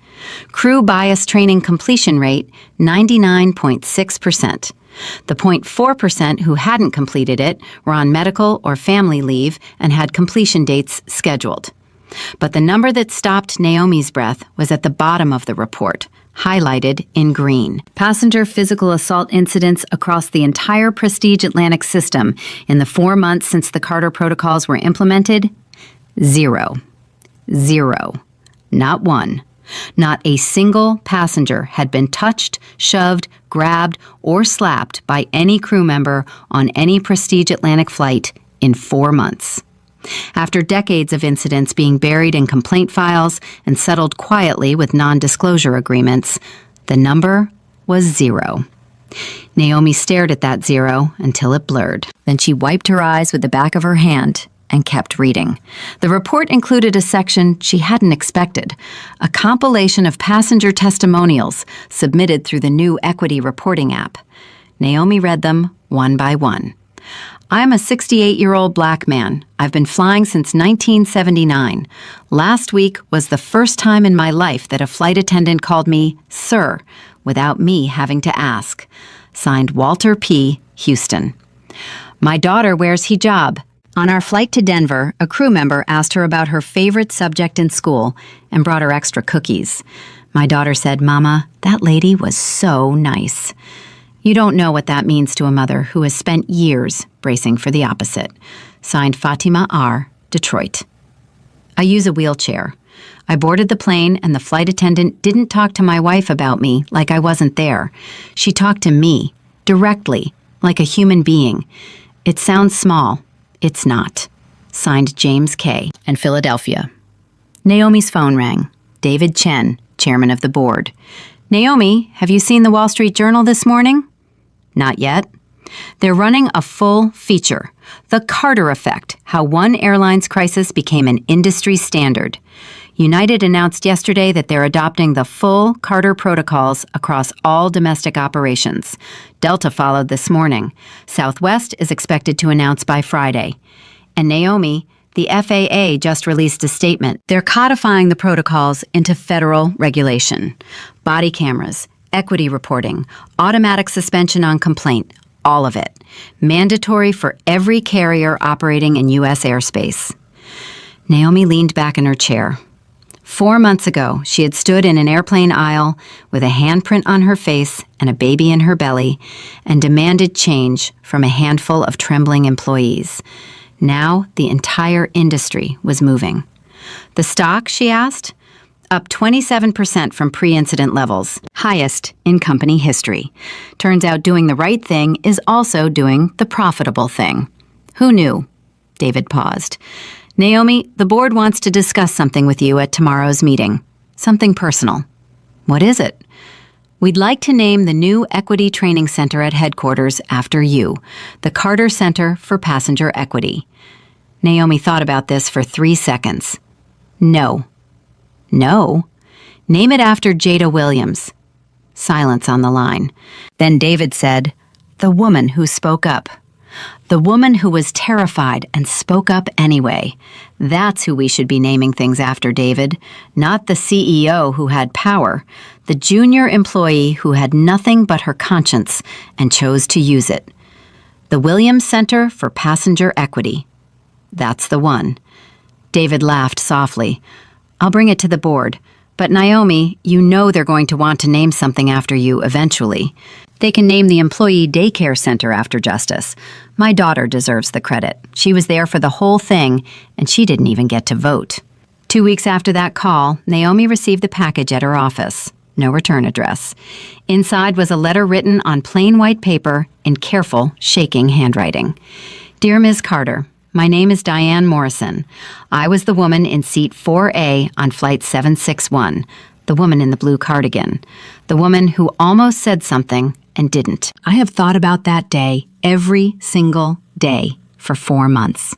Crew bias training completion rate, 99.6%. The 0.4% who hadn't completed it were on medical or family leave and had completion dates scheduled. But the number that stopped Naomi's breath was at the bottom of the report, highlighted in green. Passenger physical assault incidents across the entire Prestige Atlantic system in the 4 months since the Carter Protocols were implemented, 0. 0. Not one. Not a single passenger had been touched, shoved, grabbed, or slapped by any crew member on any Prestige Atlantic flight in 4 months. After decades of incidents being buried in complaint files and settled quietly with non-disclosure agreements, the number was 0. Naomi stared at that 0 until it blurred. Then she wiped her eyes with the back of her hand and kept reading. The report included a section she hadn't expected, a compilation of passenger testimonials submitted through the new equity reporting app. Naomi read them one by one. "I'm a 68-year-old black man. I've been flying since 1979. Last week was the first time in my life that a flight attendant called me sir without me having to ask." Signed Walter P. Houston. "My daughter wears hijab. On our flight to Denver, a crew member asked her about her favorite subject in school and brought her extra cookies. My daughter said, 'Mama, that lady was so nice.' You don't know what that means to a mother who has spent years bracing for the opposite. Signed Fatima R., Detroit. I use a wheelchair. I boarded the plane and the flight attendant didn't talk to my wife about me like I wasn't there. She talked to me, directly, like a human being. It sounds small. It's not. Signed James K. in Philadelphia. Naomi's phone rang. David Chen, chairman of the board. Naomi, have you seen the Wall Street Journal this morning? Not yet. They're running a full feature, The Carter Effect, How One Airline's Crisis Became an Industry Standard. United announced yesterday that they're adopting the full Carter protocols across all domestic operations. Delta followed this morning. Southwest is expected to announce by Friday. And Naomi, the FAA just released a statement. They're codifying the protocols into federal regulation. Body cameras, equity reporting, automatic suspension on complaint, all of it. Mandatory for every carrier operating in U.S. airspace. Naomi leaned back in her chair. 4 months ago, she had stood in an airplane aisle with a handprint on her face and a baby in her belly and demanded change from a handful of trembling employees. Now, the entire industry was moving. The stock, she asked? Up 27% from pre-incident levels, highest in company history. Turns out doing the right thing is also doing the profitable thing. Who knew? David paused. Naomi, the board wants to discuss something with you at tomorrow's meeting. Something personal. What is it? We'd like to name the new Equity Training Center at headquarters after you, the Carter Center for Passenger Equity. Naomi thought about this for 3 seconds. No. No? Name it after Jada Williams. Silence on the line. Then David said, the woman who spoke up. The woman who was terrified and spoke up anyway. That's who we should be naming things after, David. Not the CEO who had power. The junior employee who had nothing but her conscience and chose to use it. The Williams Center for Passenger Equity. That's the one. David laughed softly. I'll bring it to the board. But Naomi, you know they're going to want to name something after you eventually. They can name the Employee Daycare Center after Justice. My daughter deserves the credit. She was there for the whole thing, and she didn't even get to vote. 2 weeks after that call, Naomi received the package at her office. No return address. Inside was a letter written on plain white paper in careful, shaking handwriting. Dear Ms. Carter, my name is Diane Morrison. I was the woman in seat 4A on Flight 761, the woman in the blue cardigan, the woman who almost said something and didn't. I have thought about that day every single day for 4 months.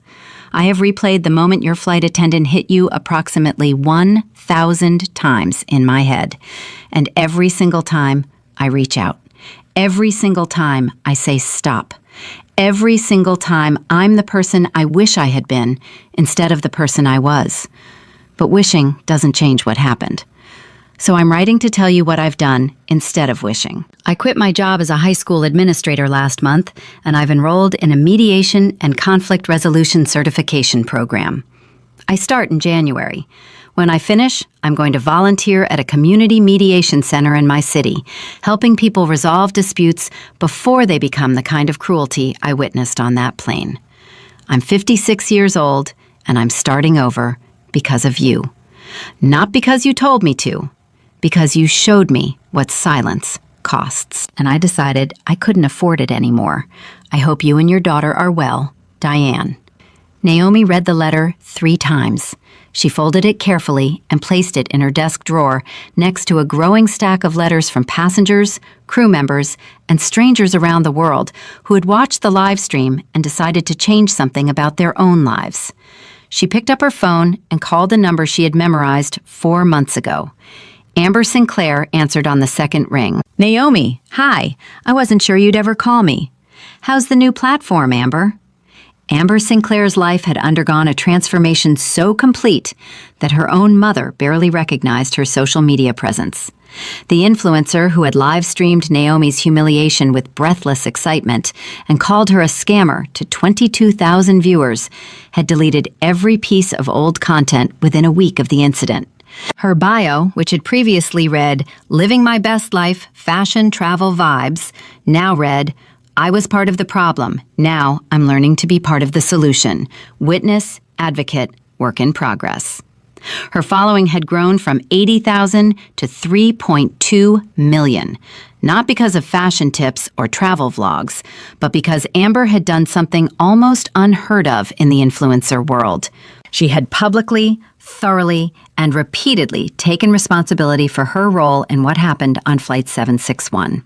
I have replayed the moment your flight attendant hit you approximately 1,000 times in my head, and every single time I reach out. Every single time I say stop. Every single time I'm the person I wish I had been instead of the person I was. But wishing doesn't change what happened. So I'm writing to tell you what I've done instead of wishing. I quit my job as a high school administrator last month, and I've enrolled in a mediation and conflict resolution certification program. I start in January. When I finish, I'm going to volunteer at a community mediation center in my city, helping people resolve disputes before they become the kind of cruelty I witnessed on that plane. I'm 56 years old, and I'm starting over because of you. Not because you told me to, because you showed me what silence costs. And I decided I couldn't afford it anymore. I hope you and your daughter are well. Diane. Naomi read the letter 3 times. She folded it carefully and placed it in her desk drawer next to a growing stack of letters from passengers, crew members, and strangers around the world who had watched the live stream and decided to change something about their own lives. She picked up her phone and called the number she had memorized 4 months ago. Amber Sinclair answered on the second ring. Naomi, hi. I wasn't sure you'd ever call me. How's the new platform, Amber? Amber Sinclair's life had undergone a transformation so complete that her own mother barely recognized her social media presence. The influencer who had live-streamed Naomi's humiliation with breathless excitement and called her a scammer to 22,000 viewers had deleted every piece of old content within a week of the incident. Her bio, which had previously read, "Living my best life, fashion, travel, vibes," now read, "I was part of the problem. Now I'm learning to be part of the solution. Witness, advocate, work in progress." Her following had grown from 80,000 to 3.2 million, not because of fashion tips or travel vlogs, but because Amber had done something almost unheard of in the influencer world. She had publicly, thoroughly, and repeatedly taken responsibility for her role in what happened on Flight 761.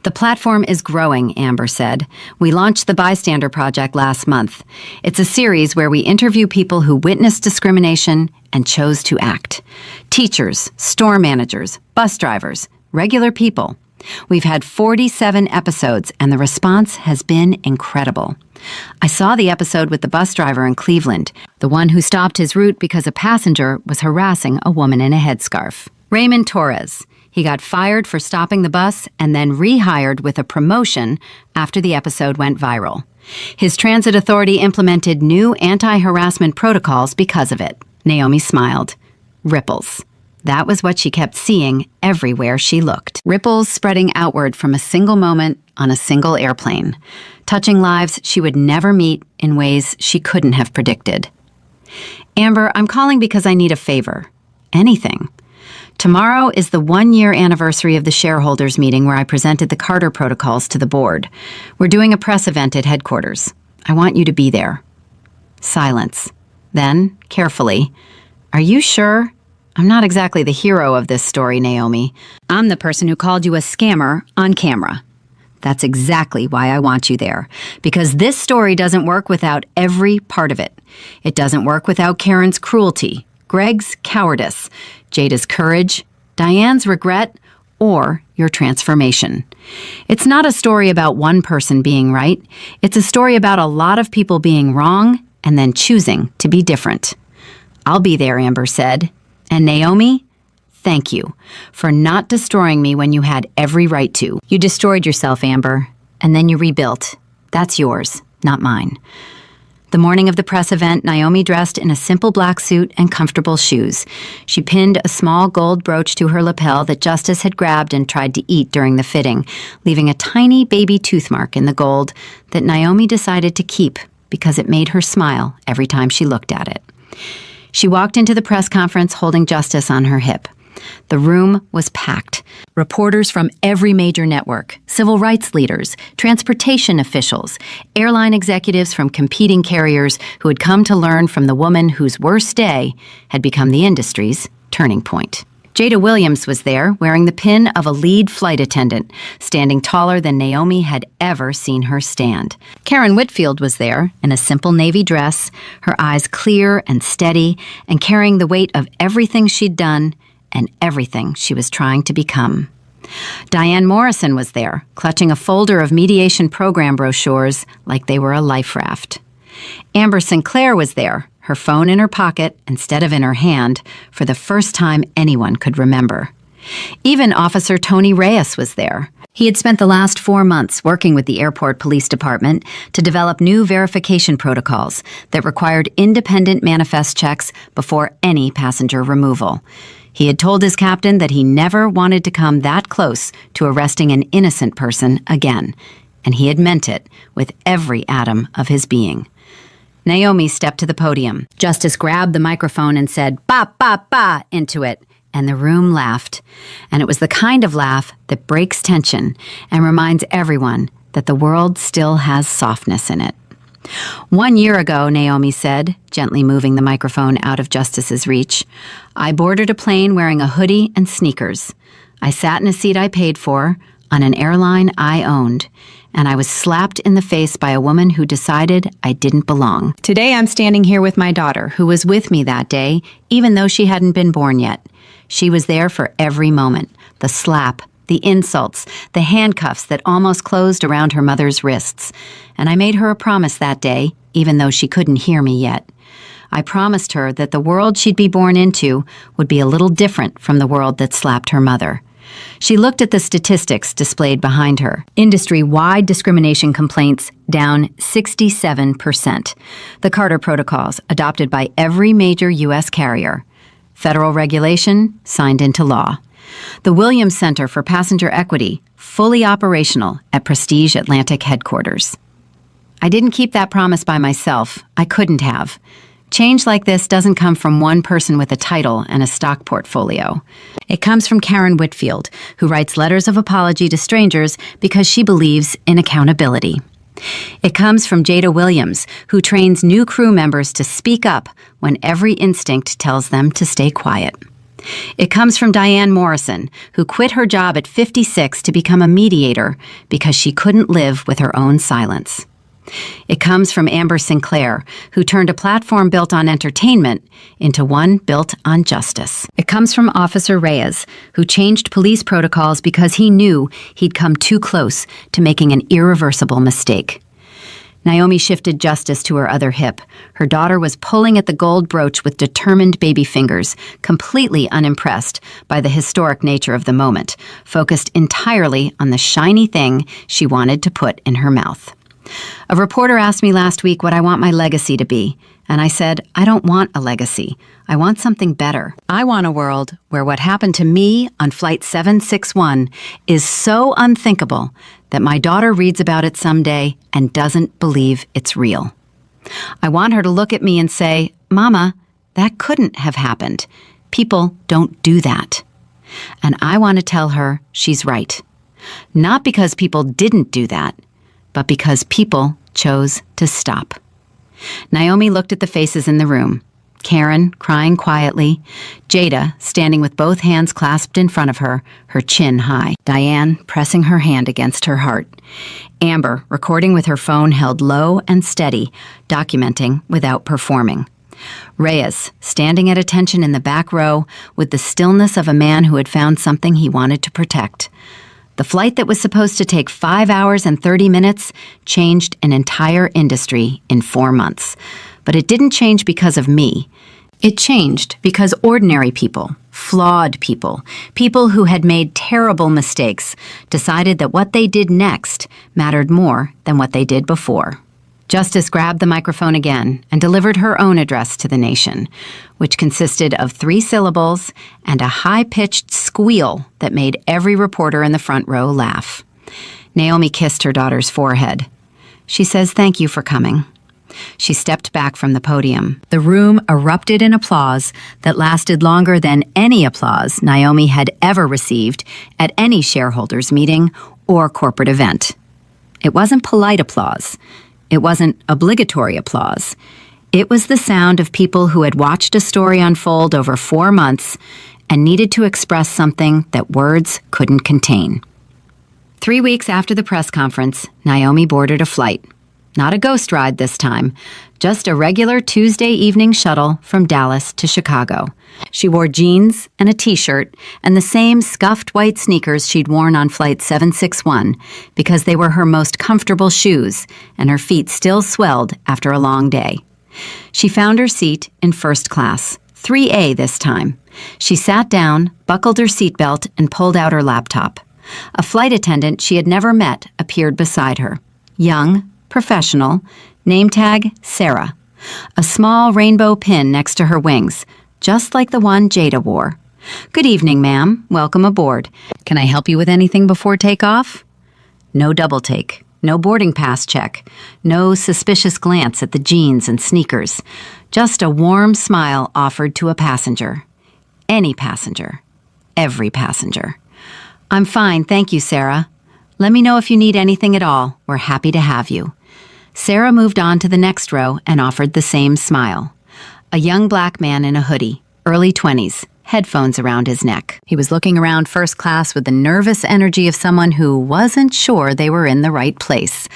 "The platform is growing," Amber said. "We launched the Bystander Project last month. It's a series where we interview people who witnessed discrimination and chose to act. Teachers, store managers, bus drivers, regular people. We've had 47 episodes, and the response has been incredible. I saw the episode with the bus driver in Cleveland, the one who stopped his route because a passenger was harassing a woman in a headscarf. Raymond Torres. He got fired for stopping the bus and then rehired with a promotion after the episode went viral. His transit authority implemented new anti-harassment protocols because of it." Naomi smiled. Ripples. That was what she kept seeing everywhere she looked. Ripples spreading outward from a single moment on a single airplane, touching lives she would never meet in ways she couldn't have predicted. "Amber, I'm calling because I need a favor. Anything. Tomorrow is the 1-year anniversary of the shareholders meeting where I presented the Carter protocols to the board. We're doing a press event at headquarters. I want you to be there." Silence. Then, carefully, "Are you sure? I'm not exactly the hero of this story, Naomi. I'm the person who called you a scammer on camera. That's exactly why I want you there, because this story doesn't work without every part of it. It doesn't work without Karen's cruelty, Greg's cowardice, Jada's courage, Diane's regret, or your transformation. It's not a story about one person being right. It's a story about a lot of people being wrong and then choosing to be different." "I'll be there," Amber said. "And Naomi, thank you for not destroying me when you had every right to. You destroyed yourself, Amber, and then you rebuilt. That's yours, not mine." The morning of the press event, Naomi dressed in a simple black suit and comfortable shoes. She pinned a small gold brooch to her lapel that Justice had grabbed and tried to eat during the fitting, leaving a tiny baby tooth mark in the gold that Naomi decided to keep because it made her smile every time she looked at it. She walked into the press conference holding Justice on her hip. The room was packed. Reporters from every major network, civil rights leaders, transportation officials, airline executives from competing carriers who had come to learn from the woman whose worst day had become the industry's turning point. Jada Williams was there, wearing the pin of a lead flight attendant, standing taller than Naomi had ever seen her stand. Karen Whitfield was there, in a simple navy dress, her eyes clear and steady, and carrying the weight of everything she'd done and everything she was trying to become. Diane Morrison was there, clutching a folder of mediation program brochures like they were a life raft. Amber Sinclair was there, her phone in her pocket instead of in her hand, for the first time anyone could remember. Even Officer Tony Reyes was there. He had spent the last 4 months working with the airport police department to develop new verification protocols that required independent manifest checks before any passenger removal. He had told his captain that he never wanted to come that close to arresting an innocent person again, and he had meant it with every atom of his being. Naomi stepped to the podium. Justice grabbed the microphone and said, "Ba, ba, ba," into it, and the room laughed. And it was the kind of laugh that breaks tension and reminds everyone that the world still has softness in it. "1 year ago," Naomi said, gently moving the microphone out of Justice's reach, "I boarded a plane wearing a hoodie and sneakers. I sat in a seat I paid for, on an airline I owned, and I was slapped in the face by a woman who decided I didn't belong. Today I'm standing here with my daughter, who was with me that day, even though she hadn't been born yet. She was there for every moment, the slap, the insults, the handcuffs that almost closed around her mother's wrists. And I made her a promise that day, even though she couldn't hear me yet. I promised her that the world she'd be born into would be a little different from the world that slapped her mother." She looked at the statistics displayed behind her. Industry-wide discrimination complaints down 67%. The Carter protocols, adopted by every major U.S. carrier, Federal regulation signed into law. The Williams Center for Passenger Equity, fully operational at Prestige Atlantic headquarters. I didn't keep that promise by myself. I couldn't have. Change like this doesn't come from one person with a title and a stock portfolio. It comes from Karen Whitfield, who writes letters of apology to strangers because she believes in accountability. It comes from Jada Williams, who trains new crew members to speak up when every instinct tells them to stay quiet. It comes from Diane Morrison, who quit her job at 56 to become a mediator because she couldn't live with her own silence. It comes from Amber Sinclair, who turned a platform built on entertainment into one built on justice. It comes from Officer Reyes, who changed police protocols because he knew he'd come too close to making an irreversible mistake. Naomi shifted justice to her other hip. Her daughter was pulling at the gold brooch with determined baby fingers, completely unimpressed by the historic nature of the moment, focused entirely on the shiny thing she wanted to put in her mouth. A reporter asked me last week what I want my legacy to be, and I said, I don't want a legacy. I want something better. I want a world where what happened to me on Flight 761 is so unthinkable that my daughter reads about it someday and doesn't believe it's real. I want her to look at me and say, Mama, that couldn't have happened. People don't do that. And I want to tell her she's right. Not because people didn't do that, but because people chose to stop. Naomi looked at the faces in the room. Karen, crying quietly. Jada, standing with both hands clasped in front of her, her chin high. Diane, pressing her hand against her heart. Amber, recording with her phone held low and steady, documenting without performing. Reyes, standing at attention in the back row with the stillness of a man who had found something he wanted to protect. The flight that was supposed to take 5 hours and 30 minutes changed an entire industry in 4 months. But it didn't change because of me. It changed because ordinary people, flawed people, people who had made terrible mistakes, decided that what they did next mattered more than what they did before. Justice grabbed the microphone again and delivered her own address to the nation, which consisted of 3 syllables and a high-pitched squeal that made every reporter in the front row laugh. Naomi kissed her daughter's forehead. She says, "Thank you for coming." She stepped back from the podium. The room erupted in applause that lasted longer than any applause Naomi had ever received at any shareholders meeting or corporate event. It wasn't polite applause. It wasn't obligatory applause. It was the sound of people who had watched a story unfold over 4 months and needed to express something that words couldn't contain. 3 weeks after the press conference, Naomi boarded a flight. Not a ghost ride this time, just a regular Tuesday evening shuttle from Dallas to Chicago. She wore jeans and a t-shirt and the same scuffed white sneakers she'd worn on Flight 761 because they were her most comfortable shoes and her feet still swelled after a long day. She found her seat in first class, 3A this time. She sat down, buckled her seatbelt, and pulled out her laptop. A flight attendant she had never met appeared beside her. Young, professional, name tag Sarah. A small rainbow pin next to her wings, just like the one Jada wore. "Good evening, ma'am. Welcome aboard. Can I help you with anything before takeoff?" No double take. No boarding pass check. No suspicious glance at the jeans and sneakers. Just a warm smile offered to a passenger. Any passenger. Every passenger. "I'm fine, thank you, Sarah. Let me know if you need anything at all. We're happy to have you." Sarah moved on to the next row and offered the same smile. A young black man in a hoodie, early 20s, headphones around his neck. He was looking around first class with the nervous energy of someone who wasn't sure they were in the right place.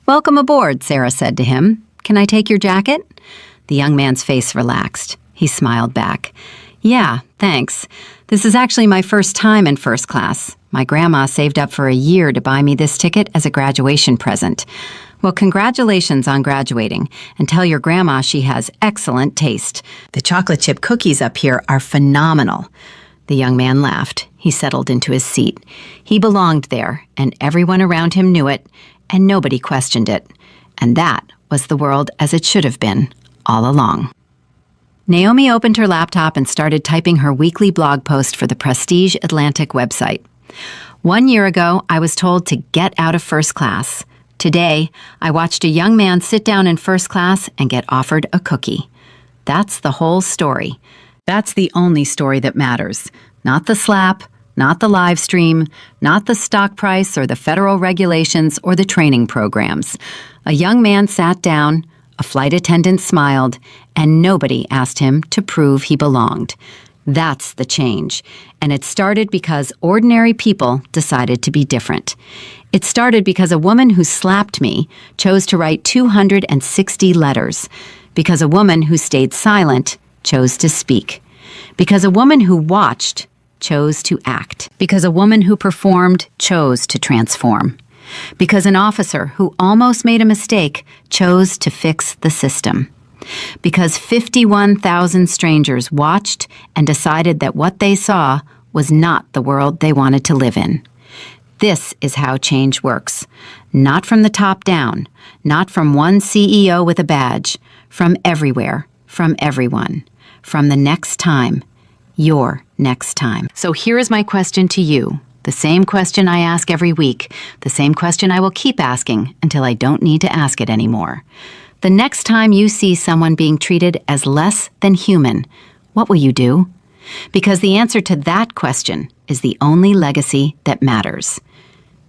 "Welcome aboard," Sarah said to him. "Can I take your jacket?" The young man's face relaxed. He smiled back. "Yeah, thanks. This is actually my first time in first class. My grandma saved up for a year to buy me this ticket as a graduation present." "Well, congratulations on graduating, and tell your grandma she has excellent taste. The chocolate chip cookies up here are phenomenal." The young man laughed. He settled into his seat. He belonged there, and everyone around him knew it, and nobody questioned it. And that was the world as it should have been, all along. Naomi opened her laptop and started typing her weekly blog post for the Prestige Atlantic website. 1 year ago, I was told to get out of first class. Today, I watched a young man sit down in first class and get offered a cookie. That's the whole story. That's the only story that matters. Not the slap, not the live stream, not the stock price or the federal regulations or the training programs. A young man sat down, a flight attendant smiled, and nobody asked him to prove he belonged. That's the change. And it started because ordinary people decided to be different. It started because a woman who slapped me chose to write 260 letters. Because a woman who stayed silent chose to speak. Because a woman who watched chose to act. Because a woman who performed chose to transform. Because an officer who almost made a mistake chose to fix the system. Because 51,000 strangers watched and decided that what they saw was not the world they wanted to live in. This is how change works. Not from the top down, not from one CEO with a badge, from everywhere, from everyone, from the next time, your next time. So here is my question to you, the same question I ask every week, the same question I will keep asking until I don't need to ask it anymore. The next time you see someone being treated as less than human, what will you do? Because the answer to that question is the only legacy that matters.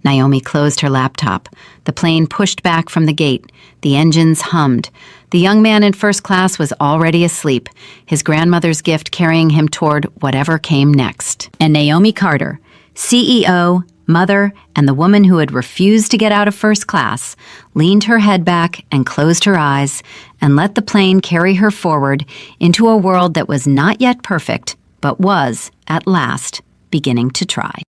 Naomi closed her laptop. The plane pushed back from the gate. The engines hummed. The young man in first class was already asleep, his grandmother's gift carrying him toward whatever came next. And Naomi Carter, CEO, mother, and the woman who had refused to get out of first class, leaned her head back and closed her eyes and let the plane carry her forward into a world that was not yet perfect, but was, at last, beginning to try.